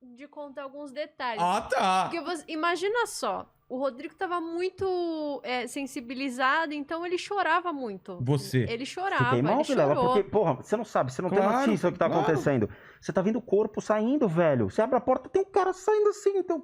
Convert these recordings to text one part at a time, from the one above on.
de contar alguns detalhes. Ah, tá. Porque imagina só, o Rodrigo tava muito sensibilizado, então ele chorava muito. Você. Ele chorava, Fiquei mal, ele Vilela, chorou. porque, porra, você não sabe, você não tem Claro, notícia do que tá claro. acontecendo. Você tá vendo o corpo saindo, velho. Você abre a porta, tem um cara saindo assim, então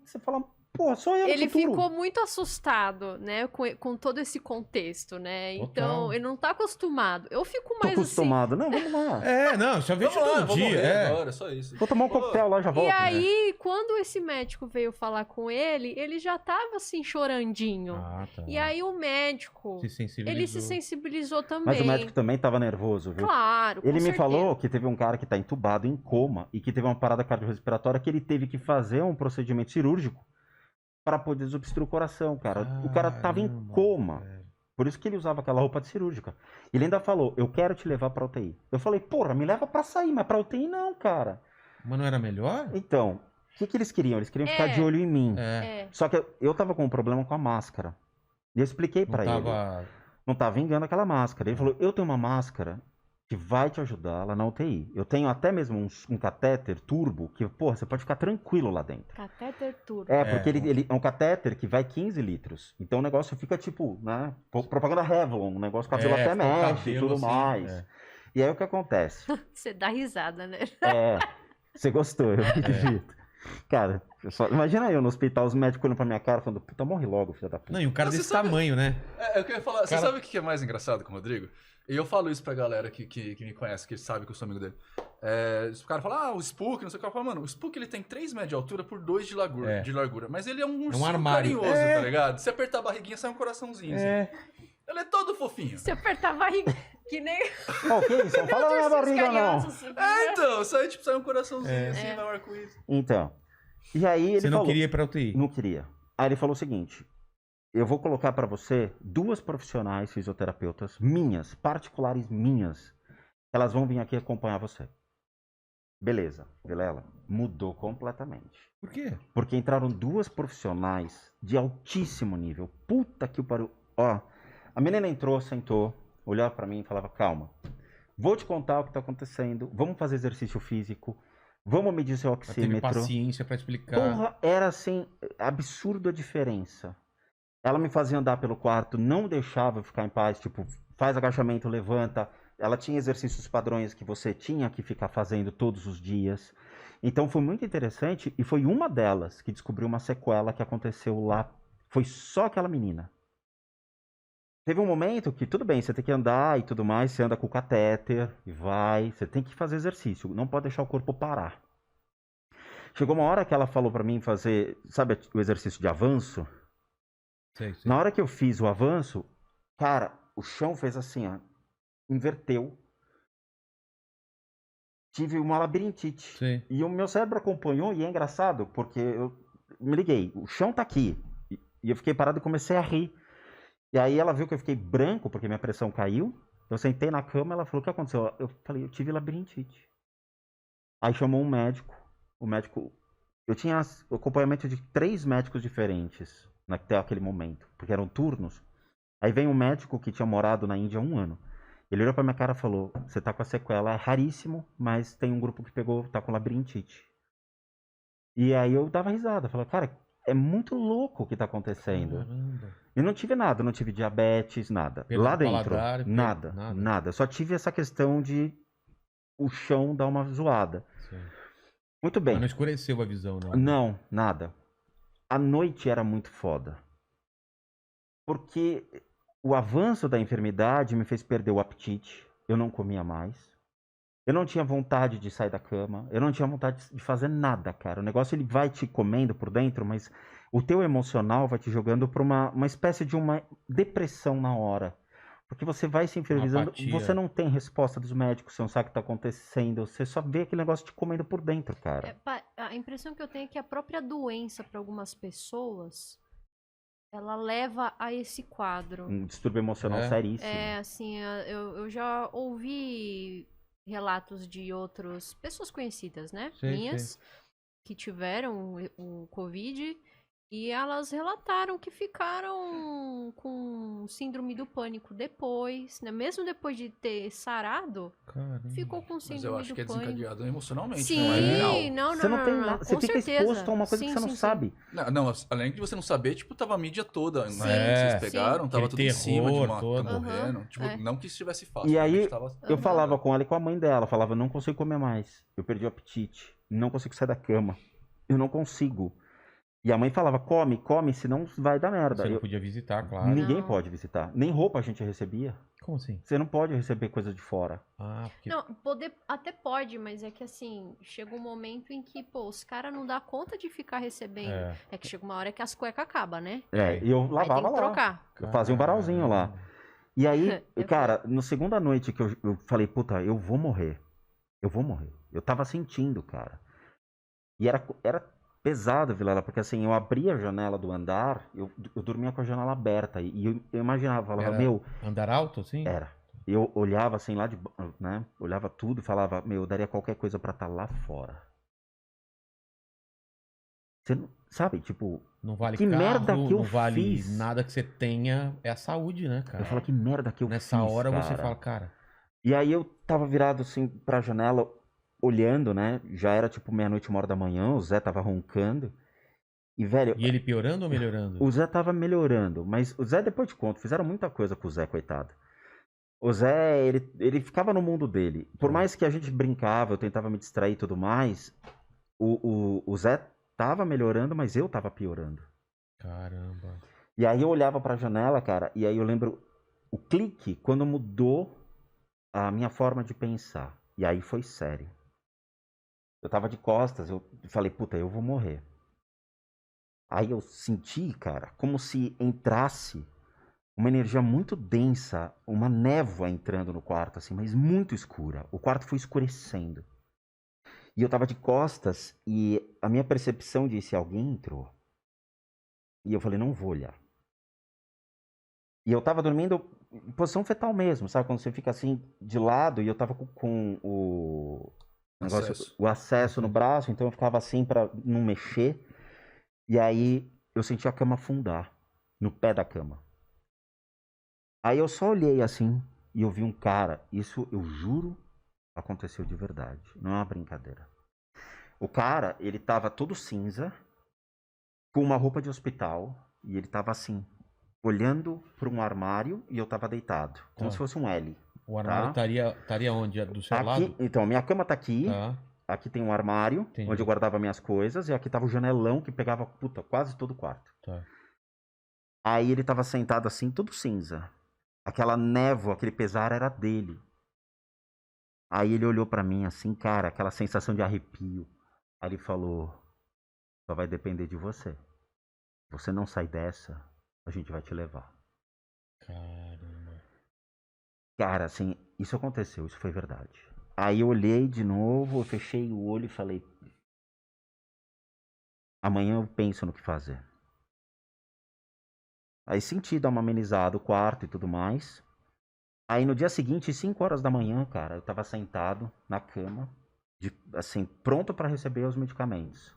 você fala, porra, só eu no Ele futuro. ficou muito assustado, né, com todo esse contexto, né? Total. Então, ele não tá acostumado. Eu fico Tô mais acostumado. Não, vamos lá. Não, já vejo Vamos lá, todo vou dia. morrer agora, só isso. Vou tomar um coquetel lá, já volto. E aí, quando esse médico veio falar com ele já tava assim chorandinho. Ah, tá. E aí o médico, Se sensibilizou. ele se sensibilizou também. Mas o médico também tava nervoso, viu? Claro, com Ele me certeza. falou que teve um cara que tá entubado em coma e que teve uma parada cardiorrespiratória que ele teve que fazer um procedimento cirúrgico para poder desobstruir o coração, cara. O cara tava em Caramba, coma. velho. Por isso que ele usava aquela roupa de cirúrgica. Ele ainda falou, eu quero te levar pra UTI. Eu falei, porra, me leva pra sair, mas pra UTI não, cara. Mas não era melhor? Então, o que eles queriam? Eles queriam ficar de olho em mim. É. Só que eu tava com um problema com a máscara. E eu expliquei Não pra ele. tava... Não tava vingando aquela máscara. Ele falou, eu tenho uma máscara que vai te ajudar lá na UTI. Eu tenho até mesmo um catéter turbo que, porra, você pode ficar tranquilo lá dentro. Catéter turbo. Porque ele é um catéter que vai 15 litros. Então o negócio fica tipo, né? Propaganda Revlon, o negócio, o cabelo até fica o mexe e cabelo tudo assim, mais. E aí o que acontece? Você dá risada, né? Você gostou, eu acredito. Cara, imagina eu no hospital, os médicos olhando pra minha cara falando, puta, morre logo, filha da puta. Não, e um cara Mas você desse sabe- tamanho, né? É o que eu ia falar. Você Cara- sabe o que é mais engraçado com o Rodrigo? E eu falo isso pra galera que me conhece, que sabe que eu sou amigo dele. O cara fala, o Spook, não sei o que. Eu falo, mano, o Spook ele tem 3 metros de altura por 2 de largura. Mas ele é um urso armário. carinhoso, tá ligado? Se apertar a barriguinha, sai um coraçãozinho. Assim. Ele é todo fofinho. Se apertar a barriga, que nem Ó, que isso? Não fala na minha barriga, não. Então, sai um coraçãozinho assim, vai um arco-íris. Então, e aí ele Você não falou... queria ir pra UTI? Não queria. Aí ele falou o seguinte, eu vou colocar pra você 2 profissionais fisioterapeutas minhas, particulares minhas. Elas vão vir aqui acompanhar você. Beleza, Vilela, mudou completamente. Por quê? Porque entraram 2 profissionais de altíssimo nível. Puta que o pariu. Ó, a menina entrou, sentou, olhava pra mim e falava, calma, vou te contar o que tá acontecendo, vamos fazer exercício físico, vamos medir seu Ela teve oxímetro. paciência pra explicar. Porra, era assim, absurdo a diferença. Ela me fazia andar pelo quarto, não deixava eu ficar em paz, tipo, faz agachamento, levanta. Ela tinha exercícios padrões que você tinha que ficar fazendo todos os dias. Então foi muito interessante e foi uma delas que descobriu uma sequela que aconteceu lá. Foi só aquela menina. Teve um momento que, tudo bem, você tem que andar e tudo mais, você anda com o catéter e vai, você tem que fazer exercício, não pode deixar o corpo parar. Chegou uma hora que ela falou pra mim fazer, sabe o exercício de avanço? Sei. Na hora que eu fiz o avanço, cara, o chão fez assim, ó, inverteu. Tive uma labirintite. Sei. E o meu cérebro acompanhou, e é engraçado, porque eu me liguei, o chão tá aqui. E eu fiquei parado e comecei a rir. E aí ela viu que eu fiquei branco, porque minha pressão caiu. Eu sentei na cama, ela falou, o que aconteceu? Eu falei, eu tive labirintite. Aí chamou um médico. O médico... Eu tinha o acompanhamento de 3 médicos diferentes até aquele momento, porque eram turnos. Aí vem um médico que tinha morado na Índia há 1 ano. Ele olhou pra minha cara e falou, você tá com a sequela, é raríssimo, mas tem um grupo que pegou, tá com labirintite. E aí eu dava risada, falava, cara, é muito louco o que tá acontecendo. Caramba. Eu não tive nada, não tive diabetes, nada. Pelo Lá dentro, paladar, nada, nada. nada. Só tive essa questão de o chão dar uma zoada. Sei. Muito Mas bem. não escureceu a visão, não. Não, nada. A noite era muito foda. Porque o avanço da enfermidade me fez perder o apetite. Eu não comia mais. Eu não tinha vontade de sair da cama. Eu não tinha vontade de fazer nada, cara. O negócio ele vai te comendo por dentro, mas o teu emocional vai te jogando para uma espécie de uma depressão na hora. Porque você vai se inferiorizando, apatia. você não tem resposta dos médicos, você não sabe o que está acontecendo, você só vê aquele negócio te comendo por dentro, cara. A impressão que eu tenho é que a própria doença, para algumas pessoas, ela leva a esse quadro. Um distúrbio emocional seríssimo. Assim, eu já ouvi relatos de outras pessoas conhecidas, né? Sei, Minhas, que tiveram o Covid E elas relataram que ficaram com síndrome do pânico depois, né? Mesmo depois de ter sarado, Caramba. ficou com Mas eu síndrome acho do que é pânico. desencadeado emocionalmente, Sim, não é real. não, Você não tem não, nada. Você com fica certeza. exposto a uma coisa Sim, que você não sim, sim. sabe. Não, além de você não saber, tipo, tava a mídia toda, né? Sim, Vocês sim. pegaram, tava Aquele tudo em cima de terror uma todo. morrendo. Tipo, é. não que estivesse fácil. E aí, realmente tava... eu Aham. falava com ela e com a mãe dela. Falava, não consigo comer mais. Eu perdi o apetite. Não consigo sair da cama. Eu não consigo. E a mãe falava, come, come, senão vai dar merda. Você não podia visitar, claro. Ninguém Não. pode visitar. Nem roupa a gente recebia. Como assim? Você não pode receber coisa de fora. Ah, porque... Não, poder até pode, mas é que assim, chega um momento em que, pô, os caras não dá conta de ficar recebendo. É que chega uma hora que as cuecas acabam, né? E eu Aí tem lavava que lá. trocar. Eu fazia um varalzinho lá. E aí, É cara, na segunda noite que eu falei, puta, eu vou morrer. Eu vou morrer. Eu tava sentindo, cara. E era pesado, Vilela, porque assim, eu abria a janela do andar, eu dormia com a janela aberta. E eu imaginava, falava, Era meu... Andar alto, assim? Era. Eu olhava assim lá né? Olhava tudo e falava, meu, eu daria qualquer coisa pra estar lá fora. Você não, sabe, tipo, Não vale que carro, merda que eu não vale fiz. nada que você tenha. É a saúde, né, cara? eu falo, que merda que eu Nessa fiz, hora você cara. fala, cara... E aí eu tava virado assim pra janela, olhando, né? Já era tipo meia-noite, 1h da manhã, o Zé tava roncando. E, velho, E ele piorando ou melhorando? o Zé tava melhorando, mas o Zé, depois de conta, fizeram muita coisa com o Zé, coitado. O Zé, ele ficava no mundo dele. Por mais que a gente brincava, eu tentava me distrair e tudo mais, o Zé tava melhorando, mas eu tava piorando. Caramba. E aí eu olhava pra janela, cara, e aí eu lembro o clique quando mudou a minha forma de pensar. E aí foi sério. Eu tava de costas, eu falei, puta, eu vou morrer. Aí eu senti, cara, como se entrasse uma energia muito densa, uma névoa entrando no quarto, assim, mas muito escura. O quarto foi escurecendo. E eu tava de costas e a minha percepção disse, alguém entrou. E eu falei, não vou olhar. E eu tava dormindo em posição fetal mesmo, sabe? Quando você fica assim, de lado, e eu tava com o acesso no braço, então eu ficava assim pra não mexer. E aí eu senti a cama afundar, no pé da cama. Aí eu só olhei assim, e eu vi um cara, isso eu juro, aconteceu de verdade, não é uma brincadeira. O cara, ele tava todo cinza, com uma roupa de hospital, e ele tava assim, olhando para um armário, e eu tava deitado, como se fosse um L. O armário estaria onde? Do seu aqui, lado? então, minha cama tá aqui, Tá. aqui tem um armário, Entendi. onde eu guardava minhas coisas, e aqui tava o janelão que pegava, puta, quase todo o quarto. Tá. Aí ele tava sentado assim, todo cinza. Aquela névoa, aquele pesar era dele. Aí ele olhou pra mim assim, cara, aquela sensação de arrepio. Aí ele falou, só vai depender de você. Se você não sair dessa, a gente vai te levar. Caramba. Cara, assim, isso aconteceu, isso foi verdade. Aí eu olhei de novo, eu fechei o olho e falei, amanhã eu penso no que fazer. Aí senti dar uma amenizada o quarto e tudo mais. Aí no dia seguinte, 5h da manhã, cara, eu tava sentado na cama, assim, pronto pra receber os medicamentos.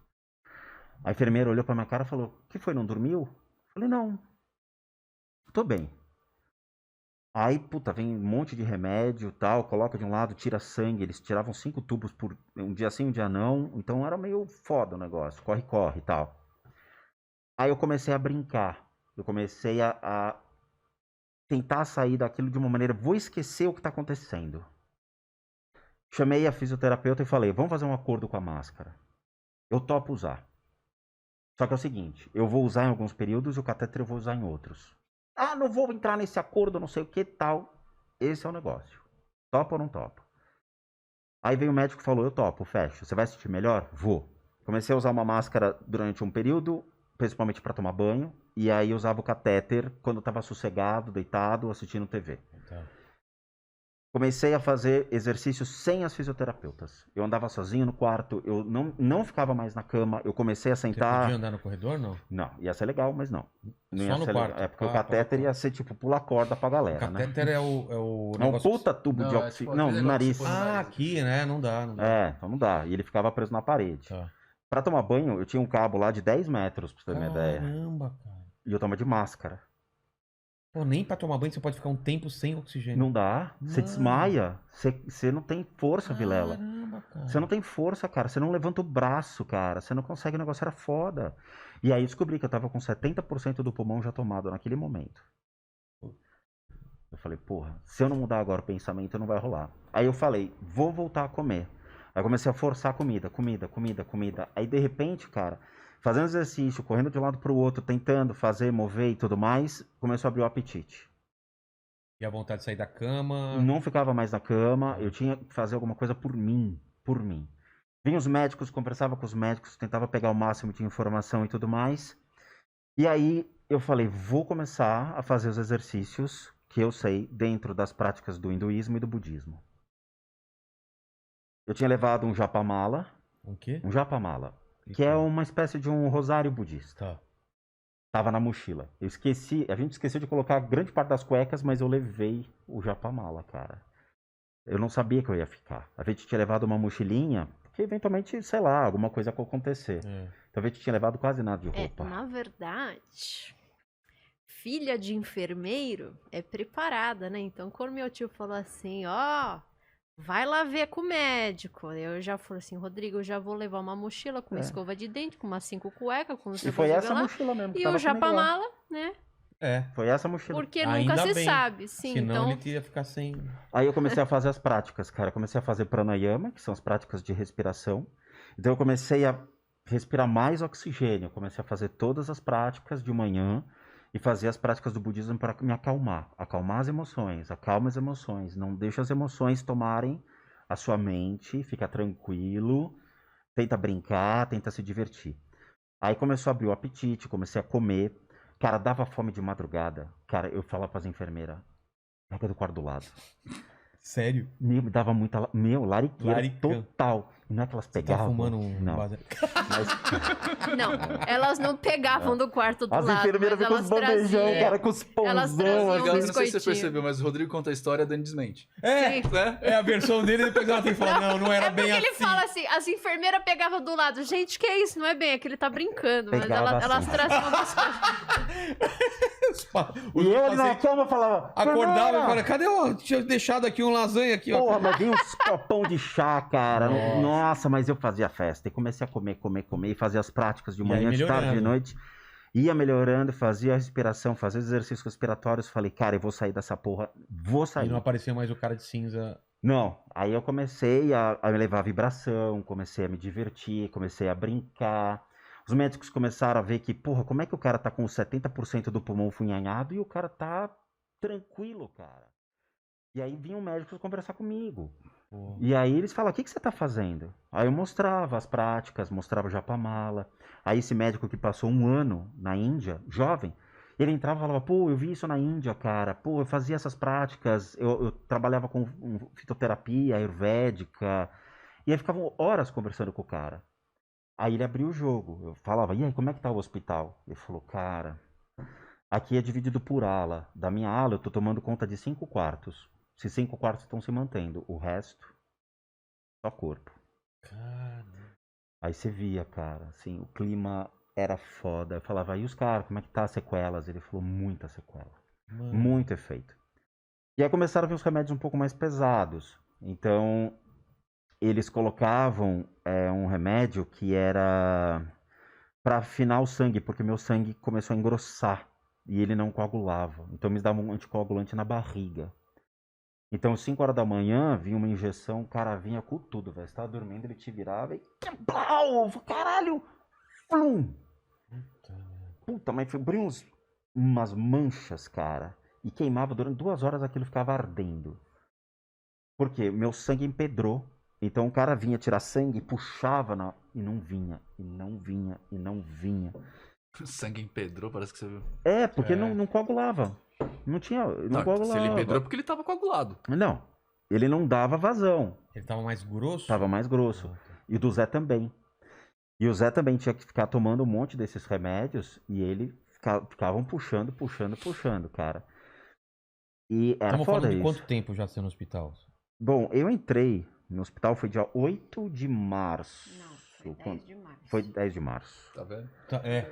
A enfermeira olhou pra minha cara e falou, o que foi, não dormiu? Eu falei, não, tô bem. Aí, puta, vem um monte de remédio e tal, coloca de um lado, tira sangue, eles tiravam 5 tubos por um dia sim, um dia não, então era meio foda o negócio, corre e tal. Aí eu comecei a brincar, eu comecei a tentar sair daquilo de uma maneira, vou esquecer o que tá acontecendo. Chamei a fisioterapeuta e falei, vamos fazer um acordo com a máscara. Eu topo usar. Só que é o seguinte, eu vou usar em alguns períodos e o catéter eu vou usar em outros. Ah, não vou entrar nesse acordo, não sei o que tal. Esse é o negócio. Topa ou não topa? Aí veio o médico e falou, eu topo, fecho. Você vai sentir melhor? Vou. Comecei a usar uma máscara durante um período, principalmente para tomar banho. E aí usava o catéter quando eu tava sossegado, deitado, assistindo TV. Tá. Comecei a fazer exercícios sem as fisioterapeutas. Eu andava sozinho no quarto, eu não ficava mais na cama, eu comecei a Você sentar... podia andar no corredor, não? Não, ia ser legal, mas não. Não ia Só no ser quarto? legal. É porque Ah, o catéter tá. ia ser tipo pular corda pra galera, O né? catéter é o É um negócio... puta tubo de Não, é oxigênio. tipo Não, aquele no negócio que nariz. você põe no Ah, aqui, né? Não dá. É, então não dá. E ele ficava preso na parede. Tá. Pra tomar banho, eu tinha um cabo lá de 10 metros, pra você ter uma ideia. Caramba, cara. E eu tava de máscara. Pô, nem pra tomar banho você pode ficar um tempo sem oxigênio. Não dá. Você desmaia. Você não tem força, Vilela. Caramba, cara. Você não tem força, cara. Você não levanta o braço, cara. Você não consegue, o negócio era foda. E aí eu descobri que eu tava com 70% do pulmão já tomado naquele momento. Eu falei, porra, se eu não mudar agora o pensamento, não vai rolar. Aí eu falei, vou voltar a comer. Aí eu comecei a forçar a comida. Aí de repente, cara, fazendo exercício, correndo de um lado pro outro, tentando fazer, mover e tudo mais, começou a abrir o apetite. E a vontade de sair da cama? Não ficava mais na cama, eu tinha que fazer alguma coisa por mim. Vinha os médicos, conversava com os médicos, tentava pegar o máximo de informação e tudo mais. E aí eu falei, vou começar a fazer os exercícios que eu sei dentro das práticas do hinduísmo e do budismo. Eu tinha levado um japamala. Um quê? Um japamala, que é uma espécie de um rosário budista. Tá. Tava na mochila. A gente esqueceu de colocar grande parte das cuecas, mas eu levei o japamala, cara. Eu não sabia que eu ia ficar. A gente tinha levado uma mochilinha, porque eventualmente, sei lá, alguma coisa ia acontecer. Então a gente tinha levado quase nada de roupa. Na verdade, filha de enfermeiro é preparada, né? Então quando meu tio falou assim, vai lá ver com o médico. Eu já falei assim, Rodrigo, eu já vou levar uma mochila com uma escova de dente, com umas 5 cuecas, com E foi essa mochila mesmo. E o japamala, né? Foi essa mochila. Porque nunca se sabe, sim. Senão então... ele ia ficar sem... Aí eu comecei a fazer as práticas, cara. Eu comecei a fazer pranayama, que são as práticas de respiração. Então eu comecei a respirar mais oxigênio. Eu comecei a fazer todas as práticas de manhã e fazer as práticas do budismo para me acalmar. Acalmar as emoções, acalma as emoções. Não deixa as emoções tomarem a sua mente, fica tranquilo, tenta brincar, tenta se divertir. Aí começou a abrir o apetite, comecei a comer. Cara, dava fome de madrugada. Cara, eu falava pras enfermeiras, pega do quarto do lado. Sério? Me dava muita... lariqueira total. E não é que elas pegavam... Tá fumando um... Não. Mas... Não, elas não pegavam do quarto do As lado. As enfermeiras ficam com os bandejão, cara, com os pãozão. Elas traziam assim. um Não sei se você percebeu, mas o Rodrigo conta a história, a Dani desmente. É a versão dele, depois ela tem que falar, não era bem assim. Ele fala assim, as enfermeiras pegavam do lado. Gente, que é isso? Não é bem, é que ele tá brincando. Mas elas traziam umas coisas. E eu ali na cama falava... Acordava e falava, cadê o... Tinha deixado aqui um lasanha aqui, ó. Porra, mas vinha uns copão de chá, cara. Nossa, mas eu fazia festa. E comecei a comer. E fazer as práticas de manhã, de tarde, de noite. Ia melhorando, fazia a respiração, fazia os exercícios respiratórios. Falei, cara, eu vou sair dessa porra. Vou sair. E não apareceu mais o cara de cinza... Não. Aí eu comecei a me levar a vibração, comecei a me divertir, comecei a brincar. Os médicos começaram a ver que, porra, como é que o cara tá com 70% do pulmão funhanhado e o cara tá tranquilo, cara. E aí vinham médicos conversar comigo. E aí eles falavam, o que você tá fazendo? Aí eu mostrava as práticas, mostrava o japamala. Aí esse médico que passou 1 ano na Índia, jovem, ele entrava e falava, pô, eu vi isso na Índia, cara. Pô, eu fazia essas práticas, eu trabalhava com fitoterapia ayurvédica. E aí ficavam horas conversando com o cara. Aí ele abriu o jogo. Eu falava, e aí, como é que tá o hospital? Ele falou, cara, aqui é dividido por ala. Da minha ala eu tô tomando conta de 5 quartos. Esses 5 quartos estão se mantendo. O resto, só corpo. Cara. Aí você via, cara, assim, o clima era foda. Eu falava, e os caras, como é que tá as sequelas? Ele falou, muita sequela. Mano. Muito efeito. E aí começaram a vir os remédios um pouco mais pesados. Então, eles colocavam um remédio que era para afinar o sangue, porque meu sangue começou a engrossar e ele não coagulava. Então, eles davam um anticoagulante na barriga. Então, 5 horas da manhã, vinha uma injeção, o cara vinha com tudo, velho. Você tava dormindo, ele te virava e... Blau! Caralho! Plum! Puta, mas abriu umas manchas, cara. E queimava durante 2 horas, aquilo ficava ardendo. Por quê? Meu sangue empedrou. Então, o cara vinha tirar sangue, puxava e não vinha. E não vinha, e não vinha. O sangue empedrou, parece que você viu. É, porque não coagulava. Não tinha. Não coagulava. Se ele empedrou é porque ele tava coagulado. Não. Ele não dava vazão. Ele tava mais grosso? Tava mais grosso. E do Zé também. E o Zé também tinha que ficar tomando um monte desses remédios. E ele ficavam puxando, cara. E era Estamos foda falando de isso. quanto tempo já você no hospital? Bom, eu entrei no hospital, foi dia 8 de março. Não, Foi 10 de março. Foi 10 de março. Tá vendo?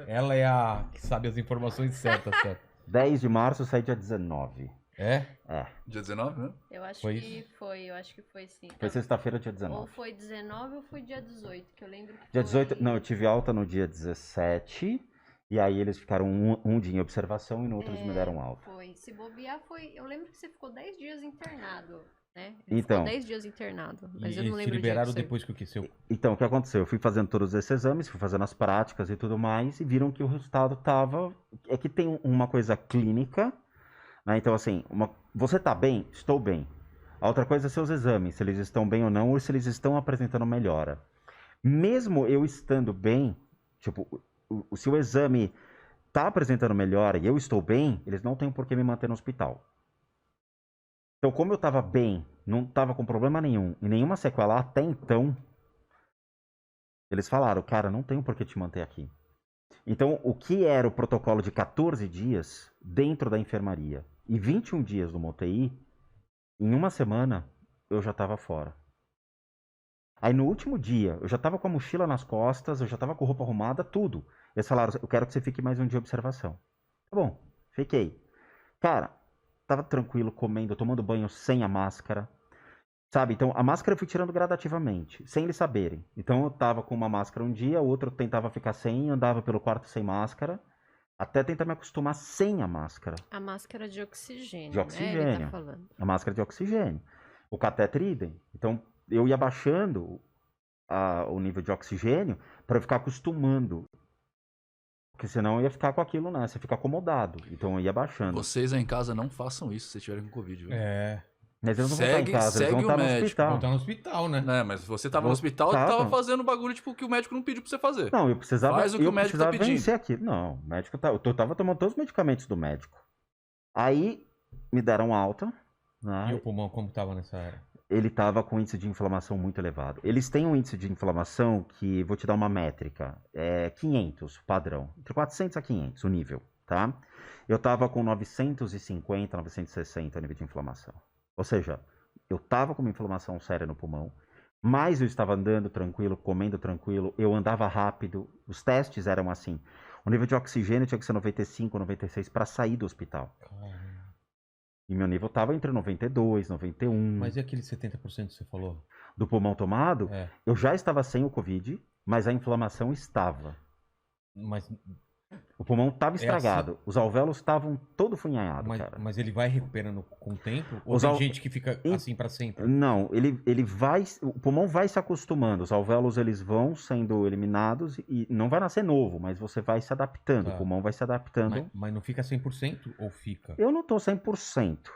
Ela é a que sabe as informações certas, certo? 10 de março, eu saí dia 19. É? É. Dia 19, né? Eu acho Foi que foi, eu acho que foi sim. Foi sexta-feira, dia Ou 19. foi 19 ou foi dia 18, que eu lembro que Dia 18, foi... não, eu tive alta no dia 17. E aí eles ficaram um dia em observação e no outro eles me deram alta. Foi. Se bobear, foi... Eu lembro que você ficou 10 dias internado, né? Então. Ficou 10 dias internado, mas E eu não eles te lembro o dia liberaram que você... depois que o que seu. Então, o que aconteceu? Eu fui fazendo todos esses exames, fui fazendo as práticas e tudo mais, e viram que o resultado tava... É que tem uma coisa clínica, né? Então, assim, você tá bem? Estou bem. A outra coisa é seus exames, se eles estão bem ou não, ou se eles estão apresentando melhora. Mesmo eu estando bem, tipo, se o exame tá apresentando melhora e eu estou bem, eles não têm por que me manter no hospital. Então, como eu tava bem, não tava com problema nenhum, e nenhuma sequela até então, eles falaram, cara, não tenho por que te manter aqui. Então, o que era o protocolo de 14 dias dentro da enfermaria e 21 dias no UTI, em uma semana, eu já tava fora. Aí, no último dia, eu já tava com a mochila nas costas, eu já tava com roupa arrumada, tudo. Eles falaram, eu quero que você fique mais um dia de observação. Tá bom, fiquei. Cara, tava tranquilo, comendo, tomando banho sem a máscara. Sabe? Então, a máscara eu fui tirando gradativamente, sem eles saberem. Então, eu tava com uma máscara um dia, o outro eu tentava ficar sem, andava pelo quarto sem máscara, até tentar me acostumar sem a máscara. A máscara de oxigênio, De oxigênio. né? Ele tá falando. A máscara de oxigênio. O catéter idem. Então, eu ia baixando o nível de oxigênio para eu ficar acostumando. Porque senão eu ia ficar com aquilo, né? Você fica acomodado. Então eu ia baixando. Vocês aí em casa não façam isso se vocês tiverem com Covid, viu? É. Mas eles não vão estar em casa, eles vão segue o estar no médico. hospital. Vou estar no hospital, né? Né, mas você tava no Eu hospital e tava. tava fazendo bagulho tipo que o médico não pediu pra você fazer. Não, eu precisava, Faz o que o médico tá pedindo. vencer aquilo. Não, o médico eu tava tomando todos os medicamentos do médico. Aí me deram alta, né? E o pulmão como tava nessa era? Ele tava com índice de inflamação muito elevado. Eles têm um índice de inflamação que, vou te dar uma métrica, é 500, padrão. Entre 400 a 500, o nível, tá? Eu tava com 950, 960 nível de inflamação. Ou seja, eu tava com uma inflamação séria no pulmão, mas eu estava andando tranquilo, comendo tranquilo, eu andava rápido, os testes eram assim. O nível de oxigênio tinha que ser 95, 96 para sair do hospital. Caramba. E meu nível tava entre 92, 91. Mas e aquele 70% que você falou? Do pulmão tomado, É. eu já estava sem o Covid, mas a inflamação estava. Mas, O pulmão estava estragado, os alvéolos estavam todo funhanhados, cara. mas ele vai recuperando com o tempo? Ou Os tem al- gente que fica assim pra sempre? Não, ele vai, o pulmão vai se acostumando, os alvéolos eles vão sendo eliminados e não vai nascer novo, mas você vai se adaptando, Tá. o pulmão vai se adaptando. Mas não fica 100% ou fica? Eu não tô 100%.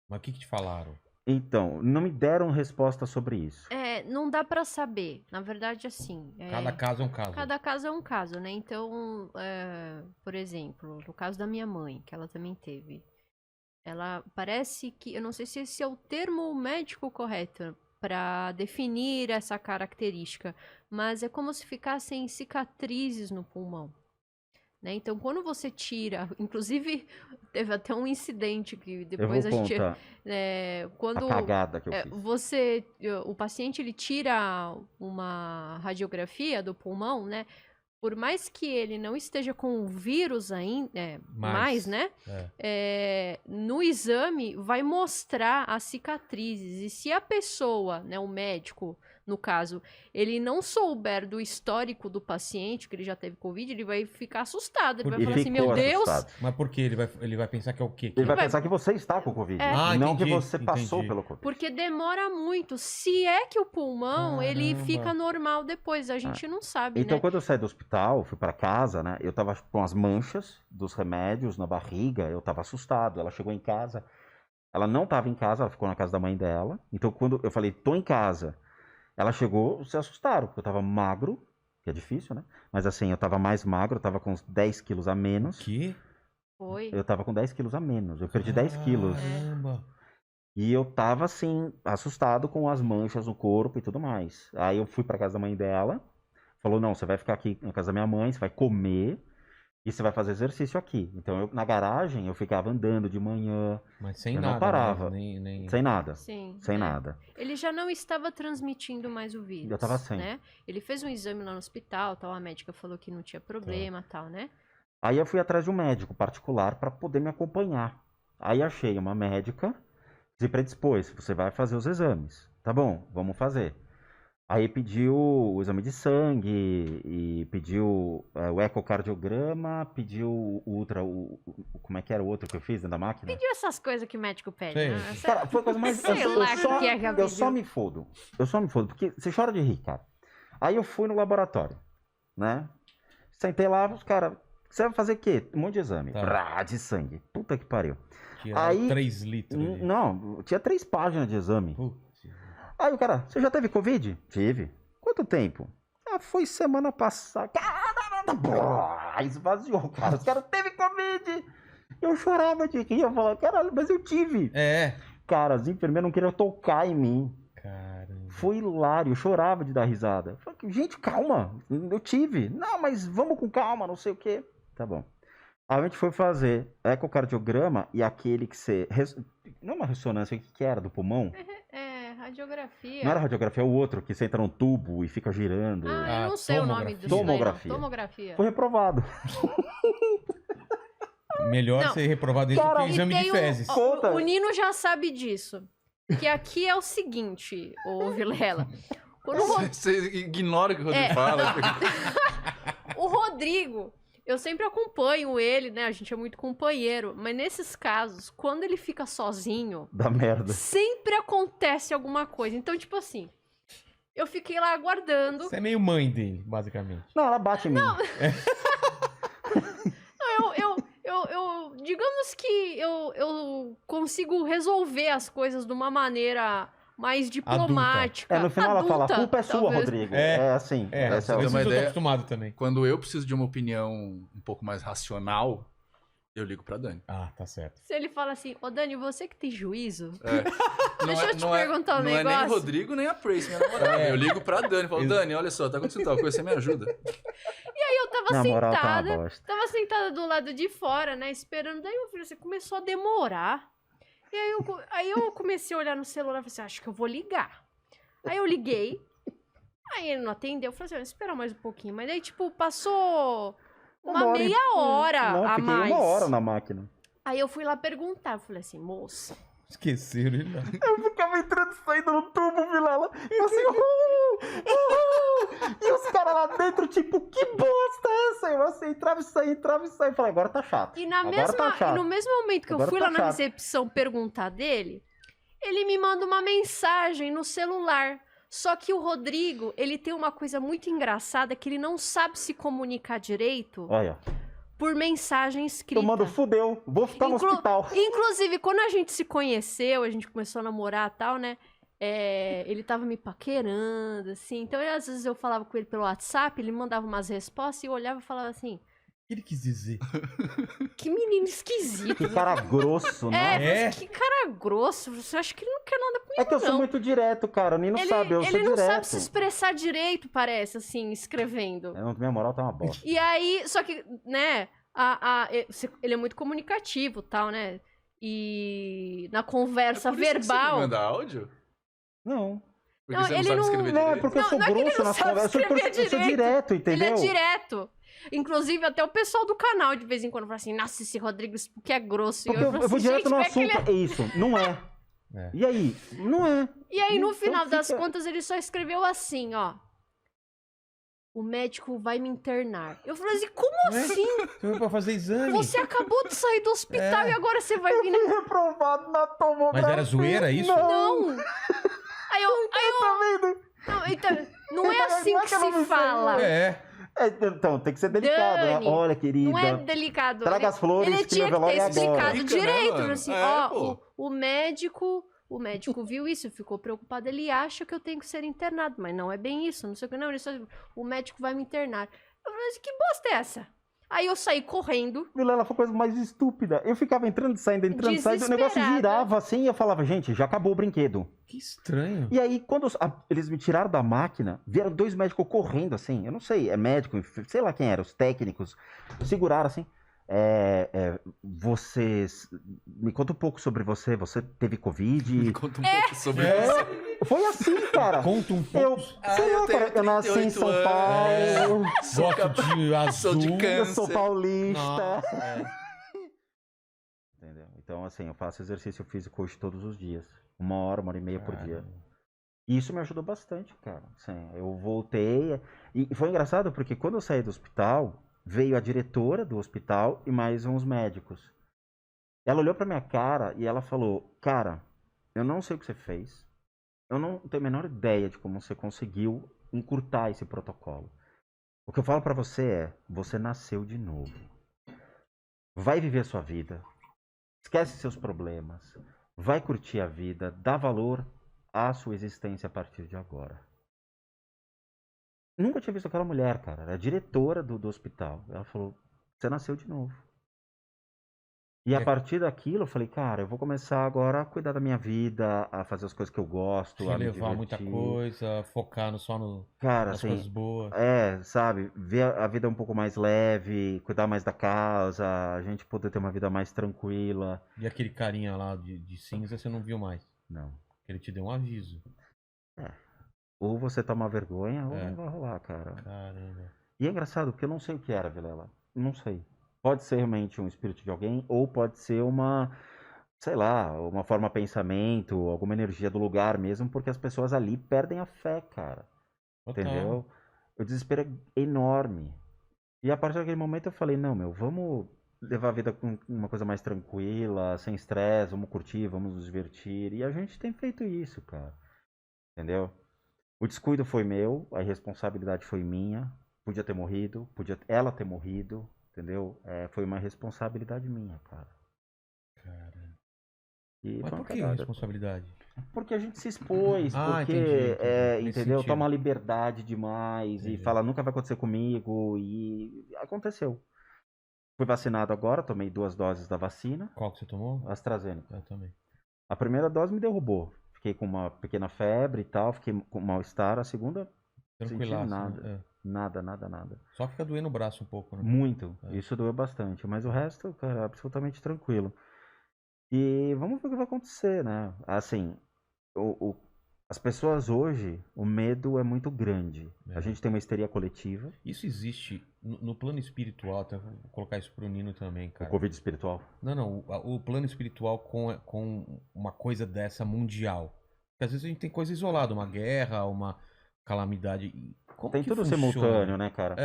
Mas o que te falaram? Então, não me deram resposta sobre isso. É, não dá pra saber. Na verdade, assim. Cada caso é um caso. Cada caso é um caso, né? Então, por exemplo, no caso da minha mãe, que ela também teve, ela parece que, eu não sei se esse é o termo médico correto para definir essa característica, mas é como se ficassem cicatrizes no pulmão. Né? Então, quando você tira, inclusive teve até um incidente que depois Eu vou a gente, contar quando a cagada que eu fiz. o paciente ele tira uma radiografia do pulmão, né? Por mais que ele não esteja com o vírus ainda, mais, né? No exame vai mostrar as cicatrizes. E se a pessoa, né, o médico, no caso, ele não souber do histórico do paciente, que ele já teve Covid, ele vai ficar assustado. Ele vai E falar assim, meu ficou Deus, assustado. Mas por quê? Ele vai pensar que é o quê? Ele vai vai- pensar que você está com o Covid, É. não entendi, que você passou entendi. pelo Covid. porque demora muito. Se é que o pulmão, ele Caramba. fica normal depois, a gente não sabe, Então, né? quando eu saí do hospital, fui pra casa, né? Eu tava com as manchas dos remédios na barriga, eu tava assustado. Ela chegou em casa, ela não tava em casa, ela ficou na casa da mãe dela. Então, quando eu falei, tô em casa, ela chegou, se assustaram, porque eu tava magro, que é difícil, né? Mas assim, eu tava mais magro, eu tava com uns 10 quilos a menos. Que? Foi. Eu tava com 10 quilos a menos, eu perdi 10 quilos. Caramba. E eu tava, assim, assustado com as manchas no corpo e tudo mais. Aí eu fui pra casa da mãe dela, falou, não, você vai ficar aqui na casa da minha mãe, você vai comer, E você vai fazer exercício aqui. Então, na garagem, eu ficava andando de manhã. Mas sem Eu nada. não parava. Nem... Sem nada. Sim. Sem nada. Ele já não estava transmitindo mais o vírus. Já tava sem. Né? Ele fez um exame lá no hospital, tal, a médica falou que não tinha problema, tal, né? Aí eu fui atrás de um médico particular para poder me acompanhar. Aí achei uma médica, se predispôs, você vai fazer os exames. Tá bom, vamos fazer. Aí pediu o exame de sangue, e pediu o ecocardiograma, pediu o ultra, como é que era o outro que eu fiz dentro da máquina? Pediu essas coisas que médico pede, Sei. né? Cara, foi a coisa mais... Sei lá o que é que ela eu só pediu. me fodo. Eu só me fodo, porque você chora de rir, cara. Aí eu fui no laboratório, né? Sentei lá, os caras... Você vai fazer o quê? Um monte de exame. Tá. Brá, de sangue. Puta que pariu. Que Aí- 3 litros. de- Não, tinha 3 páginas de exame. Putz. Aí o cara, você já teve Covid? Tive. Quanto tempo? Ah, foi semana passada. Caramba, brá, esvaziou, cara. Os caras teve Covid. Eu chorava de rir. Eu falava, caralho, mas eu tive. É. Cara, as enfermeiras não queriam tocar em mim. Caramba. Foi hilário, eu chorava de dar risada. Falei, gente, calma, eu tive. Não, mas vamos com calma, não sei o quê. Tá bom. Aí a gente foi fazer ecocardiograma e aquele que você... Não é uma ressonância, o que era? Do pulmão? Radiografia. Não era radiografia, é o outro, que você entra num tubo e fica girando. Ah, eu não sei o nome disso. Tomografia. Tomografia. Foi reprovado. Melhor Não. ser reprovado isso do Cara, que E exame tem de o- fezes. ó, Conta. o Nino já sabe disso. Que aqui é o seguinte, ô Vilela. Quando o Você ignora o que o Rodrigo É. fala. O Rodrigo, eu sempre acompanho ele, né? A gente é muito companheiro. Mas nesses casos, quando ele fica sozinho, Da merda. sempre acontece alguma coisa. Então, tipo assim, eu fiquei lá aguardando. Você é meio mãe dele, basicamente. Não, ela bate em mim. Digamos que eu consigo resolver as coisas de uma maneira mais diplomática. No final ela fala, a adulta, culpa é sua, talvez. Rodrigo. É. É assim. É, essa é tem eu uma tô ideia? acostumado também. Quando eu preciso de uma opinião um pouco mais racional, eu ligo pra Dani. Ah, tá certo. Se ele fala assim, ô Dani, você que tem juízo? É. Deixa eu te perguntar um não é nem o negócio. Rodrigo, nem a Prace, minha namorada. É. Eu ligo pra Dani, falo, Dani, olha só, tá acontecendo tal coisa, você me ajuda? Eu tava Na moral, tá sentada, uma bosta. tava sentada do lado de fora, né, esperando. Daí meu filho, assim, começou a demorar. E aí eu comecei a olhar no celular e falei assim, acho que eu vou ligar. Aí eu liguei, aí ele não atendeu, eu falei assim, espera mais um pouquinho. Mas daí, tipo, passou uma hora e- meia hora Não, a fiquei mais. uma hora na máquina. Aí eu fui lá perguntar, eu falei assim, moça, Esqueceram ele. Eu ficava entrando e saindo no tubo, Vilela. E assim, e os caras lá dentro, tipo, que bosta é essa? Eu assim, entrava e saía, entrava e saía. Falei, agora tá chato. E, na Agora mesma, tá chato. e no mesmo momento que Agora eu fui tá lá na chato. recepção perguntar dele, ele me manda uma mensagem no celular. Só que o Rodrigo, ele tem uma coisa muito engraçada que ele não sabe se comunicar direito Olha, por mensagem escrita. tomando fudeu. Vou ficar no hospital. Inclusive, quando a gente se conheceu, a gente começou a namorar e tal, né? Ele tava me paquerando, assim. Então, às vezes eu falava com ele pelo WhatsApp, ele mandava umas respostas e eu olhava e falava assim, O que ele quis dizer? que menino esquisito. Que cara grosso, né? É. Que cara grosso. Você acha que ele não quer nada comigo, É que eu sou não. muito direto, cara. O Nino sabe, eu sou ele não direto. sabe se expressar direito, parece, assim, escrevendo. Minha moral tá uma bosta. E aí, só que, né, ele é muito comunicativo e tal, né? E na conversa É por isso que você verbal... me manda áudio? Não. Porque Não, você não ele sabe não- escrever Não, é direito? porque eu Não, sou não é que ele grosso não nas sabe conversas. escrever Eu sou direito. direto, Ele entendeu? é direto. Inclusive, até o pessoal do canal, de vez em quando, fala assim, nossa, esse Rodrigo que é grosso. Porque e eu falo vou assim, direto gente, no como é que ele assunto. É isso, não é. É. E aí? Não é. E aí, no Então final das fica- contas, ele só escreveu assim, ó. O médico vai me internar. Eu falei assim, como Ué? assim? Você foi pra fazer exame? Você acabou de sair do hospital É. e agora você vai vir... Fui reprovado na tomografia. Mas era zoeira isso? Não. Não! Aí eu... Tá vendo? Não, então, não é assim Como é que que eu não se me fala. É. Então, tem que ser delicado, Dani, né? Olha, querida. Não é delicado. Traga as flores, Ele escreva tinha que logo ter agora. explicado Fica, né, direito. mano? Assim, É, ó, pô. o médico viu isso, ficou preocupado. Ele acha que eu tenho que ser internado, mas não é bem isso. Não sei o que, não. O médico vai me internar. Eu falei assim, que bosta é essa? Aí eu saí correndo. Vilela, foi a coisa mais estúpida. Eu ficava entrando, saindo, o negócio girava assim e eu falava, gente, já acabou o brinquedo. Que estranho. E aí, quando eles me tiraram da máquina, vieram 2 médicos correndo assim, eu não sei, é médico, sei lá quem era, os técnicos, seguraram assim. Me conta um pouco sobre você teve Covid? Me conta um pouco sobre você. Foi assim, cara. Conta um pouco. Eu nasci em São Paulo. Gosto de azul. Sou de Eu câncer. sou paulista. Nossa, Entendeu? Então, assim, eu faço exercício físico hoje todos os dias. 1 hora e meia por dia. E isso me ajudou bastante, cara. Assim, eu voltei. E foi engraçado porque quando eu saí do hospital, veio a diretora do hospital e mais uns médicos. Ela olhou pra minha cara e ela falou, cara, eu não sei o que você fez. Eu não tenho a menor ideia de como você conseguiu encurtar esse protocolo. O que eu falo pra você é, você nasceu de novo. Vai viver a sua vida. Esquece seus problemas. Vai curtir a vida. Dá valor à sua existência a partir de agora. Nunca tinha visto aquela mulher, cara. Era a diretora do hospital. Ela falou, você nasceu de novo. E a partir daquilo eu falei, cara, eu vou começar agora a cuidar da minha vida, a fazer as coisas que eu gosto, a me levar muita divertir. coisa, focar só Cara, nas assim, coisas boas. sabe, ver a vida um pouco mais leve, cuidar mais da casa, a gente poder ter uma vida mais tranquila. E aquele carinha lá de cinza você não viu mais? Não. Ele te deu um aviso. Ou você toma vergonha, ou não vai rolar, cara. Caramba. E é engraçado, porque eu não sei o que era, Vilela. Não sei. Pode ser realmente um espírito de alguém, ou pode ser sei lá, uma forma de pensamento, alguma energia do lugar mesmo, porque as pessoas ali perdem a fé, cara. Total. Entendeu? O desespero é enorme. E a partir daquele momento eu falei, não, vamos levar a vida com uma coisa mais tranquila, sem estresse, vamos curtir, vamos nos divertir. E a gente tem feito isso, cara. Entendeu? O descuido foi meu, a irresponsabilidade foi minha. Podia ter morrido, podia ela ter morrido, entendeu? Foi uma responsabilidade minha, cara. E Mas foi uma por que cagada. responsabilidade? Porque a gente se expôs, porque, entendi. Nesse entendeu? sentido. Toma liberdade demais e fala, nunca vai acontecer comigo, e aconteceu. Fui vacinado agora, tomei 2 doses da vacina, Qual que você tomou? AstraZeneca. Eu também. A primeira dose me derrubou, fiquei com uma pequena febre e tal, fiquei com mal-estar, a segunda, senti Tranquilaço, nada, né? nada. Só fica doendo o braço um pouco, né? Muito, isso doeu bastante, mas o resto, cara, absolutamente tranquilo. E vamos ver o que vai acontecer, né? Assim, as pessoas hoje, o medo é muito grande. A gente tem uma histeria coletiva. Isso existe no plano espiritual, até vou colocar isso pro Nino também, O cara. Covid espiritual. Não, o plano espiritual com uma coisa dessa mundial. Porque às vezes a gente tem coisa isolada, uma guerra, uma calamidade. Como Tem que tudo funciona? simultâneo, né, cara?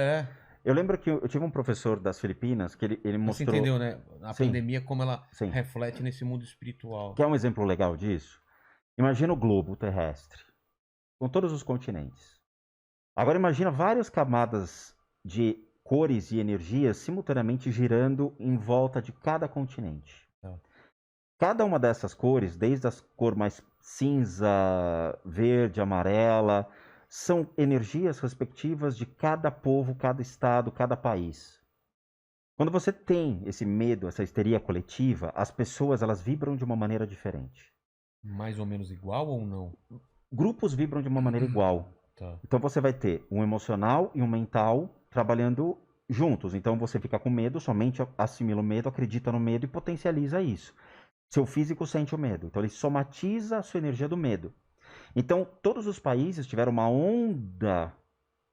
Eu lembro que eu tive um professor das Filipinas que ele Mas você mostrou... entendeu, né? A Sim. pandemia, como ela Sim. reflete nesse mundo espiritual. Quer um exemplo legal disso? Imagina o globo terrestre, com todos os continentes. Agora imagina várias camadas de cores e energias simultaneamente girando em volta de cada continente. Cada uma dessas cores, desde a cor mais cinza, verde, amarela, são energias respectivas de cada povo, cada estado, cada país. Quando você tem esse medo, essa histeria coletiva, as pessoas elas vibram de uma maneira diferente. Mais ou menos igual ou não? Grupos vibram de uma maneira igual. Tá. Então você vai ter um emocional e um mental trabalhando juntos. Então você fica com medo, somente assimila o medo, acredita no medo e potencializa isso. Seu físico sente o medo. Então ele somatiza a sua energia do medo. Então todos os países tiveram uma onda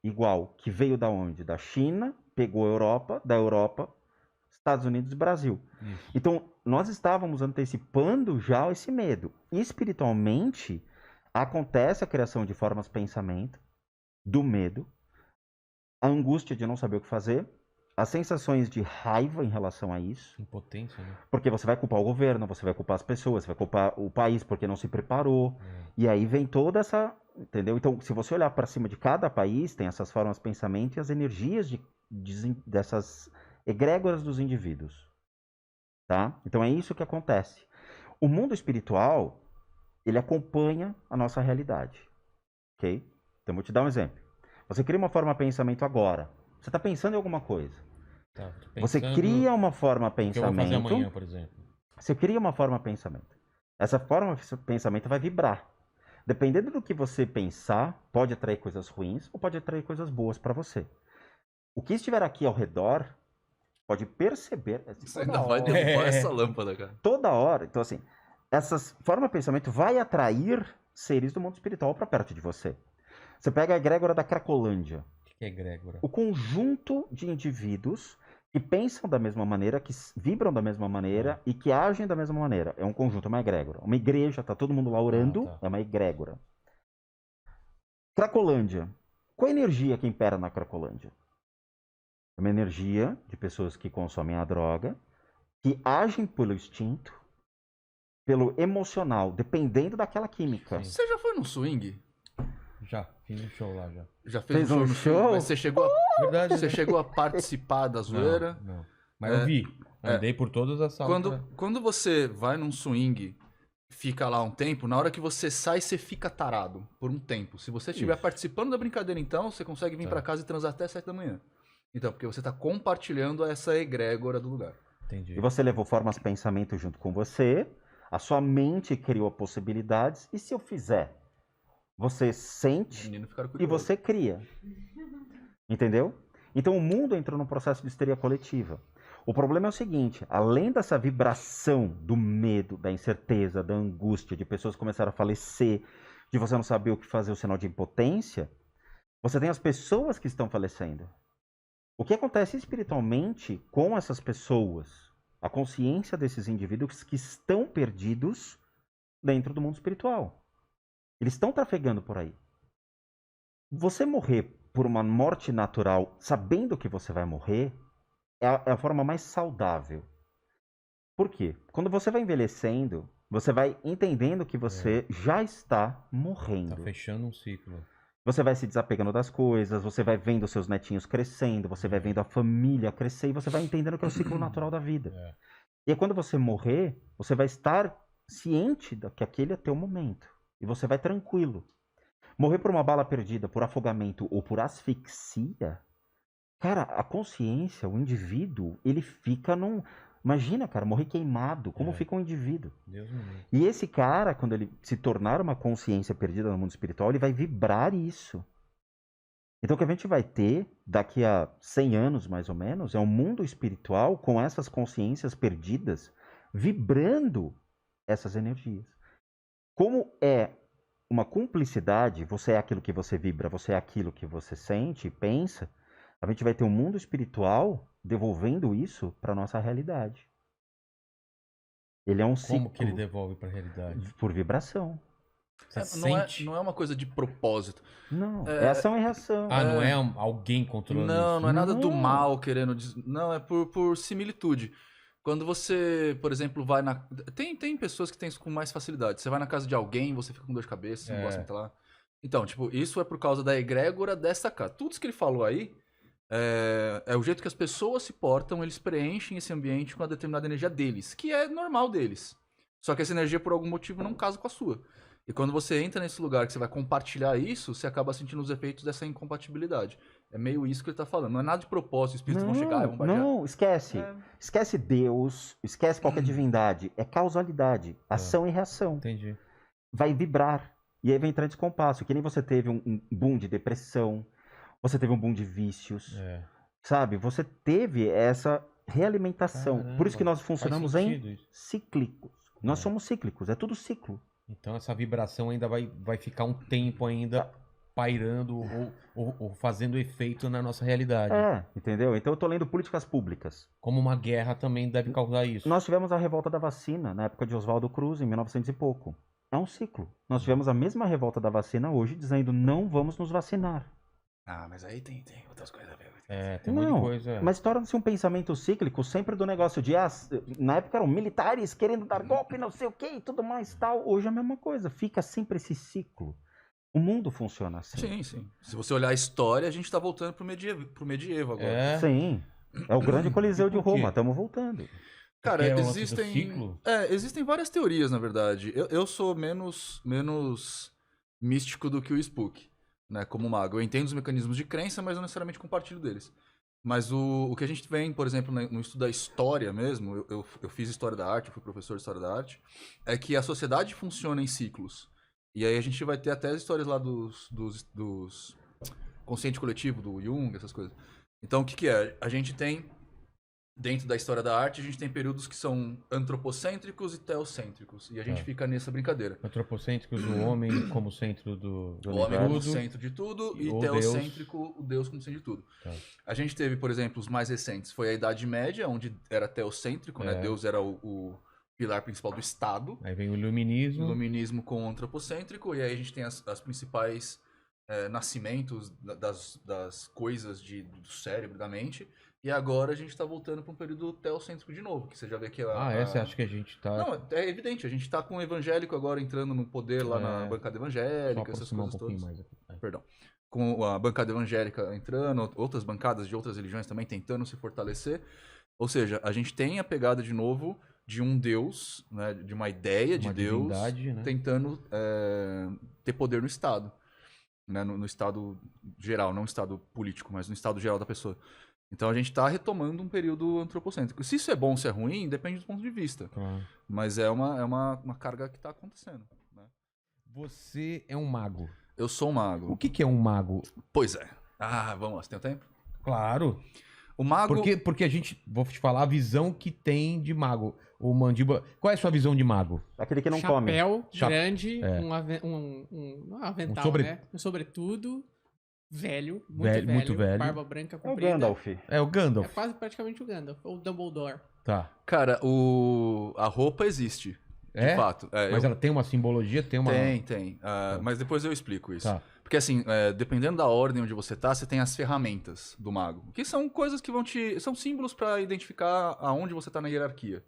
igual, que veio da onde? Da China, pegou a Europa, da Europa, Estados Unidos e Brasil. Isso. Então, nós estávamos antecipando já esse medo. Espiritualmente, acontece a criação de formas de pensamento, do medo, a angústia de não saber o que fazer, as sensações de raiva em relação a isso. Impotência, né? Porque você vai culpar o governo, você vai culpar as pessoas, você vai culpar o país porque não se preparou. E aí vem toda essa... Entendeu? Então, se você olhar para cima de cada país, tem essas formas de pensamento e as energias dessas egrégoras dos indivíduos. Tá? Então é isso que acontece. O mundo espiritual, ele acompanha a nossa realidade. Ok? Então vou te dar um exemplo. Você cria uma forma de pensamento agora. Você está pensando em alguma coisa. Tá, tô Você pensando cria uma forma o que eu vou fazer pensamento. amanhã, por exemplo. Você cria uma forma pensamento. Essa forma pensamento vai vibrar. Dependendo do que você pensar, pode atrair coisas ruins ou pode atrair coisas boas para você. O que estiver aqui ao redor pode perceber. Você ainda vai derrubar essa lâmpada, cara. Toda hora. Então, assim, essa forma de pensamento vai atrair seres do mundo espiritual para perto de você. Você pega a egrégora da Cracolândia. O que é egrégora? O conjunto de indivíduos que pensam da mesma maneira, que vibram da mesma maneira e que agem da mesma maneira. É um conjunto, é uma egrégora. Uma igreja, tá todo mundo lá orando, tá. é uma egrégora. Cracolândia. Qual a energia que impera na Cracolândia? É uma energia de pessoas que consomem a droga, que agem pelo instinto, pelo emocional, dependendo daquela química. Sim. Você já foi num swing? Já, fiz um show lá já. Já fez Fez um show um no show? swing? Mas Verdade. você chegou a participar da zoeira? Não. Mas eu vi. Andei por todas as salas. Quando você vai num swing, fica lá um tempo, na hora que você sai, você fica tarado por um tempo. Se você estiver Isso. participando da brincadeira, então, você consegue vir pra casa e transar até 7 da manhã. Então, porque você tá compartilhando essa egrégora do lugar. Entendi. E você levou formas de pensamento junto com você, a sua mente criou possibilidades, e se eu fizer? Você Os sente meninos ficaram e curiosos. você cria. Entendeu? Então o mundo entrou num processo de histeria coletiva. O problema é o seguinte, além dessa vibração do medo, da incerteza, da angústia, de pessoas começarem a falecer, de você não saber o que fazer, o sinal de impotência, você tem as pessoas que estão falecendo. O que acontece espiritualmente com essas pessoas? A consciência desses indivíduos que estão perdidos dentro do mundo espiritual. Eles estão trafegando por aí. Você morrer por uma morte natural, sabendo que você vai morrer, é a forma mais saudável. Por quê? Quando você vai envelhecendo, você vai entendendo que você já está morrendo. Tá fechando um ciclo. Você vai se desapegando das coisas, você vai vendo seus netinhos crescendo, você vai vendo a família crescer e você vai entendendo que é o ciclo natural da vida. É. E aí, quando você morrer, você vai estar ciente de que aquele é teu momento. E você vai tranquilo. Morrer por uma bala perdida, por afogamento ou por asfixia, cara, a consciência, o indivíduo, ele fica num... Imagina, cara, morrer queimado, como fica um indivíduo? Deus me livre. E esse cara, quando ele se tornar uma consciência perdida no mundo espiritual, ele vai vibrar isso. Então o que a gente vai ter daqui a 100 anos, mais ou menos, é um mundo espiritual com essas consciências perdidas, vibrando essas energias. Como é uma cumplicidade, você é aquilo que você vibra, você é aquilo que você sente e pensa, a gente vai ter um mundo espiritual devolvendo isso para nossa realidade. Ele é um ciclo. Como que ele devolve pra realidade? Por vibração. Você Não sente? é uma coisa de propósito. Não, é ação e reação. Não é alguém controlando isso? Não é nada do Não. mal querendo dizer. Não, é por similitude. Quando você, por exemplo, vai na. Tem pessoas que têm isso com mais facilidade. Você vai na casa de alguém, você fica com dor de cabeça, você não gosta muito lá. Então, tipo, isso é por causa da egrégora dessa casa. Tudo isso que ele falou aí é o jeito que as pessoas se portam, eles preenchem esse ambiente com a determinada energia deles, que é normal deles. Só que essa energia, por algum motivo, não casa com a sua. E quando você entra nesse lugar que você vai compartilhar isso, você acaba sentindo os efeitos dessa incompatibilidade. É meio isso que ele tá falando. Não é nada de propósito, os espíritos vão chegar e vão baixar. Não, esquece. Esquece Deus, esquece qualquer divindade. É causalidade, ação e reação. Entendi. Vai vibrar. E aí vai entrar em descompasso. Que nem você teve um boom de depressão, você teve um boom de vícios, sabe? Você teve essa realimentação. Caramba, Por isso que nós faz funcionamos sentido em isso. cíclicos. Nós somos cíclicos, é tudo ciclo. Então essa vibração ainda vai ficar um tempo ainda pairando ou fazendo efeito na nossa realidade. Entendeu? Então eu tô lendo políticas públicas. Como uma guerra também deve causar isso. Nós tivemos a revolta da vacina na época de Oswaldo Cruz, em 1900 e pouco. É um ciclo. Nós tivemos a mesma revolta da vacina hoje, dizendo não vamos nos vacinar. Ah, mas aí tem outras coisas a ver. Tem um monte de coisa. Mas torna-se um pensamento cíclico sempre do negócio de, na época eram militares querendo dar golpe, não sei o que e tudo mais tal. Hoje é a mesma coisa, fica sempre esse ciclo. O mundo funciona assim. Sim, sim. Se você olhar a história, a gente tá voltando pro medievo agora. Sim. É o grande Coliseu de Por quê? Roma, estamos voltando. Cara, Porque é o lance do ciclo? existem várias teorias, na verdade. Eu sou menos místico do que o Spook, né, como mago. Eu entendo os mecanismos de crença, mas não necessariamente compartilho deles. Mas o que a gente vem, por exemplo, no estudo da história mesmo, eu fiz história da arte, eu fui professor de história da arte, é que a sociedade funciona em ciclos. E aí a gente vai ter até as histórias lá dos consciente coletivo, do Jung, essas coisas. Então, o que é? A gente tem, dentro da história da arte, a gente tem períodos que são antropocêntricos e teocêntricos. E a gente fica nessa brincadeira. Antropocêntricos, o homem como centro do O homem como tudo. centro de tudo e O teocêntrico, o Deus como centro de tudo. Tá. A gente teve, por exemplo, os mais recentes, foi a Idade Média, onde era teocêntrico, né? Deus era o pilar principal do Estado. Aí vem o iluminismo. Iluminismo com o antropocêntrico, e aí a gente tem as principais nascimentos das coisas do cérebro, da mente. E agora a gente está voltando para um período teocêntrico de novo, que você já vê que Você acha que a gente tá... Não, é evidente, a gente está com o evangélico agora entrando no poder lá na bancada evangélica, essas coisas todas. Mais aqui. Perdão. Com a bancada evangélica entrando, outras bancadas de outras religiões também tentando se fortalecer. Ou seja, a gente tem a pegada de novo de um Deus, né, de uma ideia de Deus, né? tentando ter poder no Estado. Né, no Estado geral, não no Estado político, mas no Estado geral da pessoa. Então a gente está retomando um período antropocêntrico. Se isso é bom ou se é ruim, depende do ponto de vista. Mas é uma carga que está acontecendo. Né? Você é um mago. Eu sou um mago. O que é um mago? Pois é. Vamos lá, você tem tempo? Claro. O mago... Porque a gente, vou te falar a visão que tem de mago. O Mandíbula... Qual é a sua visão de mago? Aquele que não Chapéu come. grande, um avental, né? Um sobretudo, velho, muito velho, barba branca É o comprida. Gandalf. É o Gandalf. É quase praticamente o Gandalf, ou o Dumbledore. Tá. Cara, a roupa existe, de fato. Mas ela tem uma simbologia? Tem. Mas depois eu explico isso. Tá. Porque assim, dependendo da ordem onde você tá, você tem as ferramentas do mago. Que são coisas que são símbolos para identificar aonde você tá na hierarquia.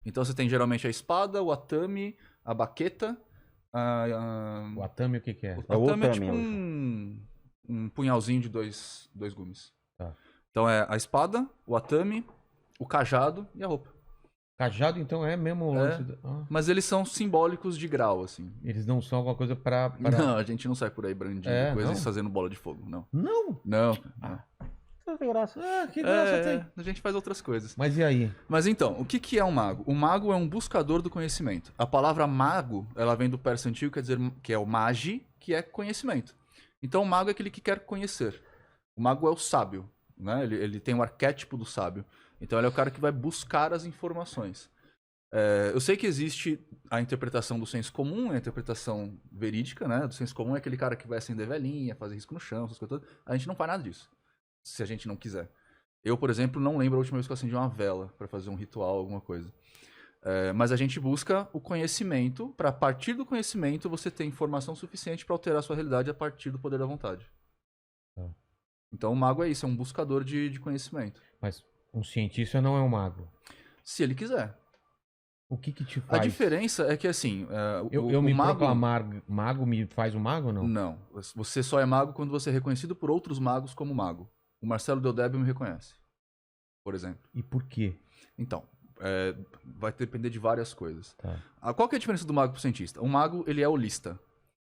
Então você tem geralmente a espada, o atame, a baqueta. O atame o que é? O atame é tipo um punhalzinho de dois gumes. Tá. Então é a espada, o atame, o cajado e a roupa. Cajado, então, é mesmo... Mas eles são simbólicos de grau, assim. Eles não são alguma coisa pra... Não, a gente não sai por aí brandindo coisas e fazendo bola de fogo, não. Não? Não. Não tem graça. Que graça tem. A gente faz outras coisas. Mas e aí? Mas então, o que é um mago? O mago é um buscador do conhecimento. A palavra mago, ela vem do persa antigo, quer dizer, que é o magi, que é conhecimento. Então, o mago é aquele que quer conhecer. O mago é o sábio, né? Ele tem o arquétipo do sábio. Então, ele é o cara que vai buscar as informações. Eu sei que existe a interpretação do senso comum, a interpretação verídica, né? Do senso comum é aquele cara que vai acender velhinha, fazer risco no chão, essas coisas todas. A gente não faz nada disso, se a gente não quiser. Eu, por exemplo, não lembro a última vez que eu acendi uma vela para fazer um ritual, alguma coisa. Mas a gente busca o conhecimento, para a partir do conhecimento você ter informação suficiente para alterar a sua realidade a partir do poder da vontade. Então o mago é isso, é um buscador de conhecimento. Mas um cientista não é um mago. Se ele quiser. O que te faz? A diferença é que assim... eu me proclamar mago me faz um mago ou não? Não. Você só é mago quando você é reconhecido por outros magos como mago. O Marcelo Del Débio me reconhece, por exemplo. E por quê? Então, vai depender de várias coisas. Tá. Qual que é a diferença do mago pro cientista? O mago, ele é holista.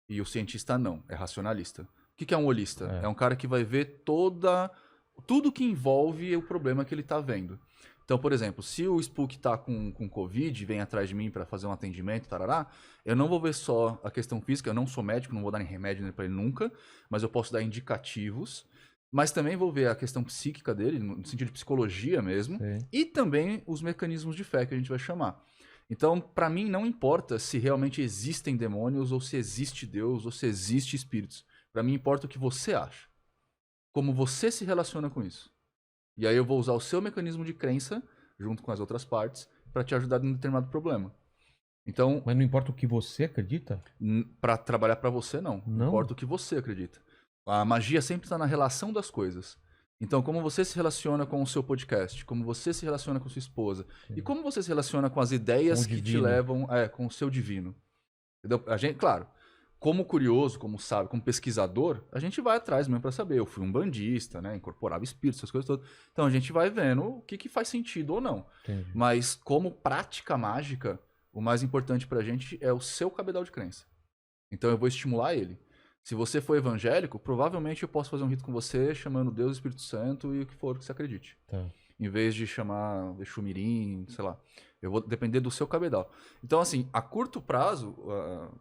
E o cientista não, é racionalista. O que é um holista? É um cara que vai ver tudo que envolve o problema que ele tá vendo. Então, por exemplo, se o Spook tá com Covid e vem atrás de mim para fazer um atendimento, tarará, eu não vou ver só a questão física, eu não sou médico, não vou dar nem remédio para ele nunca, mas eu posso dar indicativos, mas também vou ver a questão psíquica dele, no sentido de psicologia mesmo, e também os mecanismos de fé que a gente vai chamar. Então, para mim, não importa se realmente existem demônios, ou se existe Deus, ou se existe espíritos. Para mim, importa o que você acha. Como você se relaciona com isso. E aí eu vou usar o seu mecanismo de crença, junto com as outras partes, para te ajudar em um determinado problema. Então, mas não importa o que você acredita? Para trabalhar para você, não. Não importa o que você acredita. A magia sempre está na relação das coisas. Então, como você se relaciona com o seu podcast, como você se relaciona com sua esposa, e como você se relaciona com as ideias que te levam com o seu divino. Entendeu? A gente, claro, como curioso, como sábio, como pesquisador, a gente vai atrás mesmo para saber. Eu fui um bandista, né? Incorporava espíritos, essas coisas todas. Então a gente vai vendo o que faz sentido ou não. Entendi. Mas como prática mágica, o mais importante pra gente é o seu cabedal de crença. Então eu vou estimular ele. Se você for evangélico, provavelmente eu posso fazer um rito com você chamando Deus, Espírito Santo e o que for que você acredite. Tá. Em vez de chamar Exu Mirim, sei lá. Eu vou depender do seu cabedal. Então, assim, a curto prazo,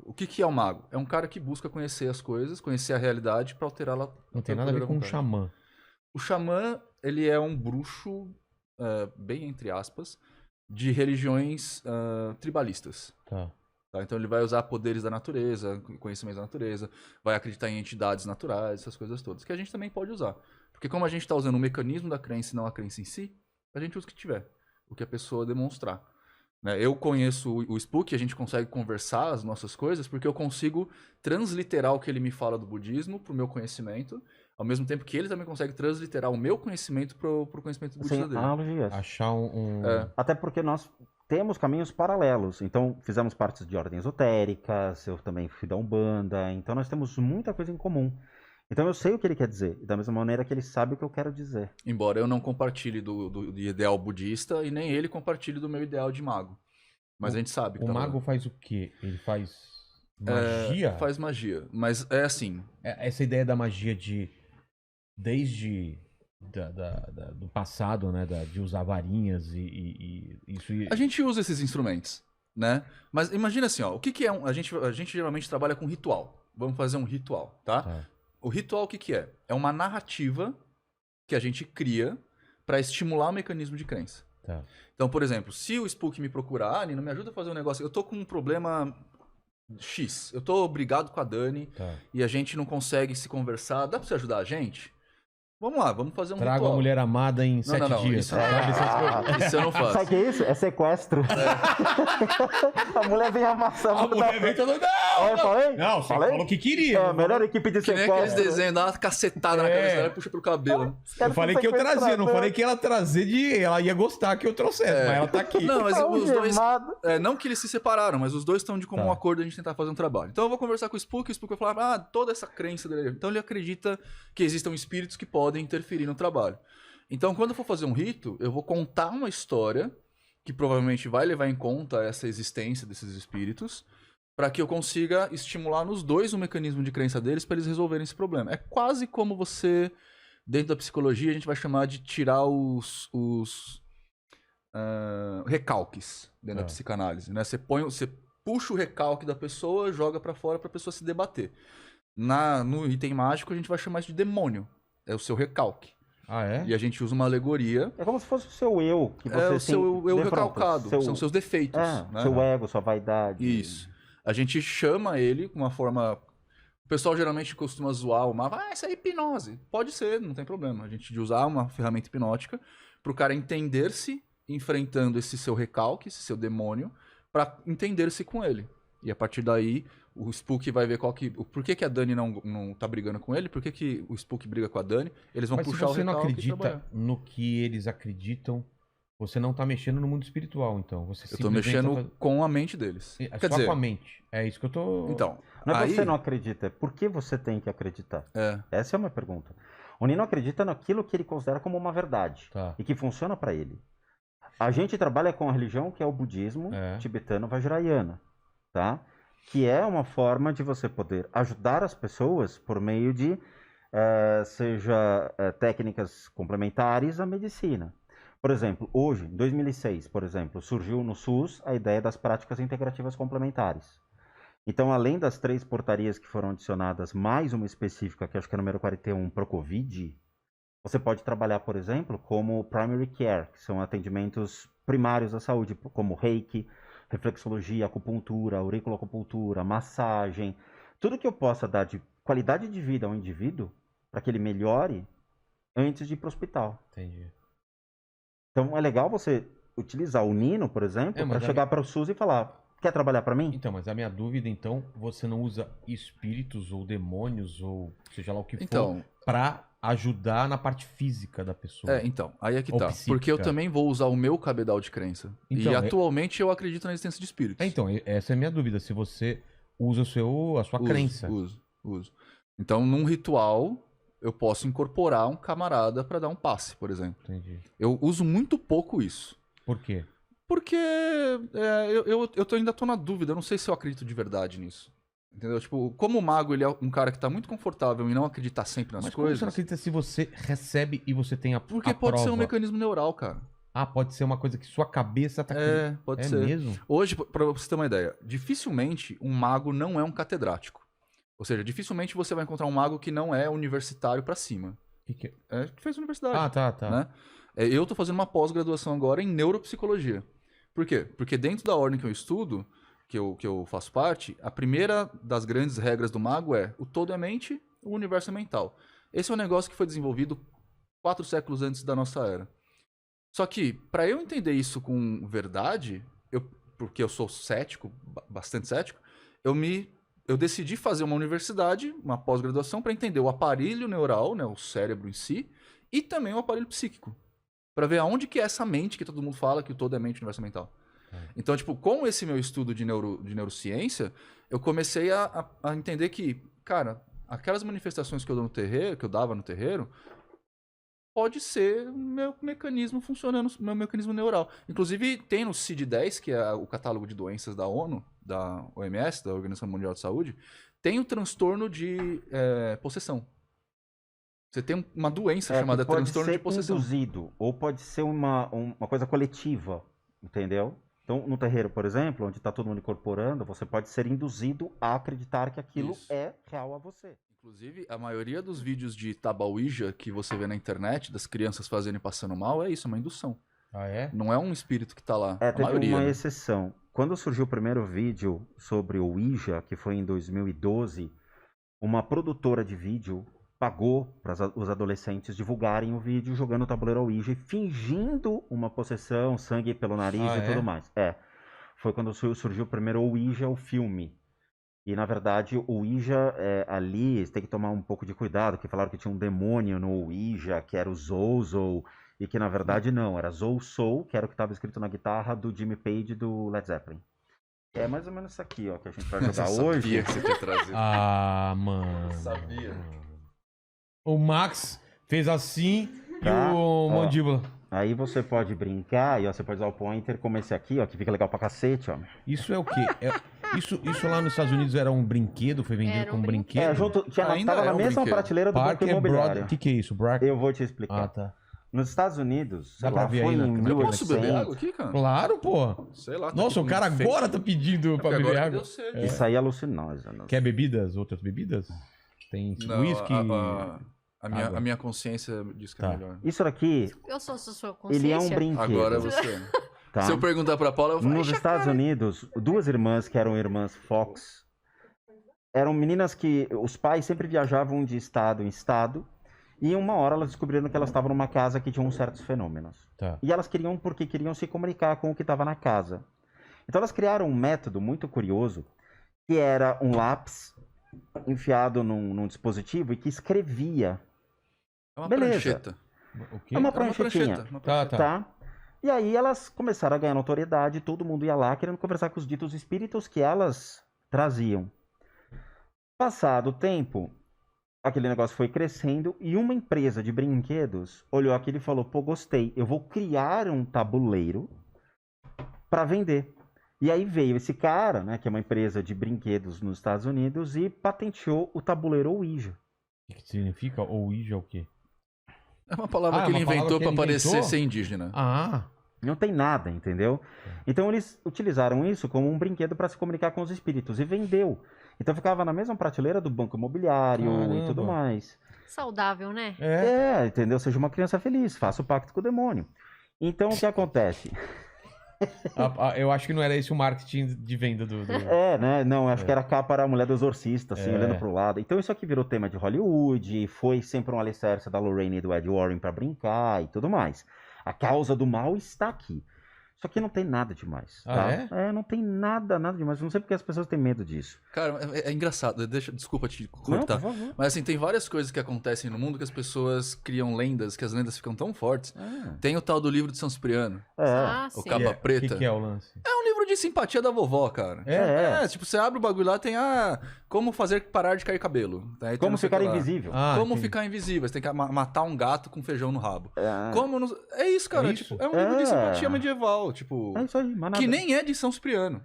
o que é o mago? É um cara que busca conhecer as coisas, conhecer a realidade para alterá-la. Não tem nada a ver com um xamã. O xamã, ele é um bruxo, bem entre aspas, de religiões tribalistas. Tá. Então ele vai usar poderes da natureza, conhecimentos da natureza, vai acreditar em entidades naturais, essas coisas todas, que a gente também pode usar. Porque como a gente está usando o mecanismo da crença e não a crença em si, a gente usa o que tiver, o que a pessoa demonstrar. Eu conheço o Spook, a gente consegue conversar as nossas coisas, porque eu consigo transliterar o que ele me fala do budismo para o meu conhecimento, ao mesmo tempo que ele também consegue transliterar o meu conhecimento para o conhecimento budista dele. Analogias. Achar Até porque nós temos caminhos paralelos. Então, fizemos partes de ordens esotéricas, eu também fui da Umbanda, então nós temos muita coisa em comum. Então eu sei o que ele quer dizer, da mesma maneira que ele sabe o que eu quero dizer. Embora eu não compartilhe do ideal budista e nem ele compartilhe do meu ideal de mago. Mas a gente sabe que o mago faz o quê? Ele faz magia? Faz magia, mas é assim... Essa ideia da magia desde... do passado, né? De usar varinhas e isso. A gente usa esses instrumentos, né? Mas imagina assim, ó, o que é a gente geralmente trabalha com ritual. Vamos fazer um ritual, tá? O ritual o que é? É uma narrativa que a gente cria para estimular o mecanismo de crença. Tá. Então, por exemplo, se o Spook me procurar, Nino, me ajuda a fazer um negócio. Eu tô com um problema X. Eu tô brigado com a Dani e a gente não consegue se conversar. Dá pra você ajudar a gente? Vamos lá, vamos fazer um ritual. ritual. A mulher amada em 7 dias. Isso eu não faço. Sabe o que é isso? É sequestro. A mulher vem amassar. A mulher vem toda... Eu falei? Não, você falou que queria. É a melhor equipe de que nem sequestro. aqueles desenhos, dá uma cacetada na cabeça dela e puxa pelo cabelo. Eu falei que eu trazia, não falei que ela trazer ela ia gostar que eu trouxesse, mas ela tá aqui. Não, mas os dois... não que eles se separaram, mas os dois estão de comum acordo a gente tentar fazer um trabalho. Então eu vou conversar com o Spook vai falar, toda essa crença dele. Então ele acredita que existam espíritos que podem interferir no trabalho. Então quando eu for fazer um rito, eu vou contar uma história que provavelmente vai levar em conta essa existência desses espíritos, para que eu consiga estimular nos dois o mecanismo de crença deles para eles resolverem esse problema. É quase como você, dentro da psicologia, a gente vai chamar de tirar os recalques dentro da psicanálise. Né? Você puxa o recalque da pessoa, joga para fora para a pessoa se debater. No item mágico, a gente vai chamar isso de demônio. É o seu recalque. Ah, é? E a gente usa uma alegoria. É como se fosse o seu eu. Que você o seu eu recalcado. São seus defeitos. Né? Seu ego, sua vaidade. Isso. A gente chama ele com uma forma... O pessoal geralmente costuma zoar o mago. Isso é hipnose. Pode ser, não tem problema. A gente usar uma ferramenta hipnótica para o cara entender-se enfrentando esse seu recalque, esse seu demônio, para entender-se com ele. E a partir daí, o Spook vai ver por que a Dani não tá brigando com ele, por que o Spook briga com a Dani. Eles vão puxar o recalque. Mas se você não acredita no que eles acreditam... Você não tá mexendo no mundo espiritual, então. Eu tô mexendo com a mente deles. Quer dizer, com a mente. É isso que eu tô... Então, não é que você não acredita, é por que você tem que acreditar. Essa é a minha pergunta. O Nino acredita naquilo que ele considera como uma verdade. E que funciona para ele. A gente trabalha com a religião que é o budismo tibetano vajrayana. Tá? Que é uma forma de você poder ajudar as pessoas por meio de, técnicas complementares à medicina. Por exemplo, hoje, em 2006, por exemplo, surgiu no SUS a ideia das práticas integrativas complementares. Então, além das 3 portarias que foram adicionadas, mais uma específica, que acho que é a número 41, para o COVID, você pode trabalhar, por exemplo, como primary care, que são atendimentos primários da saúde, como reiki, reflexologia, acupuntura, auriculoacupuntura, massagem, tudo que eu possa dar de qualidade de vida ao indivíduo, para que ele melhore antes de ir para o hospital. Entendi. Então é legal você utilizar o Nino, por exemplo, para chegar para o SUS e falar, quer trabalhar para mim? Então, mas a minha dúvida, então, você não usa espíritos ou demônios ou seja lá o que for para ajudar na parte física da pessoa. Então, aí é que tá. Psíquica. Porque eu também vou usar o meu cabedal de crença. Então, e atualmente eu acredito na existência de espíritos. Então, essa é a minha dúvida, se você usa a sua crença. Uso. Então, num ritual... eu posso incorporar um camarada para dar um passe, por exemplo. Entendi. Eu uso muito pouco isso. Por quê? Porque eu ainda tô na dúvida. Eu não sei se eu acredito de verdade nisso. Entendeu? Tipo, como o mago, ele é um cara que tá muito confortável em não acreditar sempre nas Mas como coisas... você não acredita se você recebe e você tem a Porque a pode ser um prova? mecanismo neural, cara. Ah, pode ser uma coisa que sua cabeça tá... Pode É ser. mesmo? Hoje, pra você ter uma ideia, dificilmente um mago não é um catedrático. Ou seja, dificilmente você vai encontrar um mago que não é universitário pra cima. Que é? Que fez universidade. Ah, tá. Né? Eu tô fazendo uma pós-graduação agora em neuropsicologia. Por quê? Porque dentro da ordem que eu estudo, que eu faço parte, a primeira das grandes regras do mago é o todo é mente, o universo é mental. Esse é um negócio que foi desenvolvido 4 séculos antes da nossa era. Só que, para eu entender isso com verdade, porque eu sou cético, bastante cético, eu decidi fazer uma universidade, uma pós-graduação, para entender o aparelho neural, né, o cérebro em si, e também o aparelho psíquico. Para ver aonde que é essa mente que todo mundo fala que o todo é mente, o universo é mental. Então, tipo, com esse meu estudo de neurociência, eu comecei a entender que, cara, aquelas manifestações que eu dou no terreiro, que eu dava no terreiro, pode ser o meu mecanismo funcionando, o meu mecanismo neural. Inclusive, tem no CID-10, que é o catálogo de doenças da ONU, da OMS, da Organização Mundial de Saúde, tem o transtorno de possessão. Você tem uma doença chamada transtorno de possessão. Pode ser induzido, ou pode ser uma coisa coletiva, entendeu? Então, no terreiro, por exemplo, onde está todo mundo incorporando, você pode ser induzido a acreditar que aquilo é real a você. Inclusive, a maioria dos vídeos de Tabauija que você vê na internet, das crianças fazendo e passando mal, é isso, é uma indução. Ah, é? Não é um espírito que está lá. Teve maioria, uma né? exceção. Quando surgiu o primeiro vídeo sobre o Ouija, que foi em 2012, uma produtora de vídeo pagou para os adolescentes divulgarem o vídeo jogando o tabuleiro Ouija e fingindo uma possessão, sangue pelo nariz e tudo mais. Foi quando surgiu o primeiro Ouija, o filme. E, na verdade, o Ouija, ali, você tem que tomar um pouco de cuidado, que falaram que tinha um demônio no Ouija, que era o Zouzou, e que, na verdade, não, era Zouzou, que era o que estava escrito na guitarra do Jimmy Page do Led Zeppelin. É mais ou menos isso aqui, ó, que a gente vai jogar hoje. Sabia que você tinha trazido. Ah, mano. Sabia. O Max fez assim Tá, e o Mandíbula. Aí você pode brincar, e ó, você pode usar o pointer como esse aqui, ó, que fica legal pra cacete, ó. Isso é o quê? Isso lá nos Estados Unidos era um brinquedo? Foi vendido Era um como brinquedo? Tava na mesma prateleira do Banco Parker Imobiliário. Brothers. O que é isso? Eu vou te explicar. Ah, tá. Nos Estados Unidos, Dá sei pra lá, ver foi aí na em câmera? Eu posso beber 1800. água aqui, cara? Claro, pô. Sei lá. tá Nossa, aqui o cara com efeito. agora tá pedindo pra Porque beber agora água. deu sede. Isso aí é alucinógeno. Quer bebidas? Outras bebidas? Tem Não, whisky? a minha consciência diz que Tá. é melhor. Isso daqui, Eu sou sua consciência. ele é um brinquedo. Agora você. tá? Se eu perguntar pra Paula, eu vou Nos Estados Unidos, 2 irmãs que eram irmãs Fox, eram meninas que os pais sempre viajavam de estado em estado, e uma hora elas descobriram que elas estavam numa casa que tinha uns certos fenômenos. Tá. E elas queriam, porque queriam se comunicar com o que estava na casa. Então elas criaram um método muito curioso, que era um lápis enfiado num dispositivo e que escrevia. É uma Beleza. prancheta. O quê? É uma É uma pranchetinha. prancheta. Uma Tá, prancheta. tá. Tá? E aí elas começaram a ganhar notoriedade, todo mundo ia lá querendo conversar com os ditos espíritos que elas traziam. Passado o tempo, aquele negócio foi crescendo e uma empresa de brinquedos olhou aquilo e falou: pô, gostei, eu vou criar um tabuleiro para vender. E aí veio esse cara, né, que é uma empresa de brinquedos nos Estados Unidos, e patenteou o tabuleiro Ouija. O que significa? Ouija é o quê? É uma palavra Ah, que uma ele palavra inventou que pra ele parecer inventou? ser indígena. Ah, Não tem nada, entendeu? Então eles utilizaram isso como um brinquedo para se comunicar com os espíritos e vendeu. Então ficava na mesma prateleira do Banco Imobiliário e tudo Caramba. mais. Saudável, né? Entendeu? Seja uma criança feliz, faça o pacto com o demônio. Então o que acontece? Eu acho que não era esse o marketing de venda do... Né? Não, acho que era a capa era a mulher do exorcista, assim, É. olhando pro lado. Então isso aqui virou tema de Hollywood, foi sempre um alicerce da Lorraine e do Ed Warren para brincar e tudo mais. A causa do mal está aqui. Só que não tem nada demais, Ah, tá? é? Não tem nada demais. Não sei porque as pessoas têm medo disso. Cara, é engraçado. Desculpa te Não, cortar. por favor. Mas assim, tem várias coisas que acontecem no mundo que as pessoas criam lendas, que as lendas ficam tão fortes. Tem o tal do livro de São Cipriano, Ah, o sim. Capa O Preta. que é o lance? É um livro de simpatia da vovó, cara. Tipo, você abre o bagulho lá, tem como fazer parar de cair cabelo. Aí tem Como não sei o ficar que lá. invisível. Como entendi. ficar invisível, você tem que matar um gato com feijão no rabo. É. Como não... É isso, cara. É isso? Tipo, é um livro de simpatia medieval, tipo... É isso aí, mas nada. Que nem é de São Cipriano.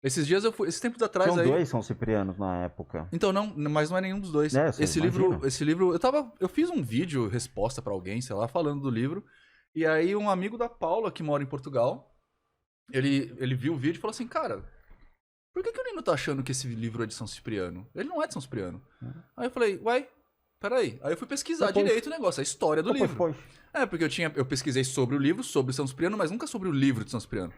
Esses dias eu fui, esses tempos atrás São aí... 2 São Ciprianos na época. Então, não, mas não é nenhum dos dois. Esse livro, eu fiz um vídeo, resposta pra alguém, sei lá, falando do livro, e aí um amigo da Paula, que mora em Portugal, ele viu o vídeo e falou assim, cara, por que o Nino tá achando que esse livro é de São Cipriano? Ele não é de São Cipriano. Aí eu falei, uai, peraí. Aí eu fui pesquisar direito o negócio, a história do livro. Porque eu pesquisei sobre o livro, sobre São Cipriano, mas nunca sobre o livro de São Cipriano.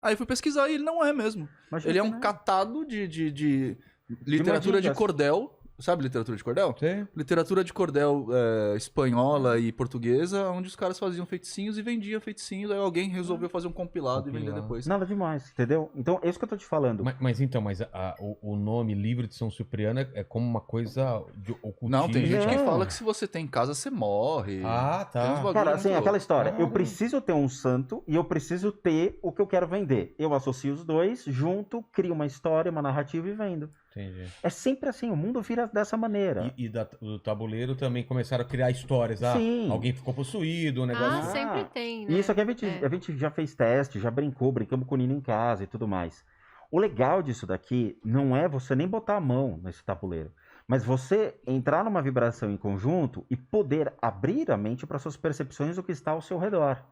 Aí fui pesquisar e ele não é mesmo. Mas ele é um catado de literatura de cordel. Sabe literatura de cordel? Sim. Literatura de cordel espanhola e portuguesa, onde os caras faziam feiticinhos e vendiam feiticinhos. Aí alguém resolveu fazer um compilado e vender depois. Nada demais, entendeu? Então, é isso que eu tô te falando. Mas o nome Livro de São Cipriano é como uma coisa de ocultismo. Não, tem gente que fala que se você tem em casa, você morre. Ah, tá. Cara, assim, aquela história. Eu preciso ter um santo e eu preciso ter o que eu quero vender. Eu associo os dois, junto, crio uma história, uma narrativa e vendo. Entendi. É sempre assim, o mundo vira dessa maneira. E do tabuleiro também começaram a criar histórias. Sim. Alguém ficou possuído, o negócio. Sempre tem, né? E isso aqui a gente já fez teste, já brincamos com o Nino em casa e tudo mais. O legal disso daqui não é você nem botar a mão nesse tabuleiro, mas você entrar numa vibração em conjunto e poder abrir a mente para suas percepções do que está ao seu redor.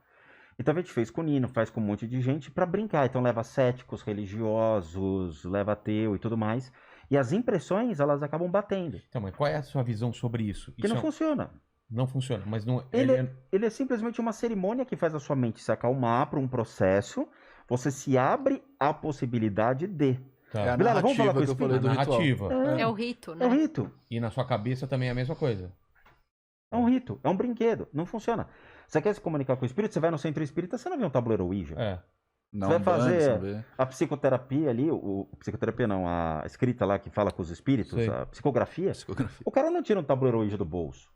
Então a gente fez com o Nino, faz com um monte de gente para brincar. Então leva céticos, religiosos, leva ateu e tudo mais. E as impressões, elas acabam batendo. Então, mas qual é a sua visão sobre isso? Que não funciona. Não funciona, mas não... Ele é simplesmente uma cerimônia que faz a sua mente se acalmar para um processo. Você se abre à possibilidade de... Tá. É a Bilal, vamos falar narrativa com que eu falei do narrativa. ritual. É o rito, né? É um rito. E na sua cabeça também é a mesma coisa. É um rito. É um brinquedo. Não funciona. Você quer se comunicar com o espírito? Você vai no centro espírita, você não vê um tabuleiro Ouija. Não, você vai fazer a psicoterapia ali, psicoterapia não, a escrita lá que fala com os espíritos, Sei. a psicografia. O cara não tira um tabuleiro Ouija do bolso.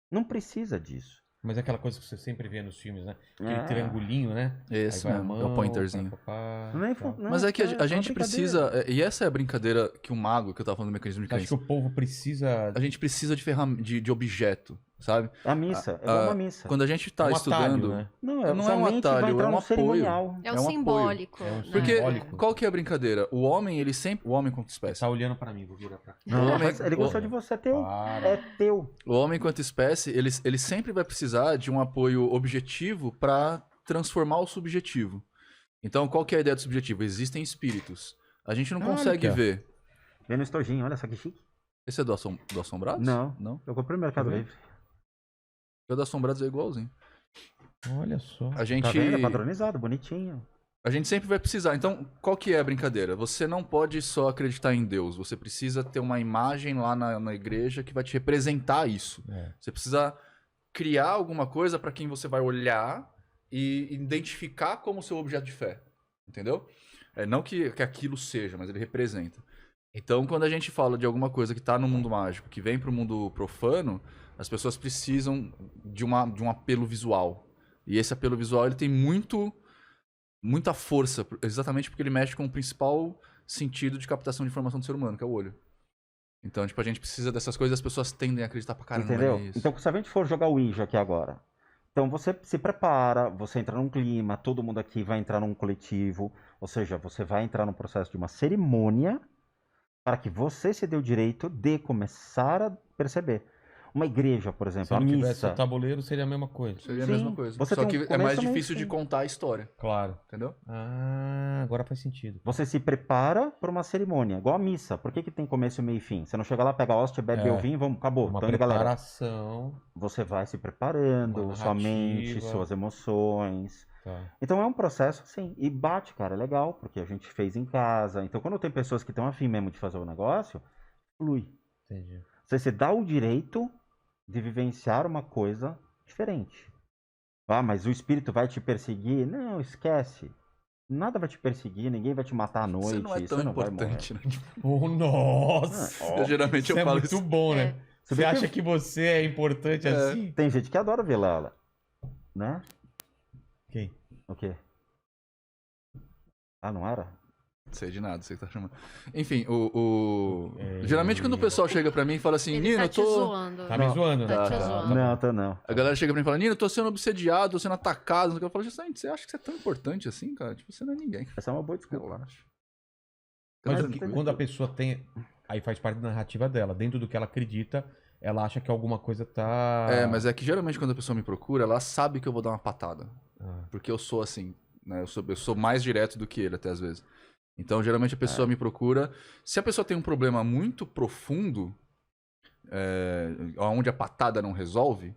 Não precisa disso. Mas é aquela coisa que você sempre vê nos filmes, né? Aquele triangulinho, né? Esse Aí vai mesmo, a é mão, o pointerzinho. Mas é que a gente precisa, e essa é a brincadeira que o mago, que eu tava falando do mecanismo de acho que crença, o povo precisa... a gente precisa de objeto, sabe? A missa, é igual uma missa. Quando a gente tá um estudando... atalho, né? Não é um mente atalho, vai entrar é um no apoio. cerimonial. É o um simbólico. apoio. Né? Porque, simbólico. qual que é a brincadeira? O homem, ele sempre... O homem enquanto espécie. Tá olhando pra mim, vou virar pra cá. Não, mas ele gostou de você, é teu. Para. É teu. O homem enquanto espécie, ele sempre vai precisar de um apoio objetivo para transformar o subjetivo. Então, qual que é a ideia do subjetivo? Existem espíritos. A gente não consegue ver. Vem no estojinho, olha só que chique. Esse é do Assombrados? Não. Não? Eu comprei no Mercado Livre. O do Assombrados é igualzinho. Olha só. A gente... Tá vendo? É padronizado, bonitinho. A gente sempre vai precisar. Então, qual que é a brincadeira? Você não pode só acreditar em Deus. Você precisa ter uma imagem lá na igreja que vai te representar isso. Você precisa criar alguma coisa para quem você vai olhar e identificar como seu objeto de fé. Entendeu? Não que aquilo seja, mas ele representa. Então, quando a gente fala de alguma coisa que está no mundo mágico, que vem para o mundo profano, as pessoas precisam de um apelo visual. E esse apelo visual ele tem muita força, exatamente porque ele mexe com o principal sentido de captação de informação do ser humano, que é o olho. Então, tipo, a gente precisa dessas coisas e as pessoas tendem a acreditar pra caramba Entendeu? nisso. Então, se a gente for jogar o Ouija aqui agora, então você se prepara, você entra num clima, todo mundo aqui vai entrar num coletivo, ou seja, você vai entrar num processo de uma cerimônia para que você se dê o direito de começar a perceber. Uma igreja, por exemplo, Se a não tivesse missa. o tabuleiro, seria a mesma coisa. Seria a Sim, mesma coisa. você Só tem que um é mais começo, meio difícil e de fim. contar a história, Claro. entendeu? Ah, agora faz sentido. Você se prepara para uma cerimônia, igual a missa. Por que tem começo, meio e fim? Você não chega lá, pega a hóstia, bebe o vinho, vamos, acabou. Uma Então, galera, preparação. você vai se preparando, Uma sua mente, narrativa. suas emoções. Tá. Então é um processo, sim. E bate, cara, é legal, porque a gente fez em casa. Então quando tem pessoas que estão afim mesmo de fazer o negócio, flui. Entendi. Você se dá o direito de vivenciar uma coisa diferente. Ah, mas o espírito vai te perseguir? Não, esquece. Nada vai te perseguir, ninguém vai te matar à noite. Você não é tão importante, né? Oh, nossa! Geralmente Isso eu falo é muito isso. bom, né? Você vê que acha que você é importante assim? Tem gente que adora ver Lala. Né? Quem? O quê? Ah, não era? Não sei de nada, você que tá chamando. Enfim, geralmente quando o pessoal chega pra mim e fala assim, Ele Nino, tá eu te tô... zoando. Tá me zoando, né? Tá te Tá. zoando. Não, tá não. A galera chega pra mim e fala, Nino, eu tô sendo obsediado, tô sendo atacado. Eu falo, justamente, você acha que você é tão importante assim, cara? Tipo, você não é ninguém. Essa é uma boa desculpa. Relaxa. Mas quando a pessoa tem... Aí faz parte da narrativa dela. Dentro do que ela acredita, ela acha que alguma coisa tá... Mas é que geralmente quando a pessoa me procura, ela sabe que eu vou dar uma patada. Porque eu sou assim, né? Eu sou mais direto do que ele, até às vezes. Então, geralmente a pessoa me procura... Se a pessoa tem um problema muito profundo, onde a patada não resolve,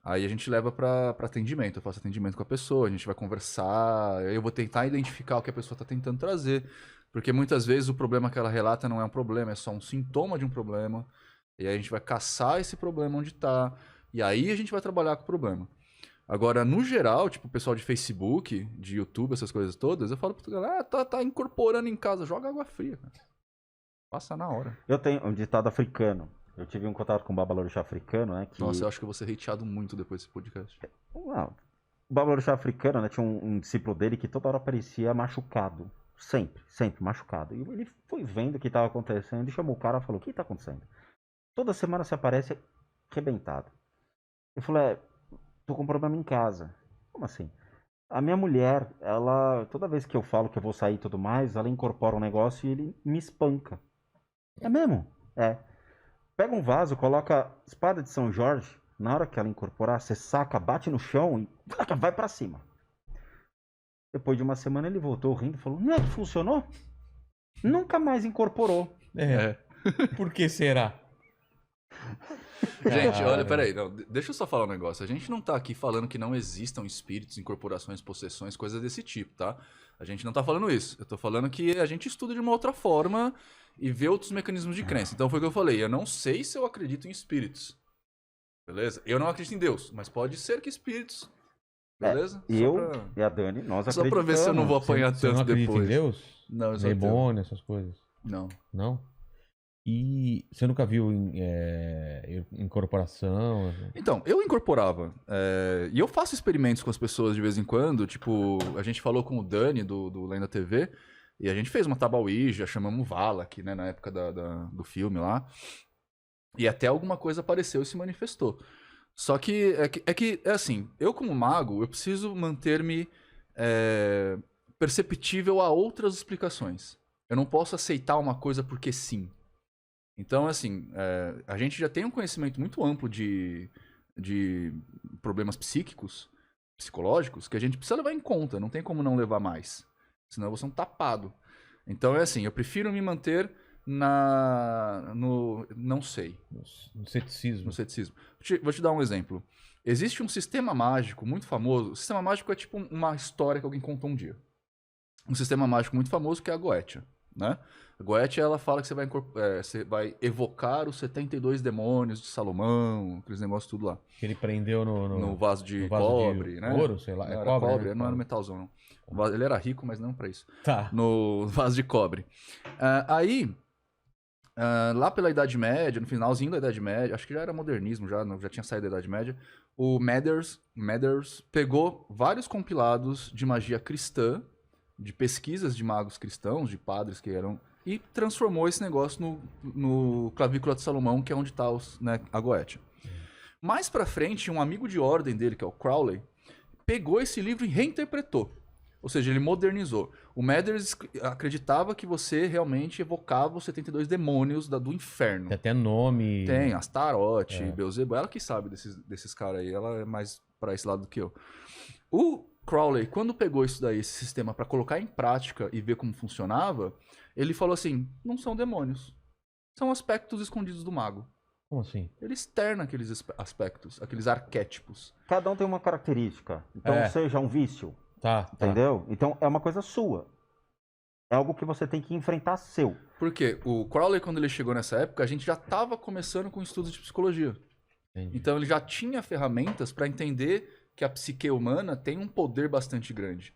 aí a gente leva pra atendimento. Eu faço atendimento com a pessoa, a gente vai conversar, eu vou tentar identificar o que a pessoa tá tentando trazer. Porque muitas vezes o problema que ela relata não é um problema, é só um sintoma de um problema. E aí a gente vai caçar esse problema onde tá. E aí a gente vai trabalhar com o problema. Agora, no geral, tipo, o pessoal de Facebook, de YouTube, essas coisas todas, eu falo pra galera, tá incorporando em casa, joga água fria, cara. Passa na hora. Eu tenho um ditado africano. Eu tive um contato com o babalorixá africano, né? Nossa, eu acho que eu vou ser hateado muito depois desse podcast. Não, o babalorixá africano, né? Tinha um discípulo dele que toda hora parecia machucado. Sempre machucado. E ele foi vendo o que estava acontecendo e chamou o cara e falou, o que está acontecendo? Toda semana você aparece arrebentado. Ele falou, tô com um problema em casa. Como assim? A minha mulher, ela, toda vez que eu falo que eu vou sair e tudo mais, ela incorpora um negócio e ele me espanca. É mesmo? Pega um vaso, coloca espada de São Jorge, na hora que ela incorporar, você saca, bate no chão e vai pra cima. Depois de uma semana ele voltou rindo e falou, não é que funcionou? Nunca mais incorporou. Por que será? Gente, olha, peraí, não, deixa eu só falar um negócio. A gente não tá aqui falando que não existam espíritos, incorporações, possessões, coisas desse tipo, tá? A gente não tá falando isso. Eu tô falando que a gente estuda de uma outra forma e vê outros mecanismos de crença. Então foi o que eu falei. Eu não sei se eu acredito em espíritos. Beleza? Eu não acredito em Deus, mas pode ser que espíritos... Beleza? E a Dani, nós acreditamos. Só pra ver se eu não vou apanhar Você tanto não acredita depois. em Deus? Não, Demônio, essas coisas? Não. Não? E você nunca viu incorporação? Então, eu incorporava. E eu faço experimentos com as pessoas de vez em quando. Tipo, a gente falou com o Dani, do Lenda TV, e a gente fez uma Tabauíja, chamamos Vala aqui, né, na época do filme lá. E até alguma coisa apareceu e se manifestou. Só que é assim, eu como mago, eu preciso manter-me perceptível a outras explicações. Eu não posso aceitar uma coisa porque sim. Então, assim, a gente já tem um conhecimento muito amplo de problemas psíquicos, psicológicos, que a gente precisa levar em conta, não tem como não levar mais. Senão eu vou ser um tapado. Então é assim, eu prefiro me manter no não sei. No ceticismo. No ceticismo. Vou te dar um exemplo. Existe um sistema mágico muito famoso. O sistema mágico é tipo uma história que alguém contou um dia. Um sistema mágico muito famoso que é a Goetia, né? A Goetia, ela fala que você vai evocar os 72 demônios de Salomão, aqueles negócios tudo lá. Que ele prendeu no vaso de cobre, né? Ouro, sei lá. Não era cobre, né? Não era metalzão, não. Ele era rico, mas não pra isso. Tá. No vaso de cobre. Lá pela Idade Média, no finalzinho da Idade Média, acho que já era modernismo, já tinha saído da Idade Média, o Mathers pegou vários compilados de magia cristã, de pesquisas de magos cristãos, de padres que eram, e transformou esse negócio no Clavícula de Salomão, que é onde está a Goetia. Mais pra frente, um amigo de ordem dele, que é o Crowley, pegou esse livro e reinterpretou. Ou seja, ele modernizou. O Mathers acreditava que você realmente evocava os 72 demônios do inferno. Tem até nome. Tem, Astarote, Beelzebub. Ela que sabe desses caras aí. Ela é mais pra esse lado do que eu. O Crowley, quando pegou isso daí, esse sistema, pra colocar em prática e ver como funcionava, ele falou assim, não são demônios. São aspectos escondidos do mago. Como assim? Ele externa aqueles aspectos, aqueles arquétipos. Cada um tem uma característica. Então, seja um vício. Tá. Entendeu? Então, é uma coisa sua. É algo que você tem que enfrentar seu. Porque o Crowley, quando ele chegou nessa época, a gente já estava começando com estudos de psicologia. Entendi. Então, ele já tinha ferramentas para entender que a psique humana tem um poder bastante grande.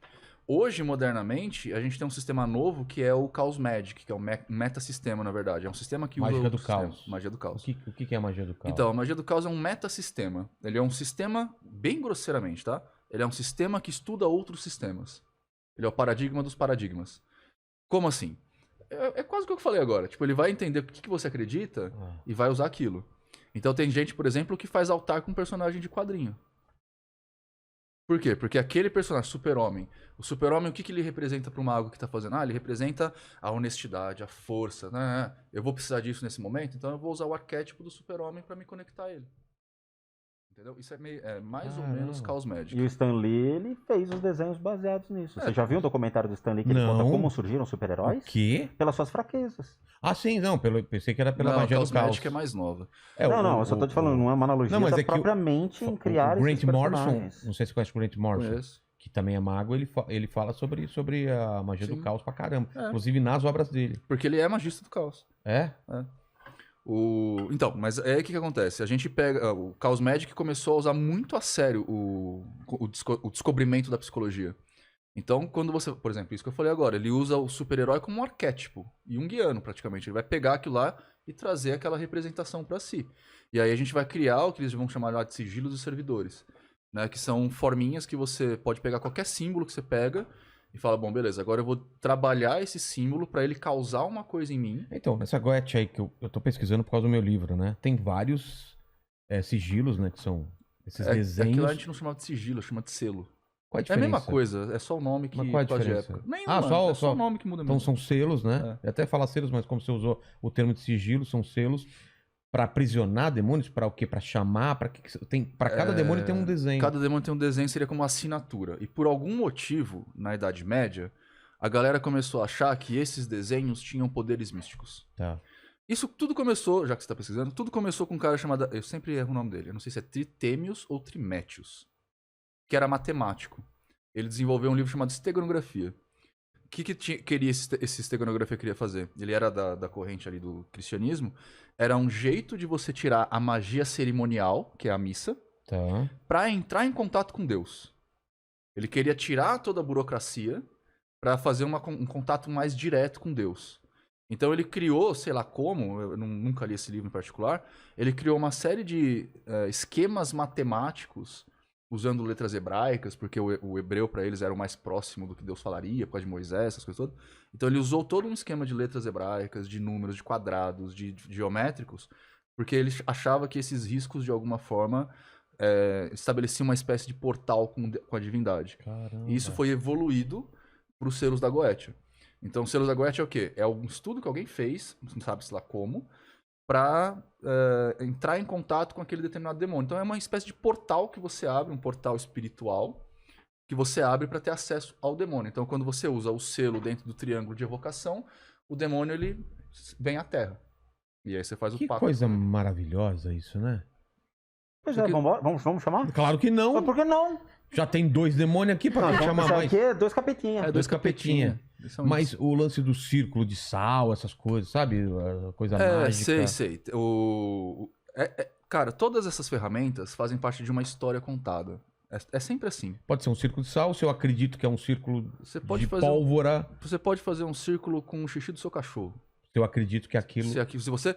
Hoje, modernamente, a gente tem um sistema novo que é o Chaos Magic, que é um metasistema, na verdade. É um sistema que usa Magia do caos. Magia do caos. O que é a magia do caos? Então, a magia do caos é um metasistema. Ele é um sistema, bem grosseiramente, tá? Ele é um sistema que estuda outros sistemas. Ele é o paradigma dos paradigmas. Como assim? É quase o que eu falei agora. Tipo, ele vai entender o que você acredita e vai usar aquilo. Então tem gente, por exemplo, que faz altar com personagem de quadrinho. Por quê? Porque aquele personagem, Super-Homem, o Super-Homem, o que ele representa para o mago que tá fazendo? Ele representa a honestidade, a força, né? Eu vou precisar disso nesse momento, então eu vou usar o arquétipo do Super-Homem para me conectar a ele. Entendeu? Isso é mais ou menos Chaos Magic. E o Stan Lee, ele fez os desenhos baseados nisso. Você já viu um documentário do Stan Lee que ele conta como surgiram super-heróis? O quê? Pelas suas fraquezas. Sim, não. pensei que era pela magia do caos. Chaos Magic é mais nova. Não, eu só tô te falando, não é uma analogia mas propriamente em criar o Grant esses personagens. Morrison, não sei se você conhece o Grant Morrison. Conheço. Que também é mago, ele fala sobre a magia do caos pra caramba. É. Inclusive nas obras dele. Porque ele é magista do caos. É? Então, mas aí o que acontece? A gente pega. O Chaos Magic começou a usar muito a sério o descobrimento da psicologia. Então, quando você. Por exemplo, isso que eu falei agora, ele usa o super-herói como um arquétipo. Junguiano, praticamente. Ele vai pegar aquilo lá e trazer aquela representação pra si. E aí a gente vai criar o que eles vão chamar lá de sigilos dos servidores. Né, que são forminhas que você pode pegar qualquer símbolo que você pega e fala, bom, beleza, agora eu vou trabalhar esse símbolo pra ele causar uma coisa em mim. Então, nessa Goethe aí que eu tô pesquisando por causa do meu livro, né? Tem vários sigilos, né? Que são esses desenhos. Aquilo a gente não chama de sigilo, chama de selo. Qual a É a diferença? mesma coisa, é só o nome que Mas qual a faz de diferença? época. Nenhuma, só o nome que muda mesmo. Então são selos, né? Eu até falar selos, mas como você usou o termo de sigilo, são selos pra aprisionar demônios, pra o quê? Pra chamar, pra que tem, para cada demônio tem um desenho. Cada demônio tem um desenho, seria como uma assinatura. E por algum motivo, na Idade Média, a galera começou a achar que esses desenhos tinham poderes místicos. Tá. Isso tudo começou, já que você tá pesquisando, tudo começou com um cara chamado, eu sempre erro o nome dele, eu não sei se é Tritêmios ou Trimétios, que era matemático. Ele desenvolveu um livro chamado Esteganografia. O que queria esse esteganografia queria fazer? Ele era da corrente ali do cristianismo. Era um jeito de você tirar a magia cerimonial, que é a missa, pra entrar em contato com Deus. Ele queria tirar toda a burocracia pra fazer um contato mais direto com Deus. Então ele criou, sei lá como, eu nunca li esse livro em particular, ele criou uma série de esquemas matemáticos usando letras hebraicas, porque o hebreu para eles era o mais próximo do que Deus falaria, por causa de Moisés, essas coisas todas. Então ele usou todo um esquema de letras hebraicas, de números, de quadrados, de geométricos, porque ele achava que esses riscos, de alguma forma, estabeleciam uma espécie de portal com a divindade. Caramba. E isso foi evoluído para os selos da Goetia. Então, os selos da Goetia é o quê? É um estudo que alguém fez, não sabe-se lá como, para entrar em contato com aquele determinado demônio. Então é uma espécie de portal que você abre, um portal espiritual, que você abre para ter acesso ao demônio. Então quando você usa o selo dentro do triângulo de evocação, o demônio ele vem à Terra. E aí você faz o Que pacto. coisa maravilhosa isso, né? Pois é, vamos chamar? Claro que não. Mas por que não? Já tem 2 demônios aqui, pra que chamar mais? Aqui é 2 capetinhas. 2 capetinha. Mas o lance do círculo de sal, essas coisas, sabe? A coisa mágica. Sei. Cara, todas essas ferramentas fazem parte de uma história contada. É sempre assim. Pode ser um círculo de sal, se eu acredito que é um círculo de pólvora. Você pode fazer um círculo com o xixi do seu cachorro. Se eu acredito que aquilo... Se você...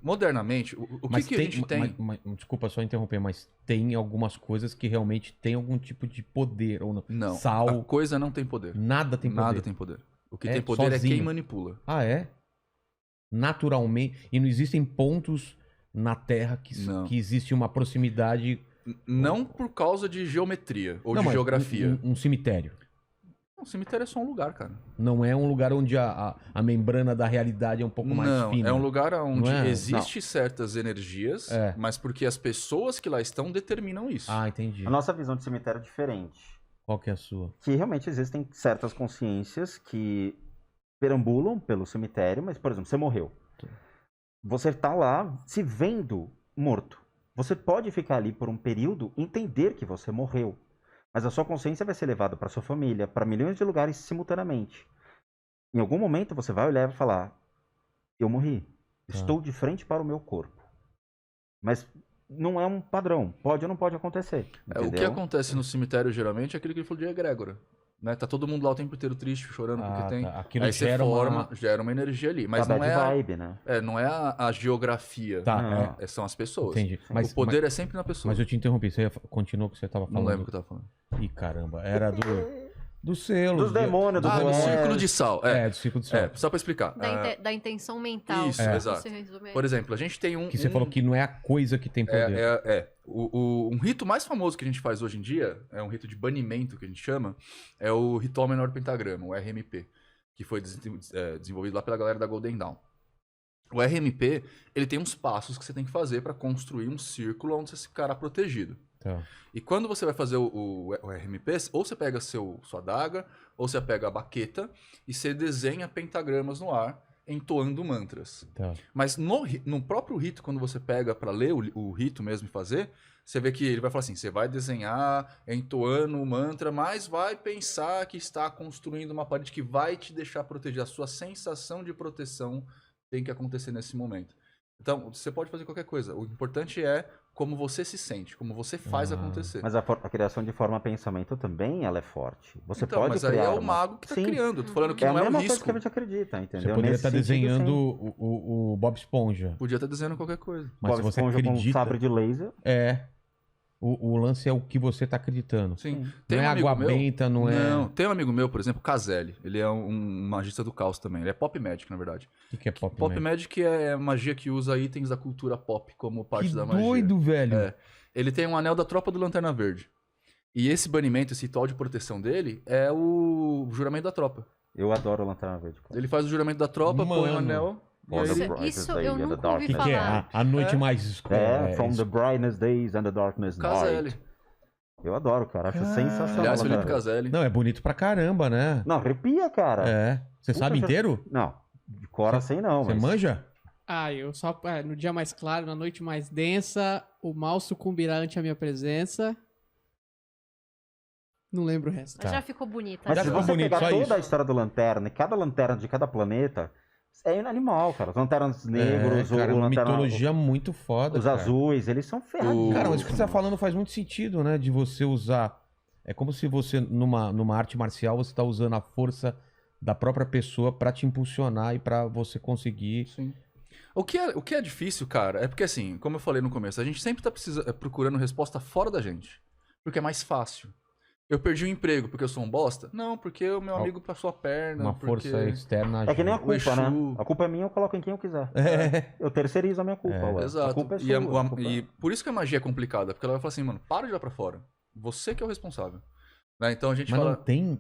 modernamente, o que a gente tem... Desculpa só interromper, mas tem algumas coisas que realmente tem algum tipo de poder, ou não? Não, sal... a coisa não tem poder. Nada tem poder. Nada tem poder. O que tem poder sozinho. É quem manipula. Ah, é? Naturalmente. E não existem pontos na Terra que existe uma proximidade... Não por causa de geometria ou de geografia. Um cemitério. Um cemitério é só um lugar, cara. Não é um lugar onde a membrana da realidade é um pouco mais fina. É um lugar onde existe certas energias, mas porque as pessoas que lá estão determinam isso. Ah, entendi. A nossa visão de cemitério é diferente. Qual que é a sua? Que realmente existem certas consciências que perambulam pelo cemitério, mas, por exemplo, você morreu. Você está lá se vendo morto. Você pode ficar ali por um período e entender que você morreu. Mas a sua consciência vai ser levada para sua família, para milhões de lugares simultaneamente. Em algum momento você vai olhar e vai falar: eu morri. Estou de frente para o meu corpo. Mas não é um padrão. Pode ou não pode acontecer. O que acontece no cemitério geralmente é aquilo que ele falou de egrégora. Né? Tá todo mundo lá o tempo inteiro triste, chorando porque tem. Aquilo aí você gera uma energia ali. Mas não é vibe, né? Não é a geografia. São as pessoas. Entendi. O poder é sempre na pessoa. Mas eu te interrompi. Você continuou o que você estava falando. Não lembro o que eu estava falando. Ih, caramba. Era do selo. Dos demônios. Do círculo de sal. Do círculo de sal. Só pra explicar. Da intenção mental. Isso, exato. Por exemplo, a gente tem que você falou que não é a coisa que tem poder. Um rito mais famoso que a gente faz hoje em dia, é um rito de banimento que a gente chama, é o Ritual Menor Pentagrama, o RMP, que foi desenvolvido lá pela galera da Golden Dawn. O RMP, ele tem uns passos que você tem que fazer para construir um círculo onde você ficará protegido. Tá. E quando você vai fazer o RMP, ou você pega sua adaga, ou você pega a baqueta, e você desenha pentagramas no ar, entoando mantras. Tá. Mas no próprio rito, quando você pega para ler o rito mesmo e fazer, você vê que ele vai falar assim, você vai desenhar entoando o mantra, mas vai pensar que está construindo uma parede que vai te deixar protegido. A sua sensação de proteção tem que acontecer nesse momento. Então, você pode fazer qualquer coisa. O importante é como você se sente, como você faz acontecer. Mas a criação de forma pensamento também, ela é forte. Você então, pode mas criar aí é o mago que está criando. Tô falando que é não a é mesma o coisa risco. que a gente acredita, entendeu? Você poderia Nesse estar sentido, desenhando sim. o Bob Esponja. Podia estar desenhando qualquer coisa. Mas Bob se você Esponja com um acredita... sabre de laser. O lance é o que você tá acreditando. Sim. Não é água benta, não é... Não, tem um amigo meu, por exemplo, Caselli. Ele é um magista do caos também. Ele é pop magic, na verdade. O que é pop Pop magic? magic é magia que usa itens da cultura pop como parte Que da magia. doido, velho. É. Ele tem um anel da tropa do Lanterna Verde. E esse banimento, esse ritual de proteção dele, é o juramento da tropa. Eu adoro o Lanterna Verde. Ele faz o juramento da tropa, põe o Mano. anel... E aí ele... Isso eu nunca ouvi O que é? falar. A noite mais escura. From the brightness days and the darkness Caselli. night. Eu adoro, cara. Acho sensacional. Aliás, Lanterna Felipe Verde. Caselli. Não, é bonito pra caramba, né? Não, arrepia, cara. É. Você sabe já- inteiro? Não, de cor assim não. Você mas... manja? Eu só. No dia mais claro, na noite mais densa, o mal sucumbirá ante a minha presença. Não lembro o resto. Tá. Já ficou bonita. Mas Já se ficou você bonito, pegar só toda isso. a história do Lanterna, e cada lanterna de cada planeta, é animal, cara. Os lanternas negros, cara, o uma lanterna, mitologia muito foda, os cara. azuis, eles são ferradinhos. Cara, mas o que você tá falando faz muito sentido, né? De você usar... É como se você, numa arte marcial, você tá usando a força da própria pessoa pra te impulsionar e pra você conseguir... Sim. O que é difícil, cara, é porque assim, como eu falei no começo, a gente sempre tá procurando resposta fora da gente. Porque é mais fácil. Eu perdi o emprego porque eu sou um bosta? Não, porque o meu amigo passou a perna. Uma porque... força externa... É que nem a O culpa, Exu. né? A culpa é minha, eu coloco em quem eu quiser. É. Eu terceirizo a minha culpa. ué. Exato. A culpa é sua. E, a culpa e por isso que a magia é complicada, porque ela vai falar assim, mano, para de ir lá pra fora. Você que é o responsável. Né? Então a gente Mas fala... não tem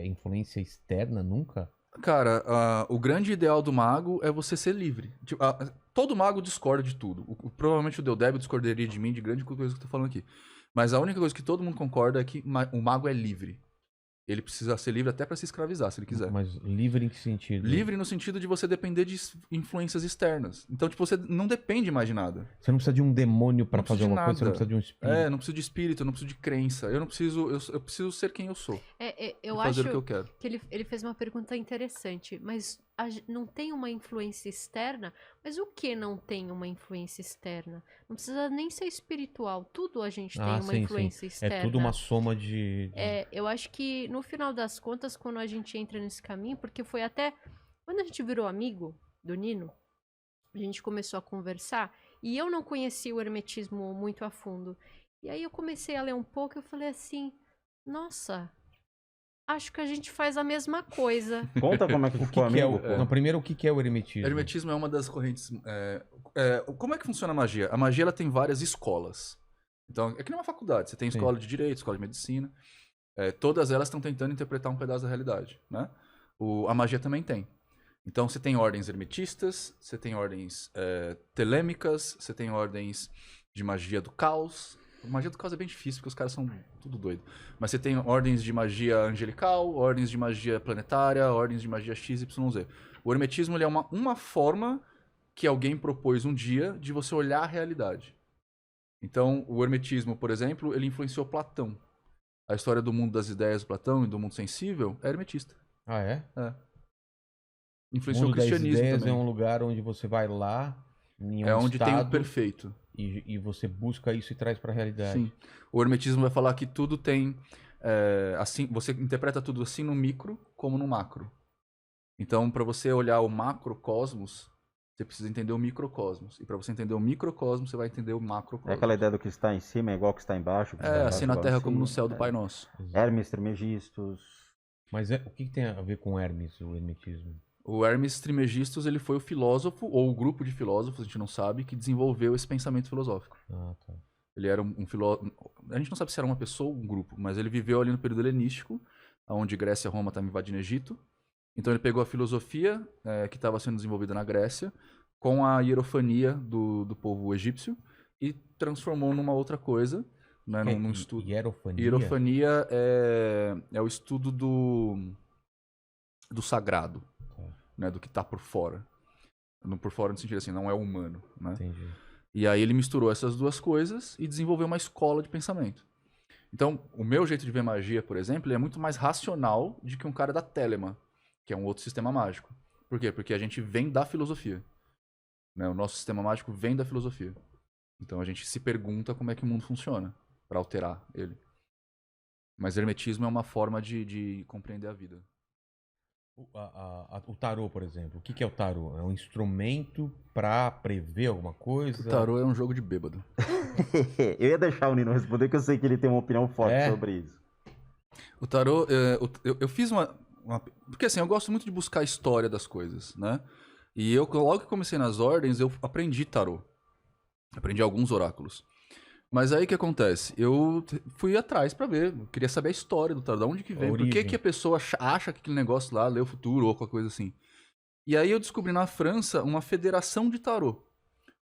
influência externa nunca? Cara, o grande ideal do mago é você ser livre. Tipo, todo mago discorda de tudo. Provavelmente o Deodébio discordaria de mim de grande coisa que eu tô falando aqui. Mas a única coisa que todo mundo concorda é que o mago é livre. Ele precisa ser livre até pra se escravizar, se ele quiser. Mas livre em que sentido? Livre no sentido de você depender de influências externas. Então, tipo, você não depende mais de nada. Você não precisa de um demônio pra Não fazer precisa de uma coisa, você não nada. precisa de um espírito. Não preciso de espírito, eu não preciso de crença. Eu preciso ser quem eu sou. Eu E fazer acho o que eu quero. que ele fez uma pergunta interessante, mas não tem uma influência externa? Mas o que não tem uma influência externa? Não precisa nem ser espiritual, tudo a gente tem uma sim, influência externa. É tudo uma soma de... Eu acho que no final das contas, quando a gente entra nesse caminho, porque foi até quando a gente virou amigo do Nino, a gente começou a conversar e eu não conhecia o hermetismo muito a fundo. E aí eu comecei a ler um pouco e eu falei assim, nossa, acho que a gente faz a mesma coisa. Conta como é que ficou amigo. Não, primeiro, o que é o hermetismo? Hermetismo é uma das correntes... como é que funciona a magia? A magia ela tem várias escolas. Então, é que nem uma faculdade. Você tem Sim. escola de direito, escola de medicina. Todas elas estão tentando interpretar um pedaço da realidade, né? A magia também tem. Então, você tem ordens hermetistas, você tem ordens telêmicas, você tem ordens de magia do caos. A magia do caos é bem difícil, porque os caras são tudo doido. Mas você tem ordens de magia angelical, ordens de magia planetária, ordens de magia XYZ. O hermetismo ele é uma forma que alguém propôs um dia de você olhar a realidade. Então, o hermetismo, por exemplo, ele influenciou Platão. A história do mundo das ideias do Platão e do mundo sensível é hermetista. Ah, é? Influenciou O o mundo das cristianismo ideias também. é um lugar onde você vai lá, em um É onde tem o estado, perfeito. e você busca isso e traz pra realidade. Sim. O hermetismo vai falar que tudo tem... assim, você interpreta tudo assim no micro como no macro. Então, para você olhar o macrocosmos, você precisa entender o microcosmos. E para você entender o microcosmos, você vai entender o macrocosmos. É aquela ideia do que está em cima é igual ao que está embaixo. que está embaixo assim na igual terra em como cima. no céu do Pai Nosso. Hermes Trismegistus. Mas o que tem a ver com Hermes, o hermetismo? O Hermes Trismegistus, ele foi o filósofo, ou o grupo de filósofos, a gente não sabe, que desenvolveu esse pensamento filosófico. Ah, tá. Ele era um filósofo... A gente não sabe se era uma pessoa ou um grupo, mas ele viveu ali no período helenístico, onde Grécia e Roma estavam invadindo o Egito. Então ele pegou a filosofia que estava sendo desenvolvida na Grécia com a hierofania do povo egípcio e transformou numa outra coisa, né, num estudo. Hierofania? Hierofania é o estudo do sagrado, né, do que está por fora. Não por fora no sentido assim, não é humano, né? Entendi. E aí ele misturou essas duas coisas e desenvolveu uma escola de pensamento. Então, o meu jeito de ver magia, por exemplo, ele é muito mais racional do que um cara da Telema, que é um outro sistema mágico. Por quê? Porque a gente vem da filosofia. Né? O nosso sistema mágico vem da filosofia. Então a gente se pergunta como é que o mundo funciona para alterar ele. Mas hermetismo é uma forma de compreender a vida. O tarô, por exemplo. O que é o tarô? É um instrumento para prever alguma coisa? O tarô é um jogo de bêbado. Eu ia deixar o Nino responder, que eu sei que ele tem uma opinião forte sobre isso. O tarô, eu fiz uma... Porque assim, eu gosto muito de buscar a história das coisas, né? E eu, logo que comecei nas ordens, eu aprendi tarô. Aprendi alguns oráculos. Mas aí o que acontece? Eu fui atrás pra ver, eu queria saber a história do tarô, de onde que vem, por que a pessoa acha que aquele negócio lá lê o futuro ou qualquer coisa assim. E aí eu descobri na França uma federação de tarô.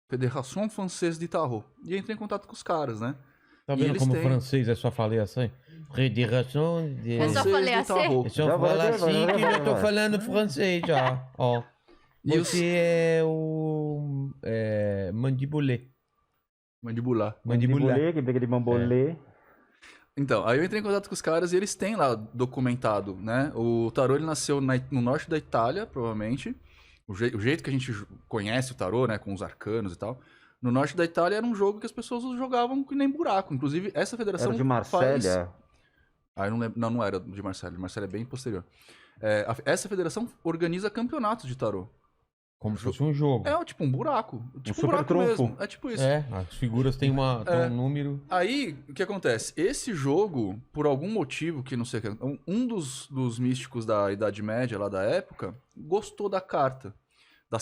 Fédération Française de Tarot. E entrei em contato com os caras, né? Tá vendo como francês é só falar assim? Fédération de... É só falar assim? É só falar assim que eu tô falando francês já, ó. Você é o... mandibulé. Mandibular. Mandibulé, que pega de bambolê. Então, aí eu entrei em contato com os caras e eles têm lá documentado, né? O tarô, ele nasceu no norte da Itália, provavelmente. O jeito que a gente conhece o tarô, né? Com os arcanos e tal. No norte da Itália era um jogo que as pessoas jogavam que nem buraco. Inclusive, essa federação Era de Marsella? Ah, eu não lembro. Não era de Marsella. De Marsella é bem posterior. Essa federação organiza campeonatos de tarô. Como se fosse um jogo. É tipo um buraco. Tipo um super buraco trunfo. mesmo. É tipo isso. As figuras têm um número. Aí, o que acontece? Esse jogo, por algum motivo que não sei... Um dos místicos da Idade Média, lá da época, gostou das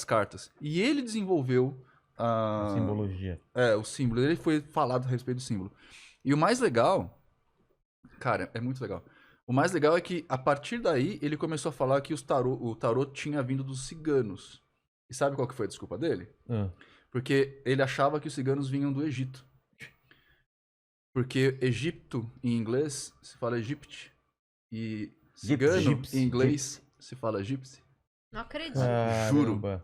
cartas. E ele desenvolveu a simbologia. O símbolo. Ele foi falado a respeito do símbolo. E o mais legal... Cara, é muito legal. O mais legal é que, a partir daí, ele começou a falar que o tarô tinha vindo dos ciganos. E sabe qual que foi a desculpa dele? Porque ele achava que os ciganos vinham do Egito. Porque Egipto, em inglês, se fala Egypt. E cigano, em inglês, se fala Gypsy. Não acredito.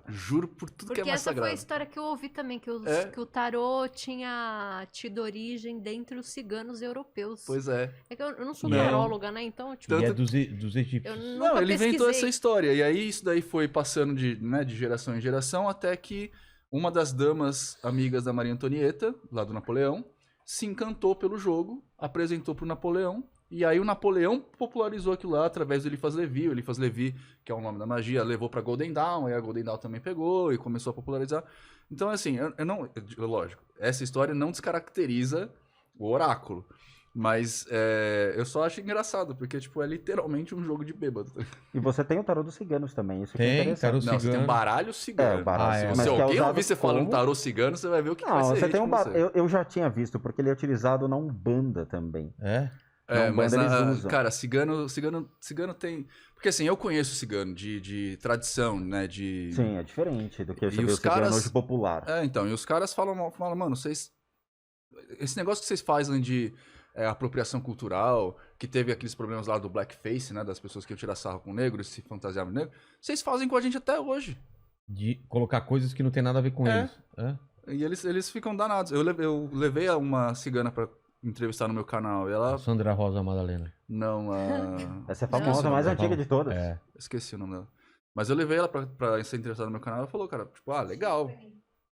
Juro por tudo que é mais sagrado. Porque essa foi a história que eu ouvi também, que o tarô tinha tido origem dentre os ciganos europeus. Pois é. É que eu não sou taróloga, né? Então, tipo... E é dos egípcios. Não, ele inventou essa história. E aí isso daí foi passando de geração em geração, até que uma das damas amigas da Maria Antonieta, lá do Napoleão, se encantou pelo jogo, apresentou pro Napoleão. E aí o Napoleão popularizou aquilo lá através do Eliphas Levi. O Eliphas Levi, que é o nome da magia, levou pra Golden Dawn, aí a Golden Dawn também pegou e começou a popularizar. Então, assim, lógico, essa história não descaracteriza o oráculo. Mas eu só acho engraçado, porque, tipo, é literalmente um jogo de bêbado. E você tem o tarô dos ciganos também, isso aqui é interessante. Tarô cigano. Não, você tem um baralho cigano. Se alguém ouvir você falando tarô cigano, você vai ver o que vai ser. Você tem eu já tinha visto, porque ele é utilizado na Umbanda também. Mas, cara, cigano tem... Porque assim, eu conheço cigano de tradição, né, Sim, é diferente do que você vê o cigano hoje popular. Então, e os caras falam, mano, vocês... Esse negócio que vocês fazem de apropriação cultural, que teve aqueles problemas lá do blackface, né, das pessoas que iam tirar sarro com negro e se fantasiavam de negro, vocês fazem com a gente até hoje. De colocar coisas que não tem nada a ver com eles. E eles ficam danados. Eu levei uma cigana pra entrevistar no meu canal. E ela... Sandra Rosa Madalena. Não, essa é a famosa, a mais antiga de todas. Esqueci o nome dela. Mas eu levei ela pra ser entrevistada no meu canal. Ela falou, cara, tipo, legal.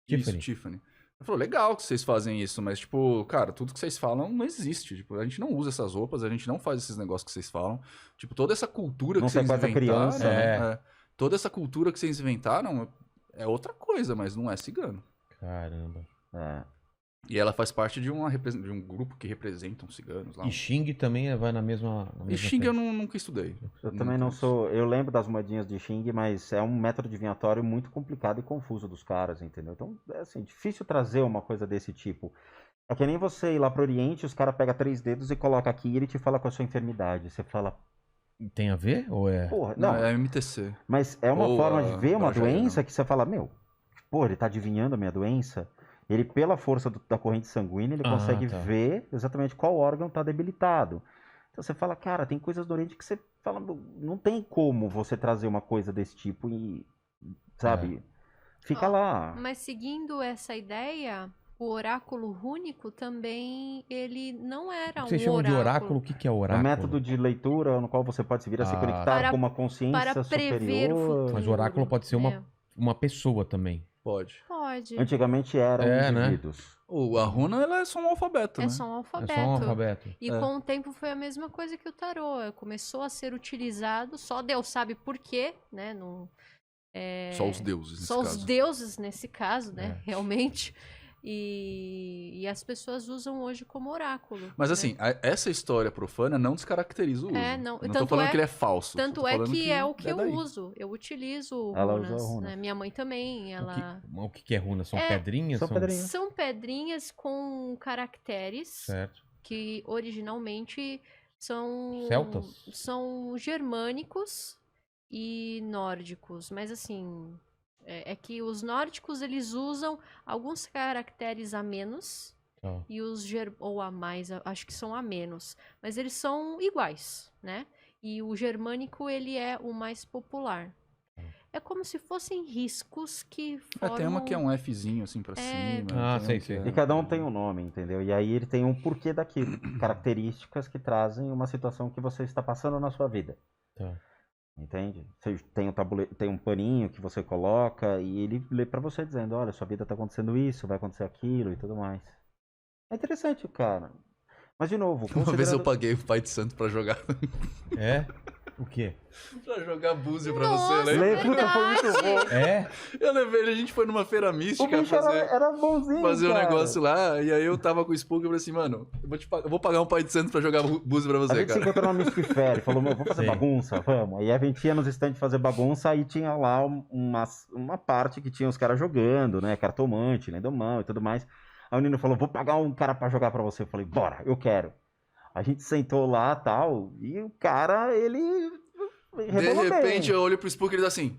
Tiffany. Ela falou, legal que vocês fazem isso, mas, tipo, cara, tudo que vocês falam não existe. Tipo, a gente não usa essas roupas, a gente não faz esses negócios que vocês falam. Tipo, toda essa cultura que vocês inventaram... criança, toda essa cultura que vocês inventaram é outra coisa, mas não é cigano. Caramba. E ela faz parte de um grupo que representam ciganos lá. E Xing também vai na mesma E Xing eu nunca estudei. Eu também não sou... Eu lembro das moedinhas de Xing, mas é um método divinatório muito complicado e confuso dos caras, entendeu? Então, é assim, difícil trazer uma coisa desse tipo. É que nem você ir lá pro Oriente, os caras pegam 3 dedos e colocam aqui e ele te fala com a sua enfermidade. Você fala... Tem a ver? Ou é... Porra, Não, não. é MTC. Mas é uma Ou forma a de ver uma Brajaíra, doença não. que você fala, meu, pô, ele tá adivinhando a minha doença. Ele, pela força da corrente sanguínea, ele consegue tá. ver exatamente qual órgão tá debilitado. Então você fala, cara, tem coisas do Oriente que você fala, não tem como você trazer uma coisa desse tipo e, sabe, fica lá. Mas seguindo essa ideia, o oráculo rúnico também, ele não era Vocês um chamam de oráculo. oráculo? O que é É oráculo? um método de leitura no qual você pode se vir a se conectar Para- com uma consciência para prever o superior. futuro. Mas o oráculo pode ser É. uma pessoa também. Pode. Pode. Antigamente eram É, né? indivíduos. A runa, ela é só um alfabeto, É né? só um alfabeto. É só um alfabeto. E com o tempo foi a mesma coisa que o tarô. Começou a ser utilizado, só Deus sabe por quê, né? Não, Só os deuses, nesse só caso. os deuses nesse caso, né? É. Realmente. E as pessoas usam hoje como oráculo. Mas né? assim, essa história profana não descaracteriza o uso. É, não. Eu não Tanto tô falando é- que ele é falso. Tanto tô é falando que é o que eu daí. uso. Eu utilizo Ela runas. usa runas. Né? Minha mãe também. Ela... O que é runa? São É, pedrinhas? são pedrinhas. São pedrinhas com caracteres Certo. que originalmente são Celtas? são germânicos e nórdicos, mas assim, é que os nórdicos eles usam alguns caracteres a menos Tá. e ou a mais, acho que são a menos, mas eles são iguais, né? E o germânico ele é o mais popular. É como se fossem riscos que formam... Tem uma que é um Fzinho assim pra cima. Ah, tem sei, um que sei. é- E cada um tem um nome, entendeu? E aí ele tem um porquê daquilo. Características que trazem uma situação que você está passando na sua vida. Tá. Entende? Você tem tem um paninho que você coloca e ele lê pra você dizendo, olha, sua vida tá acontecendo isso, vai acontecer aquilo e tudo mais. É interessante, cara. Mas de novo, Uma vez eu considerando- paguei o pai de santo pra jogar. É? O quê? pra jogar búzio pra Nossa, você, lembra? Puta, foi muito bom. É? Eu levei ele, a gente foi numa feira O mística bicho era bonzinho, fazer um cara. negócio lá, e aí eu tava com o Spook e falei assim, mano, eu vou pagar um pai de santo pra jogar búzio pra A você, gente se cara. encontrou na Mystic Fair, falou, meu, vamos fazer Sim. bagunça? Vamos. Aí a gente ia nos stands fazer bagunça, aí tinha lá uma parte que tinha os caras jogando, né, cartomante, lendomão e tudo mais. Aí o Nino falou, vou pagar um cara pra jogar pra você. Eu falei, bora, eu quero. A gente sentou lá, tal, e o cara, ele De rebolou repente bem. eu olho pro Spook e ele diz assim,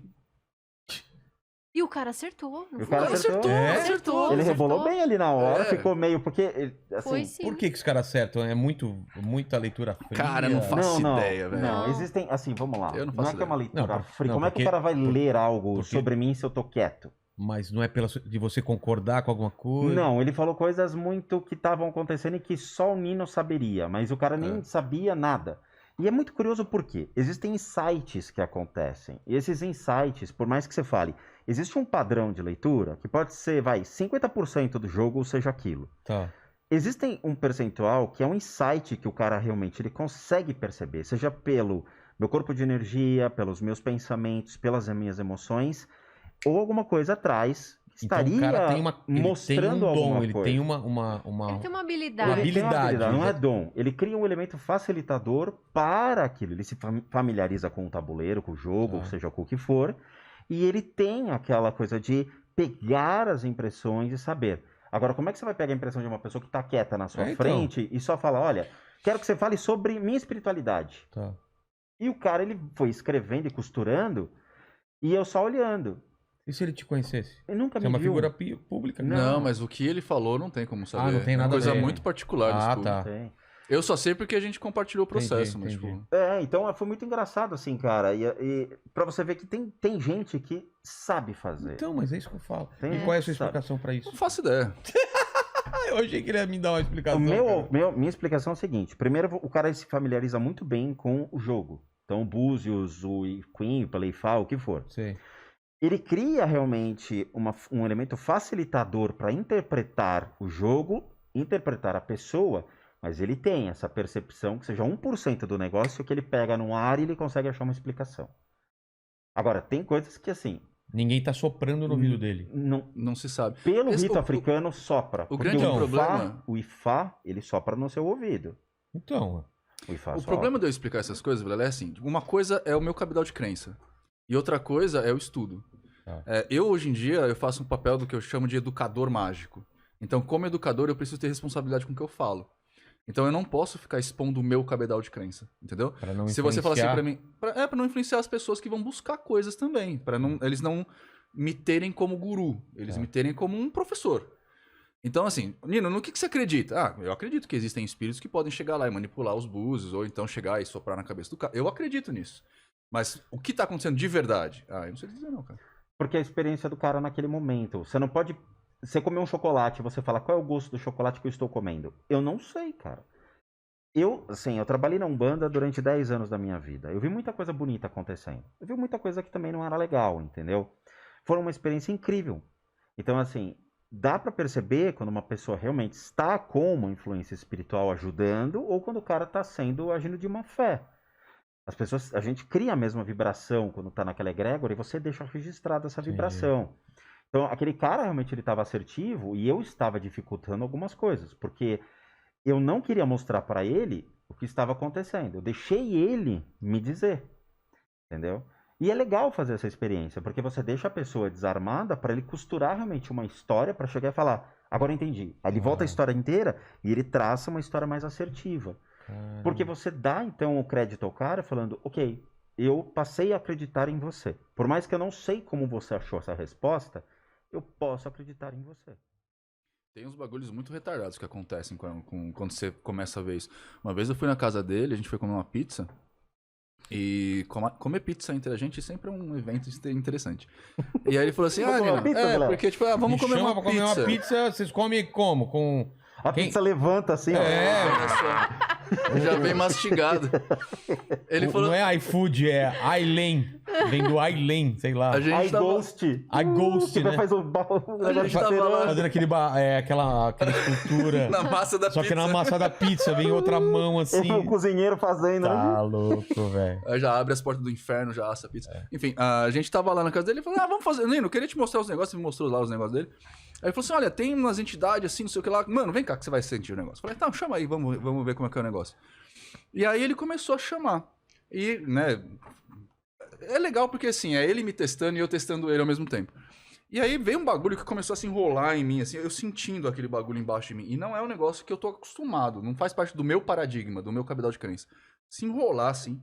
E o cara acertou. Não E o foi? cara acertou. É? Acertou. Ele rebolou bem ali na hora, É. ficou meio, porque, Foi assim... sim. Por que os caras acertam? É muita leitura fria? Cara, não faço ideia, velho. Não, Não. existem, assim, vamos lá. Eu não Não faço é que é uma ideia. leitura Não, fria. não, Como é que porque- o cara vai ler algo porque- sobre mim se eu tô quieto? Mas não é de você concordar com alguma coisa? Não, ele falou coisas muito que estavam acontecendo e que só o Nino saberia, mas o cara nem sabia nada. E é muito curioso porque existem insights que acontecem. E esses insights, por mais que você fale, existe um padrão de leitura que pode ser, 50% do jogo, ou seja, aquilo. Tá. Existem um percentual que é um insight que o cara realmente ele consegue perceber, seja pelo meu corpo de energia, pelos meus pensamentos, pelas minhas emoções, ou alguma coisa atrás que Então estaria o cara tem mostrando ele tem um dom, alguma ele coisa. tem uma Ele tem uma Ele habilidade. tem uma habilidade. não é dom. Ele cria um elemento facilitador para aquilo. Ele se familiariza com o tabuleiro, com o jogo, Tá. seja com o que for, e ele tem aquela coisa de pegar as impressões e saber. Agora, como é que você vai pegar a impressão de uma pessoa que está quieta na sua Então. frente e só fala, olha, quero que você fale sobre minha espiritualidade. Tá. E o cara, ele foi escrevendo e costurando, e eu só olhando. E se ele te conhecesse? Ele nunca Você é me uma viu. figura pública? não, mas o que ele falou não tem como saber. não tem É uma nada a coisa ver. muito particular do Ah, Spook. tá. Tem. Eu só sei porque a gente compartilhou o processo, mas entendi. tipo... Então foi muito engraçado, assim, cara. E pra você ver que tem gente que sabe fazer. Então, mas é isso que eu falo. Tem E qual é a sua gente que sabe. explicação pra isso? Não faço ideia. Eu achei que ele ia me dar uma explicação. Minha explicação é o seguinte. Primeiro, o cara se familiariza muito bem com o jogo. Então, o Búzios, o Queen, o Playfall, o que for. Sei. Ele cria realmente um elemento facilitador para interpretar o jogo, interpretar a pessoa, mas ele tem essa percepção que seja 1% do negócio que ele pega no ar e ele consegue achar uma explicação. Agora, tem coisas que, assim, Ninguém tá soprando no ouvido dele. Não se sabe. pelo Esse- rito africano, sopra. Porque grande o problema- o Ifá, ele sopra no seu ouvido. Então, O Ifá O sopra. problema de eu explicar essas coisas, Vilela, é assim: uma coisa é o meu cabedal de crença, e outra coisa é o estudo. Tá. Eu, hoje em dia, eu faço um papel do que eu chamo de educador mágico. Então, como educador, eu preciso ter responsabilidade com o que eu falo. Então eu não posso ficar expondo o meu cabedal de crença, entendeu? Se você fala assim pra mim... pra não influenciar as pessoas que vão buscar coisas também. Eles não me terem como guru. Eles me terem como um professor. Então assim, Nino, no que você acredita? Eu acredito que existem espíritos que podem chegar lá e manipular os búzios, ou então chegar e soprar na cabeça do cara. Eu acredito nisso. Mas o que tá acontecendo de verdade? Eu não sei dizer não, cara. Porque a experiência do cara naquele momento. Você não pode... Você comer um chocolate e você fala, qual é o gosto do chocolate que eu estou comendo? Eu não sei, cara. Eu trabalhei na Umbanda durante 10 anos da minha vida. Eu vi muita coisa bonita acontecendo. Eu vi muita coisa que também não era legal, entendeu? Foi uma experiência incrível. Então, assim, dá pra perceber quando uma pessoa realmente está com uma influência espiritual ajudando ou quando o cara está agindo de má fé. A gente cria a mesma vibração quando está naquela egrégora e você deixa registrada essa vibração. Então, aquele cara realmente ele estava assertivo e eu estava dificultando algumas coisas, porque eu não queria mostrar para ele o que estava acontecendo. Eu deixei ele me dizer, entendeu? E é legal fazer essa experiência, porque você deixa a pessoa desarmada para ele costurar realmente uma história para chegar e falar, agora eu entendi. Aí ele volta a história inteira e ele traça uma história mais assertiva. Porque você dá, então, o crédito ao cara falando, ok, eu passei a acreditar em você. Por mais que eu não sei como você achou essa resposta, eu posso acreditar em você. Tem uns bagulhos muito retardados que acontecem quando você começa a ver isso. Uma vez eu fui na casa dele, a gente foi comer uma pizza. E comer pizza entre a gente sempre é um evento interessante. E aí ele falou assim, Nina, porque tipo, vamos comer uma pizza. Comer uma pizza, vocês comem como? Com... Pizza levanta assim, ó. Já vem mastigado. Ele falou... Não é iFood, é Ailen. Vem do Ailen, sei lá. iGhost. iGhost, né? Faz fazendo aquela escultura. Na massa da pizza. Só que na massa da pizza vem outra mão assim. O cozinheiro fazendo. Tá louco, velho. Aí já abre as portas do inferno, já assa a pizza. Enfim, a gente tava lá na casa dele e falou, vamos fazer. Nino, eu queria te mostrar os negócios. Ele me mostrou lá os negócios dele. Aí ele falou assim, olha, tem umas entidades assim, não sei o que lá. Mano, vem cá que você vai sentir o negócio. Eu falei, tá, chama aí, vamos ver como é que é o negócio. E aí ele começou a chamar. E, né, é legal porque assim, é ele me testando e eu testando ele ao mesmo tempo. E aí veio um bagulho que começou a se enrolar em mim, assim, eu sentindo aquele bagulho embaixo de mim. E não é um negócio que eu tô acostumado, não faz parte do meu paradigma, do meu cabedal de crença. Se enrolar, assim,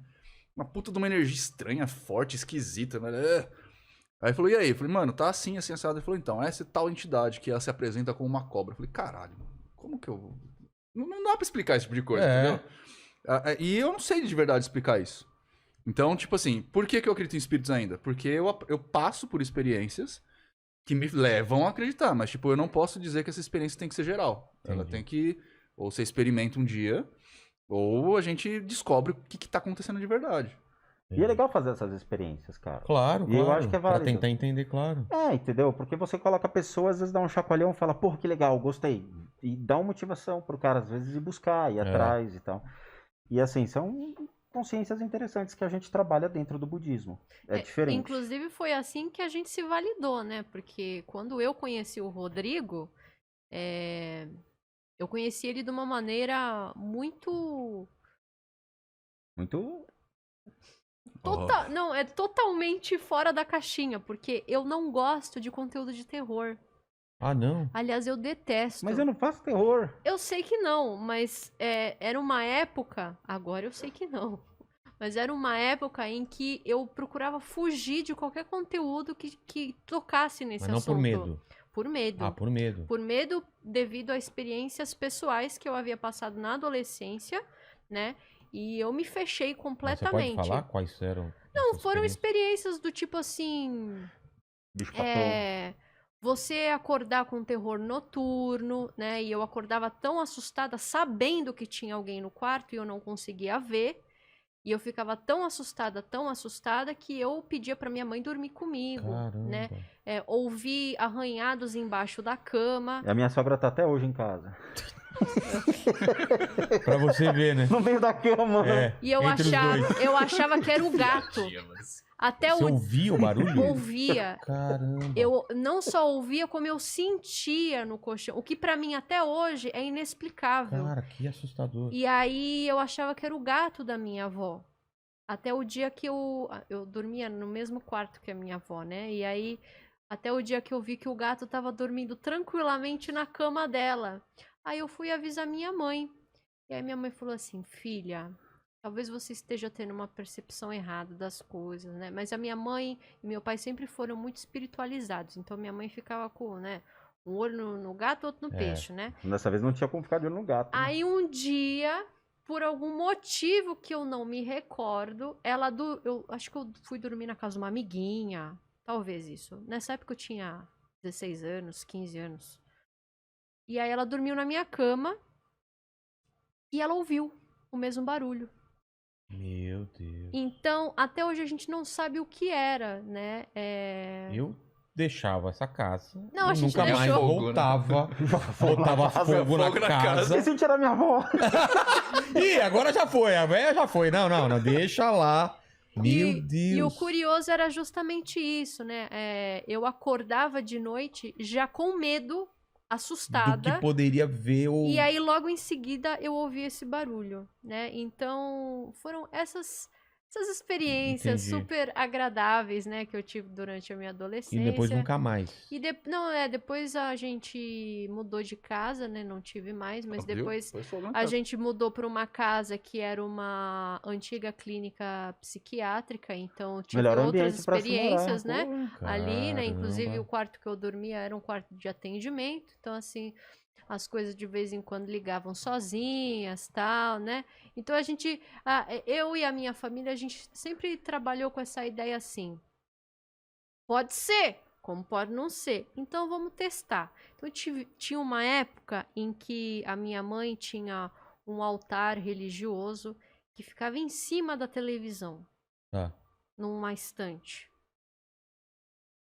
uma puta de uma energia estranha, forte, esquisita, né? Aí ele falou, e aí? Eu falei, mano, tá assim, assim, assado. Ele falou, então, essa tal entidade que ela se apresenta como uma cobra. Eu falei, caralho, como que eu... Não dá pra explicar esse tipo de coisa, entendeu? E eu não sei de verdade explicar isso. Então, tipo assim, por que eu acredito em espíritos ainda? Porque eu passo por experiências que me levam a acreditar, mas tipo, eu não posso dizer que essa experiência tem que ser geral. Entendi. Ela tem que, ou você experimenta um dia, ou a gente descobre o que tá acontecendo de verdade. E é legal fazer essas experiências, cara. Claro, e eu acho que é válido. Pra tentar entender, claro. Entendeu? Porque você coloca a pessoa, às vezes dá um chacoalhão e fala, porra, que legal, gostei. E dá uma motivação pro cara, às vezes, ir buscar, ir atrás e tal. E assim, são consciências interessantes que a gente trabalha dentro do budismo. É diferente. Inclusive foi assim que a gente se validou, né? Porque quando eu conheci o Rodrigo, eu conheci ele de uma maneira muito... Não, é totalmente fora da caixinha, porque eu não gosto de conteúdo de terror. Ah, não? Aliás, eu detesto. Mas eu não faço terror. Eu sei que não, mas era uma época... Agora eu sei que não. Mas era uma época em que eu procurava fugir de qualquer conteúdo que tocasse nesse assunto. Mas não por medo? Por medo. Por medo. Por medo devido a experiências pessoais que eu havia passado na adolescência, né? E eu me fechei completamente. Mas você pode falar quais eram? Não, foram experiências do tipo assim... Bicho papão. Você acordar com terror noturno, né? E eu acordava tão assustada, sabendo que tinha alguém no quarto e eu não conseguia ver. E eu ficava tão assustada, que eu pedia pra minha mãe dormir comigo. Caramba. Né? Ouvi arranhados embaixo da cama. A minha sogra tá até hoje em casa. Pra você ver, né? No meio da cama. E eu achava que era o gato. Você ouvia o barulho? Ouvia. Caramba. Eu não só ouvia, como eu sentia no colchão. O que pra mim até hoje é inexplicável. Cara, que assustador. E aí eu achava que era o gato da minha avó. Até o dia que eu dormia no mesmo quarto que a minha avó, né? E aí Até o dia que eu vi que o gato tava dormindo tranquilamente na cama dela. Aí eu fui avisar minha mãe. E aí minha mãe falou assim, filha, talvez você esteja tendo uma percepção errada das coisas, né? Mas a minha mãe e meu pai sempre foram muito espiritualizados. Então minha mãe ficava com, né, um olho no gato, outro no peixe, né? Dessa vez não tinha como ficar de olho no gato. Né? Aí um dia, por algum motivo que eu não me recordo, eu acho que eu fui dormir na casa de uma amiguinha, talvez isso. Nessa época eu tinha 16 anos, 15 anos. E aí ela dormiu na minha cama e ela ouviu o mesmo barulho. Meu Deus. Então, até hoje a gente não sabe o que era, né? Eu deixava essa casa. Não, a gente nunca mais deixou. voltava. Botava fogo na casa. Esqueci de tirar minha avó. Ih, agora já foi. A velha já foi. Não, deixa lá. Meu Deus. E o curioso era justamente isso, né? Eu acordava de noite já com medo, assustada. Do que poderia ver ou... E aí, logo em seguida, eu ouvi esse barulho, né? Então, foram essas experiências Entendi. super agradáveis, né? Que eu tive durante a minha adolescência. E depois nunca mais. E depois a gente mudou de casa, né? Não tive mais, mas depois a gente mudou para uma casa que era uma antiga clínica psiquiátrica, então tive outras experiências, né? Ali, né? Inclusive o quarto que eu dormia era um quarto de atendimento, então assim, as coisas de vez em quando ligavam sozinhas, tal, né? Então eu e a minha família, a gente sempre trabalhou com essa ideia assim. Pode ser, como pode não ser. Então vamos testar. Então tinha uma época em que a minha mãe tinha um altar religioso que ficava em cima da televisão, numa estante.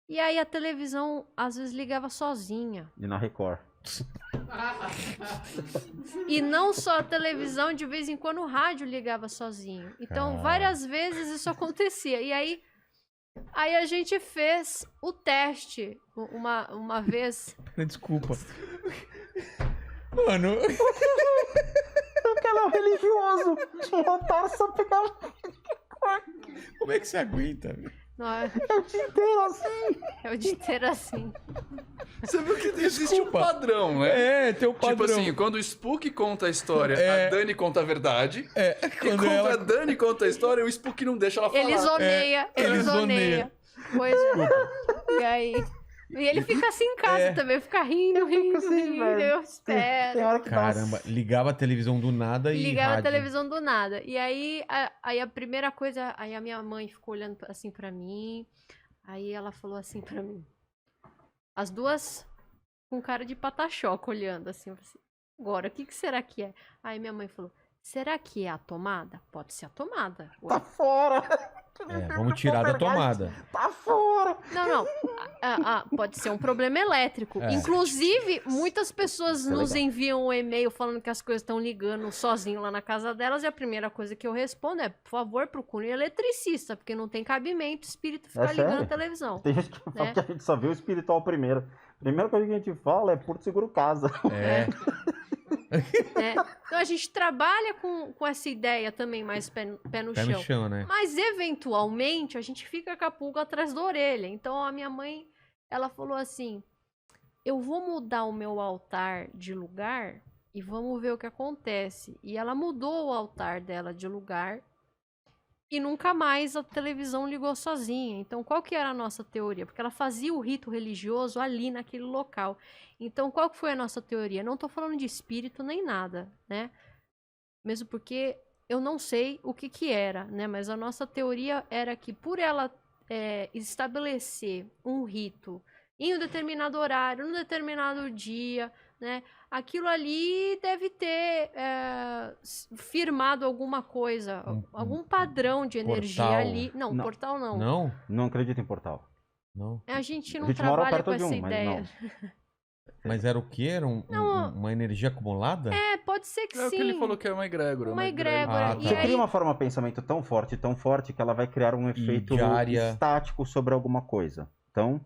E aí a televisão às vezes ligava sozinha. E na Record. E não só a televisão, de vez em quando o rádio ligava sozinho. Então várias vezes isso acontecia. E aí a gente fez o teste uma vez. Desculpa. Mano. O canal religioso. Um altar só pegava. Como é que você aguenta? É o dia inteiro assim. É o dia inteiro assim. Você viu que existe um padrão, né? Tem um padrão. Tipo assim, quando o Spook conta a história, a Dani conta a verdade. Quando a Dani conta a história, o Spook não deixa ela falar. Ele zoneia. Pois é. E aí... E ele fica assim em casa também, fica rindo. Eu espero. Tem hora que Caramba, ligava a televisão do nada e ligava rádio. a televisão do nada. E aí a primeira coisa, aí a minha mãe ficou olhando assim pra mim. Aí ela falou assim pra mim. As duas com cara de patachoca olhando assim. Eu falei assim, agora, o que será que é? Aí minha mãe falou, será que é a tomada? Pode ser a tomada. Tá fora. Vamos tirar da tomada. Tá fora. Não. Pode ser um problema elétrico. Inclusive, muitas pessoas nos enviam um e-mail falando que as coisas estão ligando sozinho lá na casa delas. E a primeira coisa que eu respondo é, por favor, procure um eletricista, porque não tem cabimento espírito ficar ligando a televisão. Tem gente que fala que a gente só vê o espiritual primeiro. A primeira coisa que a gente fala é Porto Seguro Casa. Então a gente trabalha com essa ideia também mais pé no chão, né? Mas eventualmente a gente fica com a pulga atrás da orelha. Então a minha mãe, ela falou assim, eu vou mudar o meu altar de lugar e vamos ver o que acontece. E ela mudou o altar dela de lugar e nunca mais a televisão ligou sozinha. Então, qual que era a nossa teoria? Porque ela fazia o rito religioso ali naquele local. Então, qual que foi a nossa teoria? Não estou falando de espírito nem nada, né? Mesmo porque eu não sei o que era, né? Mas a nossa teoria era que por ela estabelecer um rito em um determinado horário, num determinado dia, né? Aquilo ali deve ter firmado alguma coisa, algum padrão de energia portal. Ali. Não, portal não. Não? Não acredito em portal. Não. A gente não A gente mora trabalha perto com de essa um, mas ideia. não. Mas era o quê? Era uma energia acumulada? Pode ser que sim. É o que ele falou que é uma egrégora. Uma egrégora. Ah, tá. E Você aí... cria uma forma de pensamento tão forte, que ela vai criar um efeito estático sobre alguma coisa. Então,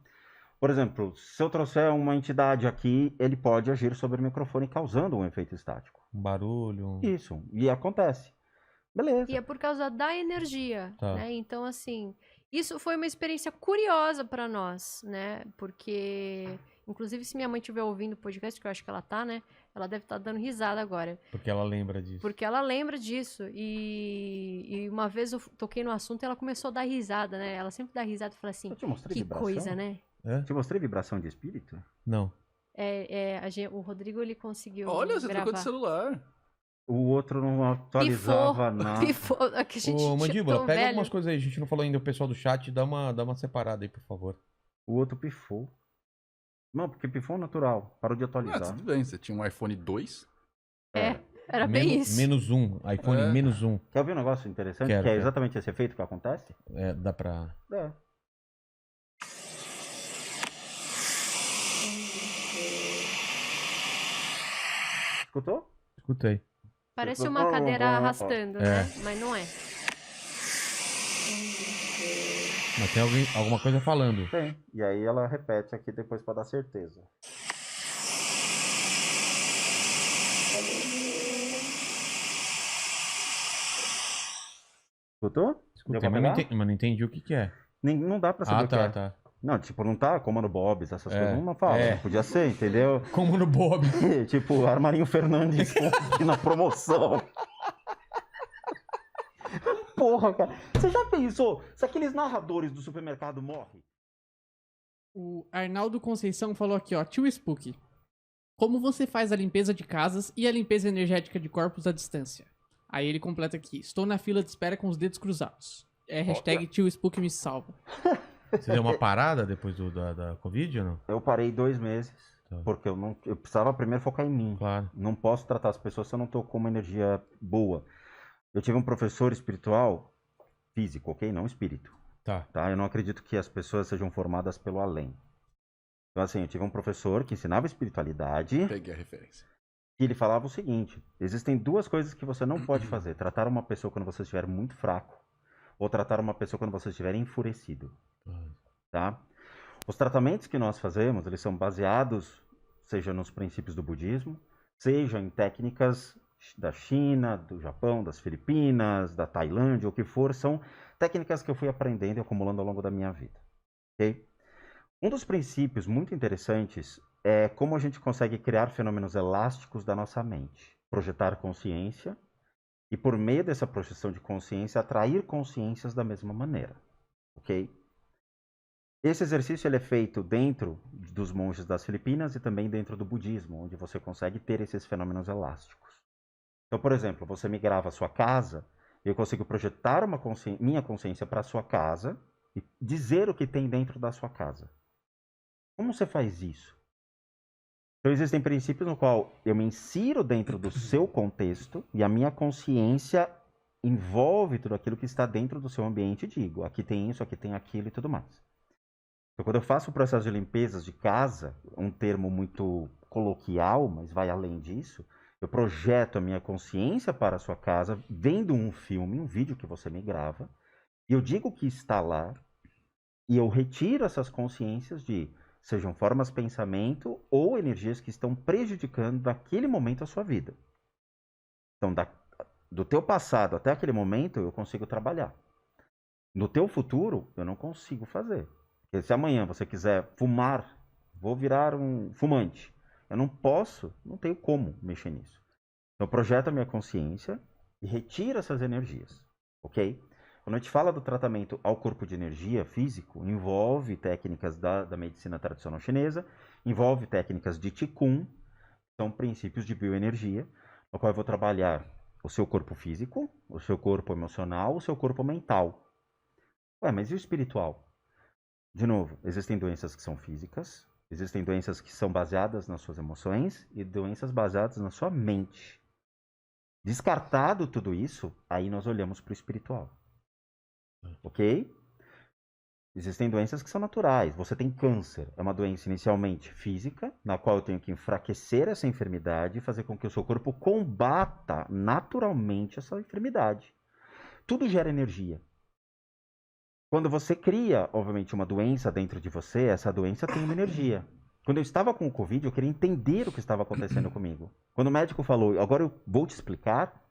por exemplo, se eu trouxer uma entidade aqui, ele pode agir sobre o microfone causando um efeito estático. Um barulho. Isso, e acontece. Beleza. E é por causa da energia, Tá. né? Então, assim... Isso foi uma experiência curiosa para nós, né? Porque, inclusive, se minha mãe estiver ouvindo o podcast, que eu acho que ela tá, né? Ela deve estar dando risada agora. Porque ela lembra disso. Porque ela lembra disso. E uma vez eu toquei no assunto e ela começou a dar risada, né? Ela sempre dá risada e fala assim, Eu te mostrei que vibração? coisa, né? Te mostrei vibração de espírito? Não. O Rodrigo, ele conseguiu Olha, você gravar. trocou de celular. O outro não atualizava nada. Pifou. Que a gente Ô, Mandíbula, tão pega velho. algumas coisas aí. A gente não falou ainda, o pessoal do chat, dá uma separada aí, por favor. O outro pifou. Não, porque pifou natural. Parou de atualizar. Tudo bem, você tinha um iPhone 2. Era bem isso. Menos um. iPhone menos um. Quer ouvir um negócio interessante? Quero. Exatamente esse efeito que acontece? Dá pra... Escutou? Escutei. Parece uma cadeira arrastando, né? Mas não é. Mas tem alguma coisa falando. Tem. E aí ela repete aqui depois pra dar certeza. Escutou? Escutei, mas não entendi o que é. Não dá pra saber o que é. Tá. Não, tipo, não tá como no Bob's, essas coisas não fala. Não podia ser, entendeu? Como no Bob. Tipo, Armarinho Fernandes na promoção. Porra, cara. Você já pensou se aqueles narradores do supermercado morrem? O Arnaldo Conceição falou aqui, ó. Tio Spook, como você faz a limpeza de casas e a limpeza energética de corpos à distância? Aí ele completa aqui. Estou na fila de espera com os dedos cruzados. Hashtag Tio Spook me salva. Você deu uma parada depois da Covid ou não? Eu parei 2 meses. Tá. Porque eu precisava primeiro focar em mim. Claro. Não posso tratar as pessoas se eu não tô com uma energia boa. Eu tive um professor espiritual, físico, ok? Não espírito. Tá. Eu não acredito que as pessoas sejam formadas pelo além. Então, assim, eu tive um professor que ensinava espiritualidade. Peguei a referência. E ele falava o seguinte: existem 2 coisas que você não pode fazer. Tratar uma pessoa quando você estiver muito fraco, ou tratar uma pessoa quando você estiver enfurecido. Tá? Os tratamentos que nós fazemos, eles são baseados, seja nos princípios do budismo, seja em técnicas da China, do Japão, das Filipinas, da Tailândia, o que for, são técnicas que eu fui aprendendo e acumulando ao longo da minha vida. Okay? Um dos princípios muito interessantes é como a gente consegue criar fenômenos elásticos da nossa mente, projetar consciência e, por meio dessa projeção de consciência, atrair consciências da mesma maneira. Ok? Esse exercício ele é feito dentro dos monges das Filipinas e também dentro do budismo, onde você consegue ter esses fenômenos elásticos. Então, por exemplo, você me grava a sua casa, eu consigo projetar minha consciência para a sua casa e dizer o que tem dentro da sua casa. Como você faz isso? Então, existem princípios no qual eu me insiro dentro do seu contexto e a minha consciência envolve tudo aquilo que está dentro do seu ambiente e digo, aqui tem isso, aqui tem aquilo e tudo mais. Então, quando eu faço o processo de limpezas de casa, um termo muito coloquial, mas vai além disso, eu projeto a minha consciência para a sua casa, vendo um filme, um vídeo que você me grava, e eu digo que está lá, e eu retiro essas consciências sejam formas de pensamento ou energias que estão prejudicando naquele momento a sua vida. Então, do teu passado até aquele momento, eu consigo trabalhar. No teu futuro, eu não consigo fazer. Porque se amanhã você quiser fumar, vou virar um fumante. Eu não posso, não tenho como mexer nisso. Então, eu projeto a minha consciência e retiro essas energias, ok? Quando a gente fala do tratamento ao corpo de energia físico, envolve técnicas da medicina tradicional chinesa, envolve técnicas de Qigong, são princípios de bioenergia, no qual eu vou trabalhar o seu corpo físico, o seu corpo emocional, o seu corpo mental. Ué, mas e o espiritual? De novo, existem doenças que são físicas, existem doenças que são baseadas nas suas emoções e doenças baseadas na sua mente. Descartado tudo isso, aí nós olhamos para o espiritual. Ok? Existem doenças que são naturais. Você tem câncer, é uma doença inicialmente física, na qual eu tenho que enfraquecer essa enfermidade e fazer com que o seu corpo combata naturalmente essa enfermidade. Tudo gera energia. Quando você cria, obviamente, uma doença dentro de você, essa doença tem uma energia. Quando eu estava com o Covid, eu queria entender o que estava acontecendo comigo. Quando o médico falou, agora eu vou te explicar,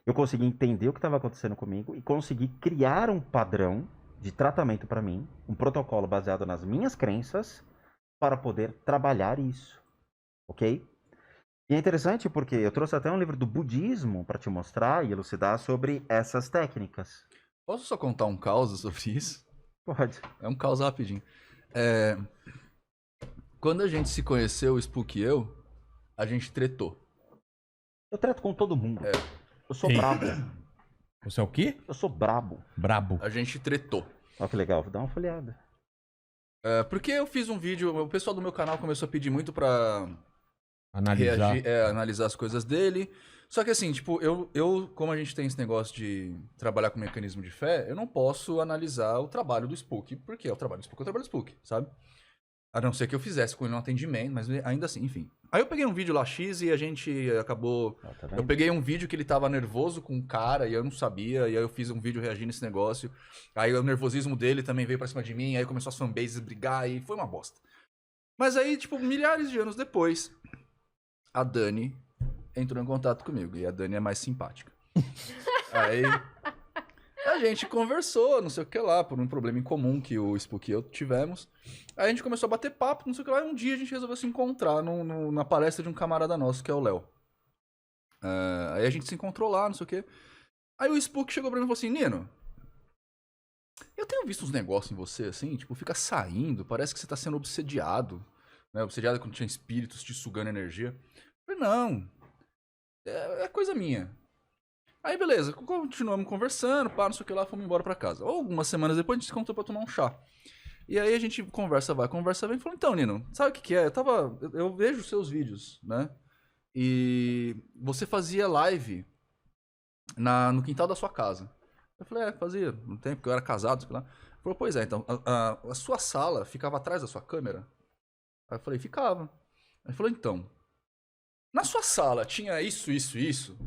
eu consegui entender o que estava acontecendo comigo e consegui criar um padrão de tratamento para mim, um protocolo baseado nas minhas crenças para poder trabalhar isso, ok? E é interessante porque eu trouxe até um livro do budismo para te mostrar e elucidar sobre essas técnicas. Posso só contar um caos sobre isso? Pode. É um caos rapidinho. Quando a gente se conheceu, o Spook e eu, a gente tretou. Eu treto com todo mundo. Eu sou Eita. brabo. Você é o quê? Eu sou brabo. Brabo. A gente tretou. Olha que legal, vou dar uma folheada. Porque eu fiz um vídeo, o pessoal do meu canal começou a pedir muito pra Analisar. analisar as coisas dele. Só que assim, tipo, eu, como a gente tem esse negócio de trabalhar com mecanismo de fé, eu não posso analisar o trabalho do Spook, porque é o trabalho do Spook, é o trabalho do Spook, sabe? A não ser que eu fizesse com ele um atendimento, mas ainda assim, enfim. Aí eu peguei um vídeo lá X e a gente acabou... Tá Eu peguei um vídeo que ele tava nervoso com um cara e eu não sabia, e aí eu fiz um vídeo reagindo a esse negócio. Aí o nervosismo dele também veio pra cima de mim, aí começou as fanbases a brigar e foi uma bosta. Mas aí, tipo, milhares de anos depois, a Dani entrou em contato comigo, e a Dani é mais simpática. Aí a gente conversou, não sei o que lá, por um problema em comum que o Spook e eu tivemos. Aí a gente começou a bater papo, não sei o que lá, e um dia a gente resolveu se encontrar na palestra de um camarada nosso, que é o Léo. Aí a gente se encontrou lá, não sei o que. Aí o Spook chegou pra mim e falou assim, Nino, eu tenho visto uns negócios em você, assim, tipo, fica saindo, parece que você tá sendo obsediado, né? Obsediado quando tinha espíritos te sugando energia. Eu falei, não, é coisa minha. Aí beleza, continuamos conversando, pá, não sei o que lá, fomos embora pra casa. Algumas semanas depois a gente se encontrou pra tomar um chá. E aí a gente conversa vai, conversa vem, e falou, então, Nino, sabe o que é? Eu vejo os seus vídeos, né? E você fazia live no quintal da sua casa. Eu falei, fazia, no tempo que eu era casado, sei lá. Ele falou, pois é, então, a sua sala ficava atrás da sua câmera? Aí eu falei, ficava. Aí ele falou, então, na sua sala tinha isso, isso, isso?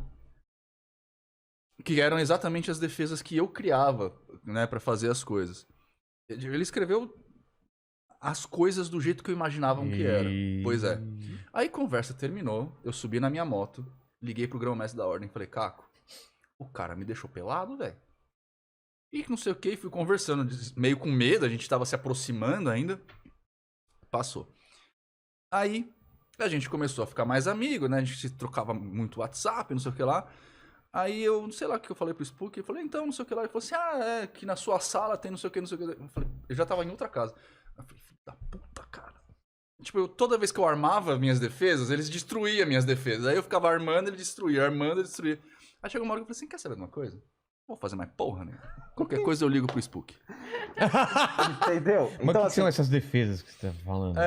Que eram exatamente as defesas que eu criava, né, pra fazer as coisas. Ele escreveu as coisas do jeito que eu imaginava que era. Pois é. Aí conversa terminou, eu subi na minha moto, liguei pro grão-mestre da ordem, falei, Caco, o cara me deixou pelado, velho. E não sei o que, fui conversando, meio com medo, a gente tava se aproximando ainda. Passou. Aí a gente começou a ficar mais amigo, né, a gente se trocava muito WhatsApp, não sei o que lá. Aí eu, não sei lá o que eu falei pro Spook, eu falei, então, não sei o que lá. Ele falou assim, que na sua sala tem não sei o que, não sei o que. Eu falei, eu já tava em outra casa. Eu falei, filho da puta, cara. Tipo, toda vez que eu armava minhas defesas, eles destruíam minhas defesas. Aí eu ficava armando, ele destruía, armando, ele destruía. Aí chegou uma hora que eu falei assim, quer saber de uma coisa? Vou fazer mais porra, né? Qualquer coisa eu ligo pro Spook. Entendeu? Mas Então, o que são essas defesas que você tá falando?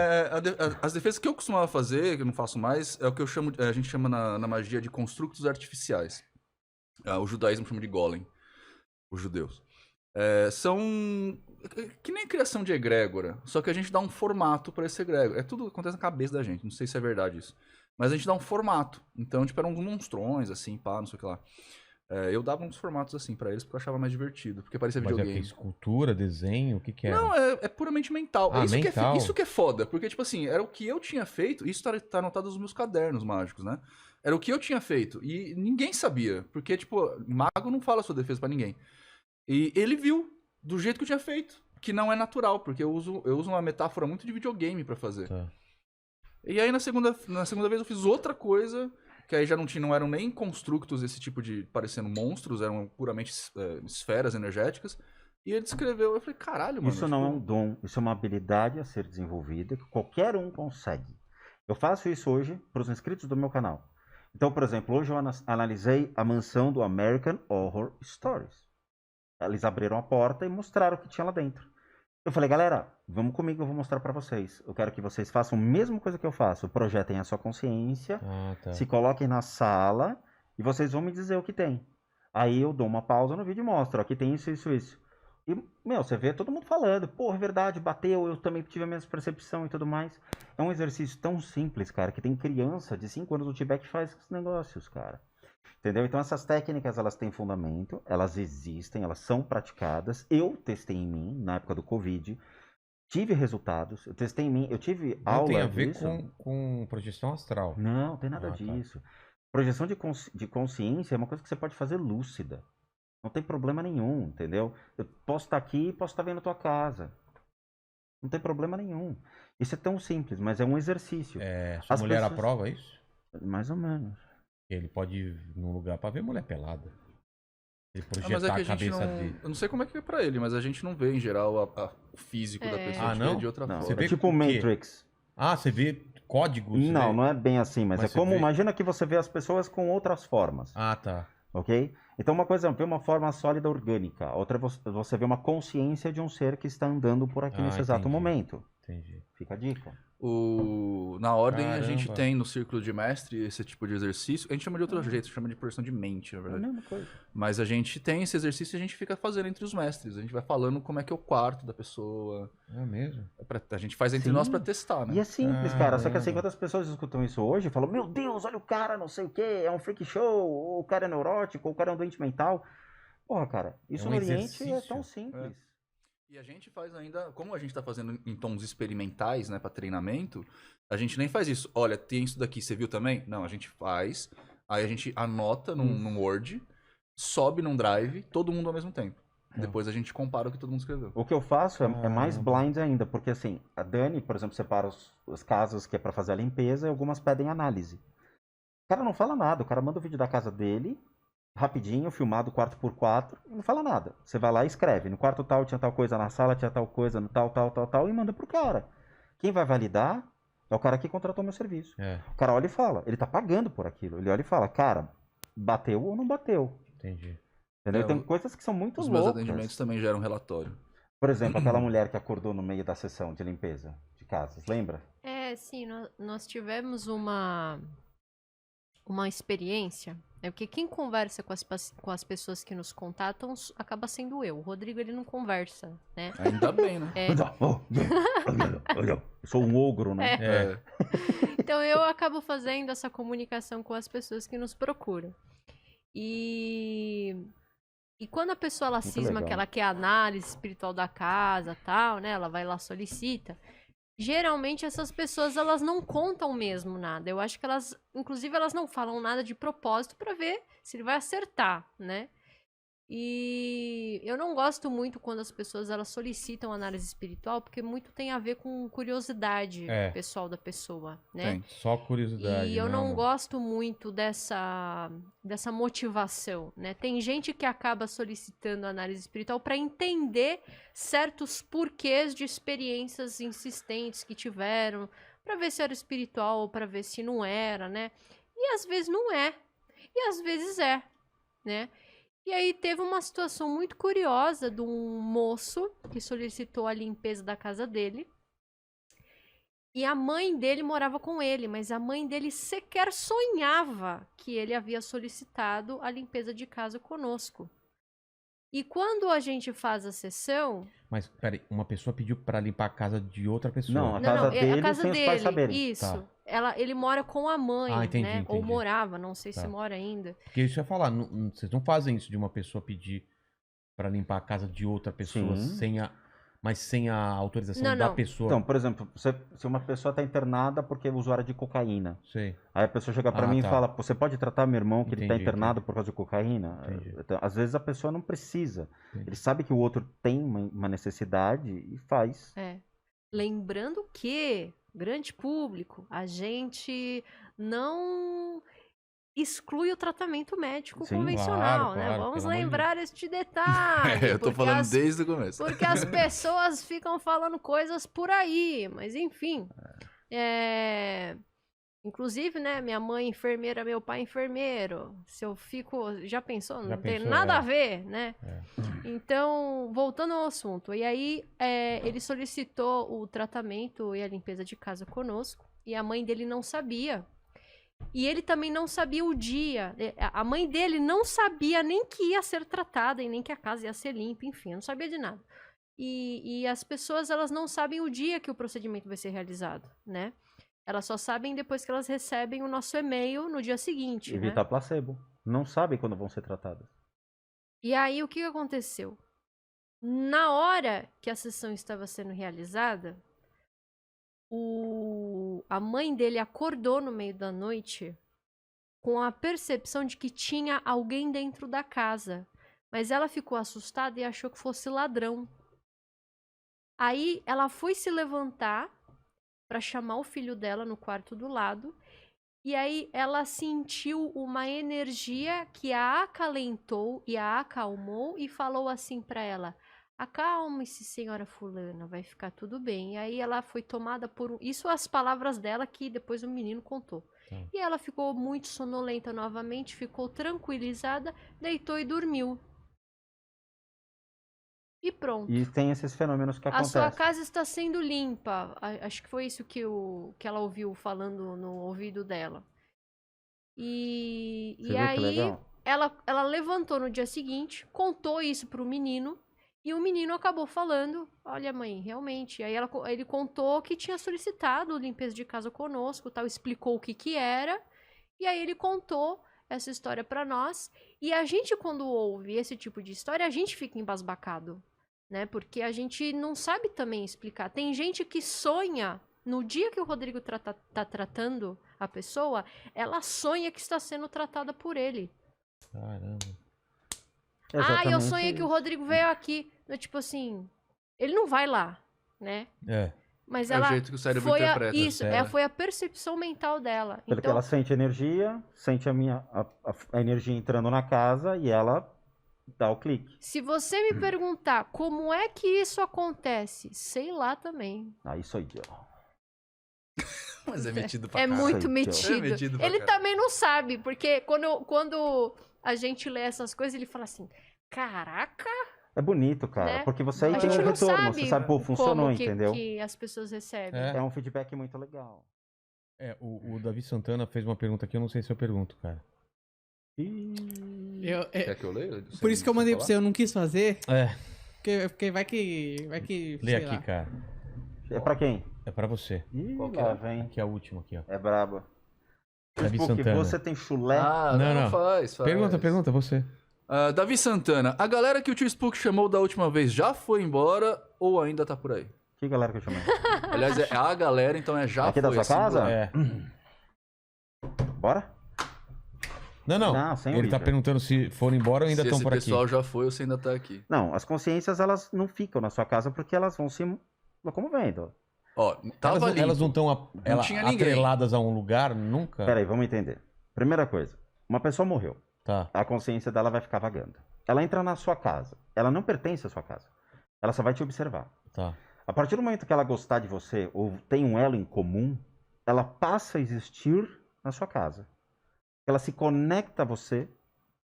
As defesas que eu costumava fazer, que eu não faço mais, é o que a gente chama na magia de construtos artificiais. O judaísmo chama de golem, os judeus. São que nem criação de egrégora, só que a gente dá um formato pra esse egrégora. Tudo acontece na cabeça da gente, não sei se é verdade isso. Mas a gente dá um formato. Então, tipo, eram uns monstrões, assim, pá, não sei o que lá. Eu dava uns formatos assim pra eles porque eu achava mais divertido, porque parecia Mas videogame. é escultura, desenho, o que é? Não, é puramente mental. Mental. Isso que é foda, porque, tipo assim, era o que eu tinha feito, isso tá anotado nos meus cadernos mágicos, né? Era o que eu tinha feito, e ninguém sabia, porque, tipo, mago não fala sua defesa pra ninguém. E ele viu do jeito que eu tinha feito, que não é natural, porque eu uso uma metáfora muito de videogame pra fazer. Tá. E aí, na segunda vez, eu fiz outra coisa, que aí já não eram nem constructos esse tipo de, parecendo monstros, eram puramente esferas energéticas. E ele descreveu, eu falei, caralho, mano. Isso não é um dom, isso é uma habilidade a ser desenvolvida que qualquer um consegue. Eu faço isso hoje para os inscritos do meu canal. Então, por exemplo, hoje eu analisei a mansão do American Horror Stories. Eles abriram a porta e mostraram o que tinha lá dentro. Eu falei, galera, vamos comigo, eu vou mostrar pra vocês. Eu quero que vocês façam a mesma coisa que eu faço. Projetem a sua consciência, Tá. se coloquem na sala e vocês vão me dizer o que tem. Aí eu dou uma pausa no vídeo e mostro, ó, aqui tem isso, isso, isso. E, você vê todo mundo falando, porra, é verdade, bateu, eu também tive a mesma percepção e tudo mais. É um exercício tão simples, cara, que tem criança de 5 anos no Tibete que faz esses negócios, cara. Entendeu? Então essas técnicas, elas têm fundamento, elas existem, elas são praticadas. Eu testei em mim, na época do Covid, tive resultados, eu testei em mim, eu tive aula Não tem a ver disso. com projeção astral. Não, tem nada Tá. disso. Projeção de consciência é uma coisa que você pode fazer lúcida. Não tem problema nenhum, entendeu? Eu posso estar aqui e posso estar vendo a tua casa. Não tem problema nenhum. Isso é tão simples, mas é um exercício. Sua As mulher pessoas- aprova isso? Mais ou menos. Ele pode ir num lugar pra ver mulher pelada. Ele Ah, mas projetar é que a a gente cabeça não. dele. Eu não sei como é que é pra ele, mas a gente não vê em geral o físico da pessoa. Ah, a gente não? vê de outra Não, Você forma. vê é tipo o o quê? Matrix. Ah, você vê códigos? Não, não é bem assim, mas Mas é você como, vê- imagina que você vê as pessoas com outras formas, Ah, tá. ok? Então uma coisa é ver uma forma sólida orgânica, a outra é você vê uma consciência de um ser que está andando por aqui Ah, nesse exato entendi. momento. Entendi. Fica a dica. Na ordem, a gente Caramba. tem no círculo de mestre esse tipo de exercício. A gente chama de outro jeito, chama de pressão de mente, na É a verdade. mesma coisa. Mas a gente tem esse exercício e a gente fica fazendo entre os mestres. A gente vai falando como é que é o quarto da pessoa. É mesmo? A gente faz entre Sim. nós pra testar, né? E é simples, cara. Só que assim, Caramba. quando as pessoas escutam isso hoje, falam, meu Deus, olha o cara, não sei o quê, é um freak show, ou o cara é neurótico, ou o cara é um doente mental. Porra, cara, isso um no Oriente é exercício. tão simples. E a gente faz ainda, como a gente tá fazendo em tons experimentais, né, pra treinamento, a gente nem faz isso. Olha, tem isso daqui, você viu também? Não, a gente faz, aí a gente anota num Word, sobe num Drive, todo mundo ao mesmo tempo. Depois a gente compara o que todo mundo escreveu. O que eu faço é mais Caramba. blind ainda, porque assim, a Dani, por exemplo, separa os casos que é pra fazer a limpeza e algumas pedem análise. O cara não fala nada, o cara manda o vídeo da casa dele, rapidinho, filmado 4x4, e não fala nada. Você vai lá e escreve, no quarto tal tinha tal coisa, na sala tinha tal coisa, no tal, e manda pro cara. Quem vai validar é o cara que contratou meu serviço. É, O cara olha e fala, ele tá pagando por aquilo. Ele olha e fala, cara, bateu ou não bateu? entendi. Entendeu? É, Tem coisas que são muito Os meus loucas. atendimentos também geram relatório. Por exemplo, aquela mulher que acordou no meio da sessão de limpeza de casas, lembra? Sim, nós tivemos uma experiência, né? Porque quem conversa com as pessoas que nos contatam acaba sendo eu. O Rodrigo, ele não conversa, né? Ainda bem, né? Eu sou um ogro, né? É. Então eu acabo fazendo essa comunicação com as pessoas que nos procuram. E quando a pessoa ela Muito cisma legal. que ela quer análise espiritual da casa, tal, né? Ela vai lá, solicita. Geralmente essas pessoas elas não contam mesmo nada. Eu acho que elas, inclusive, elas não falam nada de propósito pra ver se ele vai acertar, né? E eu não gosto muito quando as pessoas elas solicitam análise espiritual, porque muito tem a ver com curiosidade pessoal da pessoa, né? Tem. Só curiosidade. E eu não mano. gosto muito dessa motivação, né? Tem gente que acaba solicitando análise espiritual para entender certos porquês de experiências insistentes que tiveram, para ver se era espiritual ou para ver se não era, né? E às vezes não é, e às vezes é, né? E aí teve uma situação muito curiosa de um moço que solicitou a limpeza da casa dele. E a mãe dele morava com ele, mas a mãe dele sequer sonhava que ele havia solicitado a limpeza de casa conosco. E quando a gente faz a sessão... Mas, peraí, uma pessoa pediu pra limpar a casa de outra pessoa. Não, a casa é dele a casa sem os pais dele, saberem. isso. Tá. Ele mora com a mãe, Ah, entendi, né? Ou entendi. morava, não sei se Tá. mora ainda. Porque isso eu ia falar, vocês não fazem isso de uma pessoa pedir pra limpar a casa de outra pessoa Sim. mas sem a autorização Não, da não. pessoa. Então, por exemplo, se uma pessoa está internada porque é usuária de cocaína, Sei. aí a pessoa chega para Ah, mim tá. e fala, você pode tratar meu irmão que ele está Entendi, internado por causa de cocaína? Entendi. Então, às vezes a pessoa não precisa. Entendi. Ele sabe que o outro tem uma necessidade e faz. Lembrando que, grande público, a gente não exclui o tratamento médico Sim, convencional, claro, né? claro, Vamos pelo amor de lembrar este detalhe. Eu tô porque falando as- desde o começo. Porque as pessoas ficam falando coisas por aí, mas enfim. Inclusive, né, minha mãe enfermeira, meu pai enfermeiro. Se eu fico, já pensou? Não Já tem pensou, nada é. a ver, né? Então, voltando ao assunto. E aí, ele solicitou o tratamento e a limpeza de casa conosco. E a mãe dele não sabia. E ele também não sabia o dia. A mãe dele não sabia nem que ia ser tratada e nem que a casa ia ser limpa, enfim, não sabia de nada. E as pessoas, elas não sabem o dia que o procedimento vai ser realizado, né? Elas só sabem depois que elas recebem o nosso e-mail no dia seguinte, né? Evitar placebo. Não sabem quando vão ser tratadas. E aí, o que aconteceu? Na hora que a sessão estava sendo realizada, a mãe dele acordou no meio da noite com a percepção de que tinha alguém dentro da casa. Mas ela ficou assustada e achou que fosse ladrão. Aí ela foi se levantar para chamar o filho dela no quarto do lado. E aí ela sentiu uma energia que a acalentou e a acalmou e falou assim para ela: acalme-se, senhora fulana, vai ficar tudo bem. E aí ela foi tomada por... Isso as palavras dela que depois o menino contou. E ela ficou muito sonolenta novamente, ficou tranquilizada, deitou e dormiu. E pronto. E tem esses fenômenos que A acontecem. sua casa está sendo limpa. Acho que foi isso que ela ouviu falando no ouvido dela. Você E viu que aí legal? ela levantou no dia seguinte, contou isso pro menino. E o menino acabou falando: olha, mãe, realmente. Aí ele contou que tinha solicitado limpeza de casa conosco, tal, explicou o que era. E aí ele contou essa história pra nós. E a gente, quando ouve esse tipo de história, a gente fica embasbacado, né? Porque a gente não sabe também explicar. Tem gente que sonha, no dia que o Rodrigo tá tratando a pessoa, ela sonha que está sendo tratada por ele. Caramba. Ah, eu sonhei que o Rodrigo veio aqui. Tipo assim, ele não vai lá, né? É. Mas É ela o jeito que o cérebro foi interpreta. isso, É. foi a percepção mental dela. Porque Então, ela sente energia, sente a energia entrando na casa e ela dá o clique. se você me perguntar como é que isso acontece, sei lá também. Aí sou eu. Mas é metido pra É caralho. muito Sei, metido. É metido pra Ele caralho. também não sabe, porque quando a gente lê essas coisas, ele fala assim: caraca, É bonito, cara, né? porque você aí A tem gente um não retorno. sabe Você sabe, pô, funcionou, como entendeu? que as pessoas recebem. É. É um feedback muito legal. O Davi Santana fez uma pergunta aqui, eu não sei se eu pergunto, cara. Quer que eu leia? Por isso que eu mandei pra você, eu não quis fazer, É, porque vai que lê sei aqui, lá. cara. É pra quem? É pra você. Ih, Qual que lá é? vem. Aqui é a última, aqui, ó. É braba. Davi Porque Santana. você tem chulé. Ah, não, faz. Pergunta, você. Davi Santana, a galera que o tio Spook chamou da última vez já foi embora ou ainda tá por aí? Que galera que eu chamei? Aliás, é a galera, então já Aqui foi. da sua casa? singular. É. Bora? Não. Não, sem Ele tá Ouija. perguntando se foram embora ou ainda Se estão esse por aqui. pessoal já foi ou você ainda tá aqui. Não, as consciências, elas não ficam na sua casa porque elas vão se locomovendo. Ó, tava limpo. Elas não estão tinha ninguém. atreladas a um lugar nunca? Pera aí, vamos entender. Primeira coisa, uma pessoa morreu. Tá. A consciência dela vai ficar vagando. Ela entra na sua casa. Ela não pertence à sua casa. Ela só vai te observar. Tá. A partir do momento que ela gostar de você ou tem um elo em comum, ela passa a existir na sua casa. Ela se conecta a você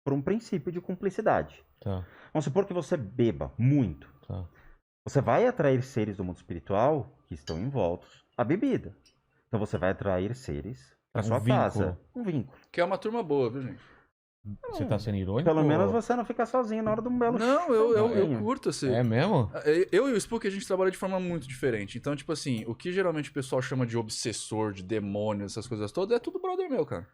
por um princípio de cumplicidade. Tá. Vamos supor que você beba muito. Tá. Você vai atrair seres do mundo espiritual que estão envoltos à bebida. Então você vai atrair seres para Um sua vínculo. casa. Um vínculo. Que é uma turma boa, viu, gente? Você tá sendo irônico? Pelo ou- menos você não fica sozinho na hora de um belo Não, eu chazinho. curto esse. É mesmo? Eu e o Spook, a gente trabalha de forma muito diferente. Então, tipo assim, o que geralmente o pessoal chama de obsessor, de demônio, essas coisas todas, é tudo brother meu, cara.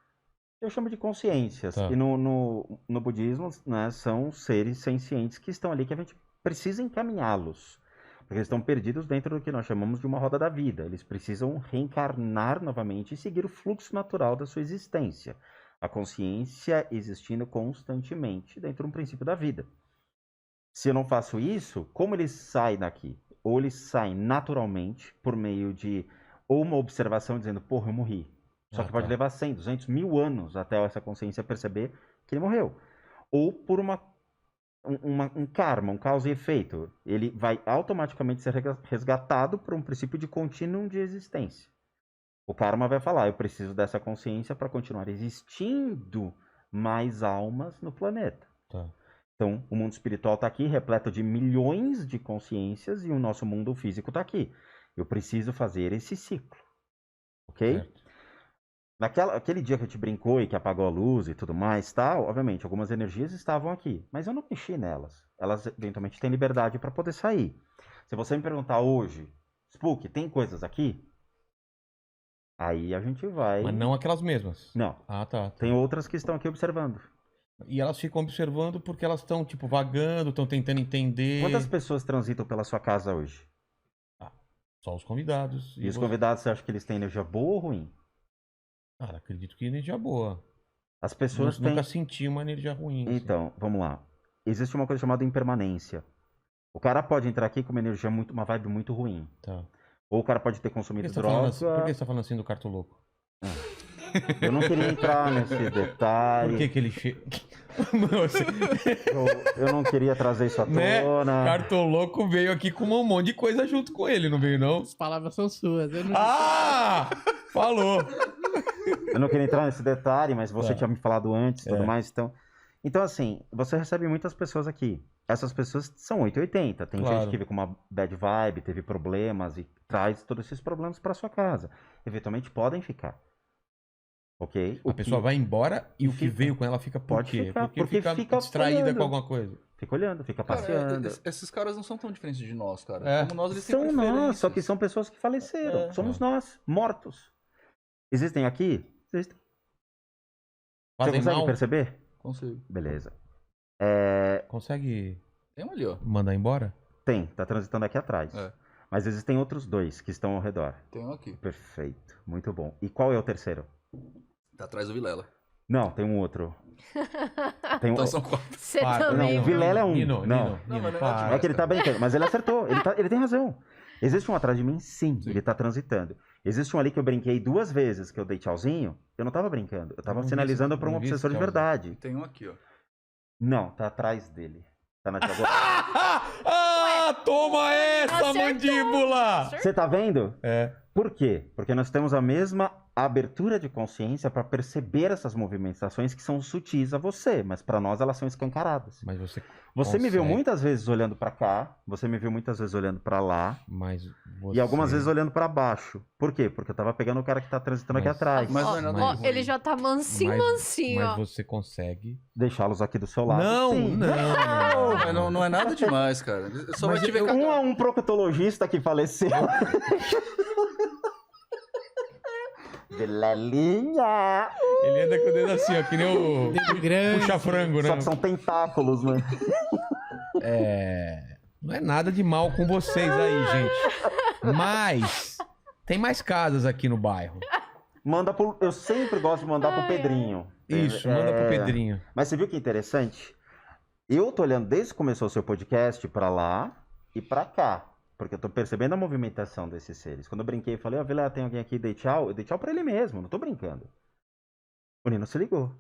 Eu chamo de consciências. Tá. E no budismo, né, são seres sencientes que estão ali que a gente precisa encaminhá-los. Porque eles estão perdidos dentro do que nós chamamos de uma roda da vida. Eles precisam reencarnar novamente e seguir o fluxo natural da sua existência. A consciência existindo constantemente dentro de um princípio da vida. Se eu não faço isso, como eles saem daqui? Ou eles saem naturalmente por meio de ou uma observação dizendo, porra, eu morri. Só que pode tá. levar 100, 200, 1000 anos até essa consciência perceber que ele morreu. Ou por um karma, um causa e efeito. Ele vai automaticamente ser resgatado por um princípio de contínuo de existência. O karma vai falar, eu preciso dessa consciência para continuar existindo mais almas no planeta. Tá. Então, o mundo espiritual está aqui, repleto de milhões de consciências, e o nosso mundo físico está aqui. Eu preciso fazer esse ciclo. Ok? Certo. Aquele dia que a gente brincou e que apagou a luz e tudo mais, tal, obviamente, algumas energias estavam aqui, mas eu não mexi nelas. Elas, eventualmente, têm liberdade para poder sair. Se você me perguntar hoje, Spook, tem coisas aqui? Aí a gente vai... Mas não aquelas mesmas. Não. Ah, tá. Tem outras que estão aqui observando. E elas ficam observando porque elas estão, tipo, vagando, estão tentando entender. Quantas pessoas transitam pela sua casa hoje? Só os convidados. E os você- convidados, você acha que eles têm energia boa ou ruim? Cara, acredito que energia boa. As pessoas Nunca têm... senti uma energia ruim. assim. Então, vamos lá. existe uma coisa chamada impermanência. O cara pode entrar aqui com uma energia uma vibe muito ruim. Tá. Ou o cara pode ter Por consumido que, você tá falando droga. assim, por que você tá falando assim do cartoloco? Eu não queria entrar nesse detalhe. Por que que ele chega... Eu não queria trazer isso à Né? tona. Cartoloco veio aqui com um monte de coisa junto com ele, não veio não? As palavras são suas. Eu não... Ah! Falou! Eu não queria entrar nesse detalhe, mas você Tá. tinha me falado antes e tudo É. mais. Então, assim, você recebe muitas pessoas aqui. Essas pessoas são 880. Tem Claro. gente que veio com uma bad vibe, teve problemas e traz todos esses problemas para sua casa. Eventualmente podem ficar. Ok? A pessoa vai embora e o que fica. veio com ela fica por Pode quê? ficar, Porque porque fica distraída olhando. com alguma coisa. Fica olhando, fica Cara, passeando. esses caras não são tão diferentes de nós, cara. É. Como nós, eles têm São nós, preferências. só que são pessoas que faleceram. É. Somos nós, mortos. Existem aqui? Existem. Você Fazem consegue mal? perceber? Consigo. Beleza. Consegue Tem um ali, ó. mandar embora? Tem, tá transitando aqui atrás. É. Mas existem outros dois que estão ao redor. Tem um aqui. Perfeito, muito bom. E qual é o terceiro? Tá atrás do Vilela. Não, tem um outro. Tem um... Então são 4. Você Para, também. não, o Vilela é um. Nino, Não. Nino, Não, Nino, mas não é para. É que ele tá brincando, mas ele acertou. Ele tem razão. Existe um atrás de mim? Sim, Sim. ele tá transitando. Existe um ali que eu brinquei 2 vezes, que eu dei tchauzinho. Eu não tava brincando. Eu tava não vi sinalizando esse- pra um não vi esse obsessor de tchauzinho. verdade. Tem um aqui, ó. Não, tá atrás dele. Tá na diagonal. Ah, toma essa, Acertou. mandíbula! Você tá vendo? É. Por quê? Porque nós temos a mesma abertura de consciência para perceber essas movimentações que são sutis a você, mas para nós elas são escancaradas. Mas você Você me viu consegue. muitas vezes olhando para cá, você me viu muitas vezes olhando para lá Mas e algumas você- vezes olhando para baixo. Por quê? Porque eu tava pegando o cara que tá transitando aqui Mas- atrás. Mas Ó, não é nada ó, de ruim. ele já tá mansinho, Mas- mansinho, Mas ó. você consegue. Deixá-los aqui do seu lado. Não, Sim. não. Mas não é nada demais, cara. Só Mas vai te ver eu- Um é um proctologista que faleceu. Vilelinha! Ele anda com o dedo assim, ó, que nem o Dedo grande. puxa-frango, né? Só que são tentáculos, né? Não é nada de mal com vocês aí, gente. Mas tem mais casas aqui no bairro. Eu sempre gosto de mandar pro Pedrinho. Isso, manda pro Pedrinho. Mas você viu que interessante? Eu tô olhando desde que começou o seu podcast pra lá e pra cá. Porque eu tô percebendo a movimentação desses seres. Quando eu brinquei e falei, ó, Vilela, tem alguém aqui, dei tchau. Eu dei tchau pra ele mesmo, não tô brincando. O Nino se ligou.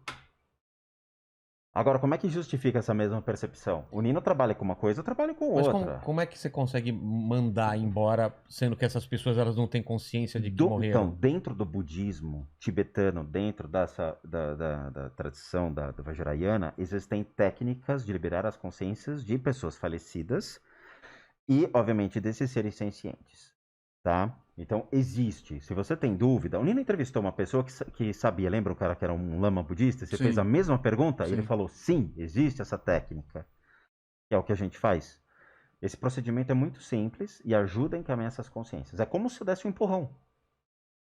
Agora, como é que justifica essa mesma percepção? O Nino trabalha com uma coisa, eu trabalho com Mas outra. como é que você consegue mandar embora, sendo que essas pessoas elas não têm consciência de que morreram? Então, dentro do budismo tibetano, dentro da tradição da Vajrayana, existem técnicas de liberar as consciências de pessoas falecidas e, obviamente, desses seres sencientes, tá? Então, existe. Se você tem dúvida... O Nino entrevistou uma pessoa que sabia, lembra o cara que era um lama budista? Você Sim. fez a mesma pergunta? Sim. Ele falou, sim, existe essa técnica. Que é o que a gente faz. Esse procedimento é muito simples e ajuda a encaminhar essas consciências. É como se eu desse um empurrão.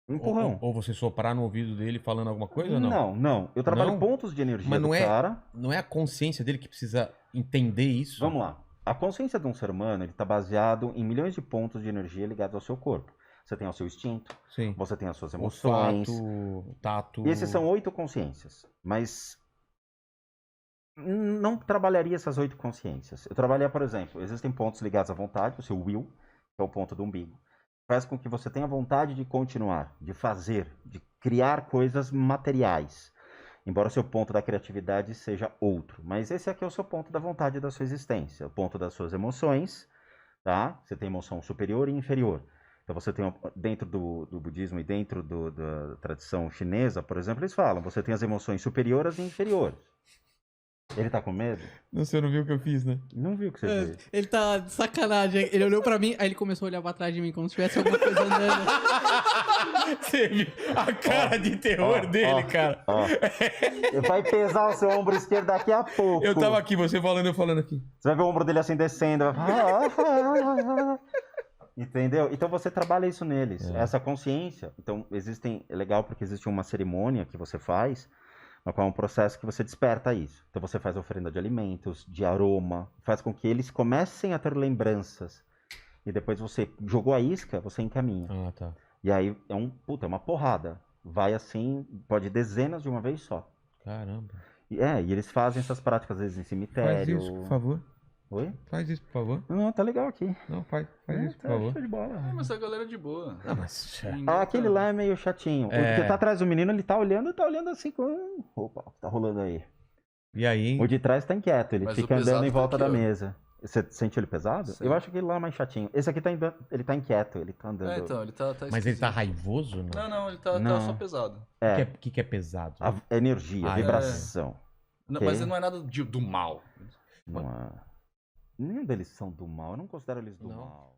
Um empurrão. Ou você soprar no ouvido dele falando alguma coisa ou não? Não. Eu trabalho Não? pontos de energia Mas não do é- cara. Não é a consciência dele que precisa entender isso? Vamos lá. A consciência de um ser humano está baseado em milhões de pontos de energia ligados ao seu corpo. Você tem o seu instinto, Sim. você tem as suas emoções. Olfato, tato... E esses são 8 consciências. Mas não trabalharia essas 8 consciências. Eu trabalharia, por exemplo, existem pontos ligados à vontade, o seu will, que é o ponto do umbigo. Faz com que você tenha vontade de continuar, de fazer, de criar coisas materiais. Embora o seu ponto da criatividade seja outro. Mas esse aqui é o seu ponto da vontade da sua existência. O ponto das suas emoções, tá? Você tem emoção superior e inferior. Então você tem, dentro do budismo e dentro da tradição chinesa, por exemplo, eles falam, você tem as emoções superiores e inferiores. Ele tá com medo? Não, você não viu o que eu fiz, né? Não viu o que você É, fez. ele tá de sacanagem. Ele olhou pra mim, aí ele começou a olhar pra trás de mim como se tivesse alguma coisa andando. Você viu a cara de terror ó, dele, ó. cara. Ó, vai pesar o seu ombro esquerdo daqui a pouco. Eu tava aqui, você falando, eu falando aqui. Você vai ver o ombro dele assim descendo. Vai falar. Entendeu? Então você trabalha isso neles. É. Essa consciência. Então é legal porque existe uma cerimônia que você faz, na qual é um processo que você desperta isso. Então você faz oferenda de alimentos, de aroma, faz com que eles comecem a ter lembranças. E depois você jogou a isca, você encaminha. Ah, tá. E aí é uma porrada. Vai assim, pode dezenas de uma vez só. Caramba. E eles fazem essas práticas às vezes em cemitério. Faz isso, por favor. Oi? Faz isso, por favor. Não, tá legal aqui. Não, faz isso, por favor. Show de bola. Mas a galera é de boa. Não, mas... Aquele lá é meio chatinho. O que tá atrás do menino, ele tá olhando assim com... Opa, o que tá rolando aí? E aí? O de trás tá inquieto, ele Mas fica o pesado andando em tá volta aqui, da ó. mesa. Você sente ele pesado? Sim. Eu acho aquele lá é mais chatinho. Esse aqui ele tá inquieto, ele tá andando. Então, ele tá Mas ele tá esquisito. raivoso, não? Não, ele tá Não. só pesado. O que é pesado? A energia, Ah, vibração. Não, Ok. mas não é nada do mal. Não é... Nenhum deles são do mal, eu não considero eles do Não. mal.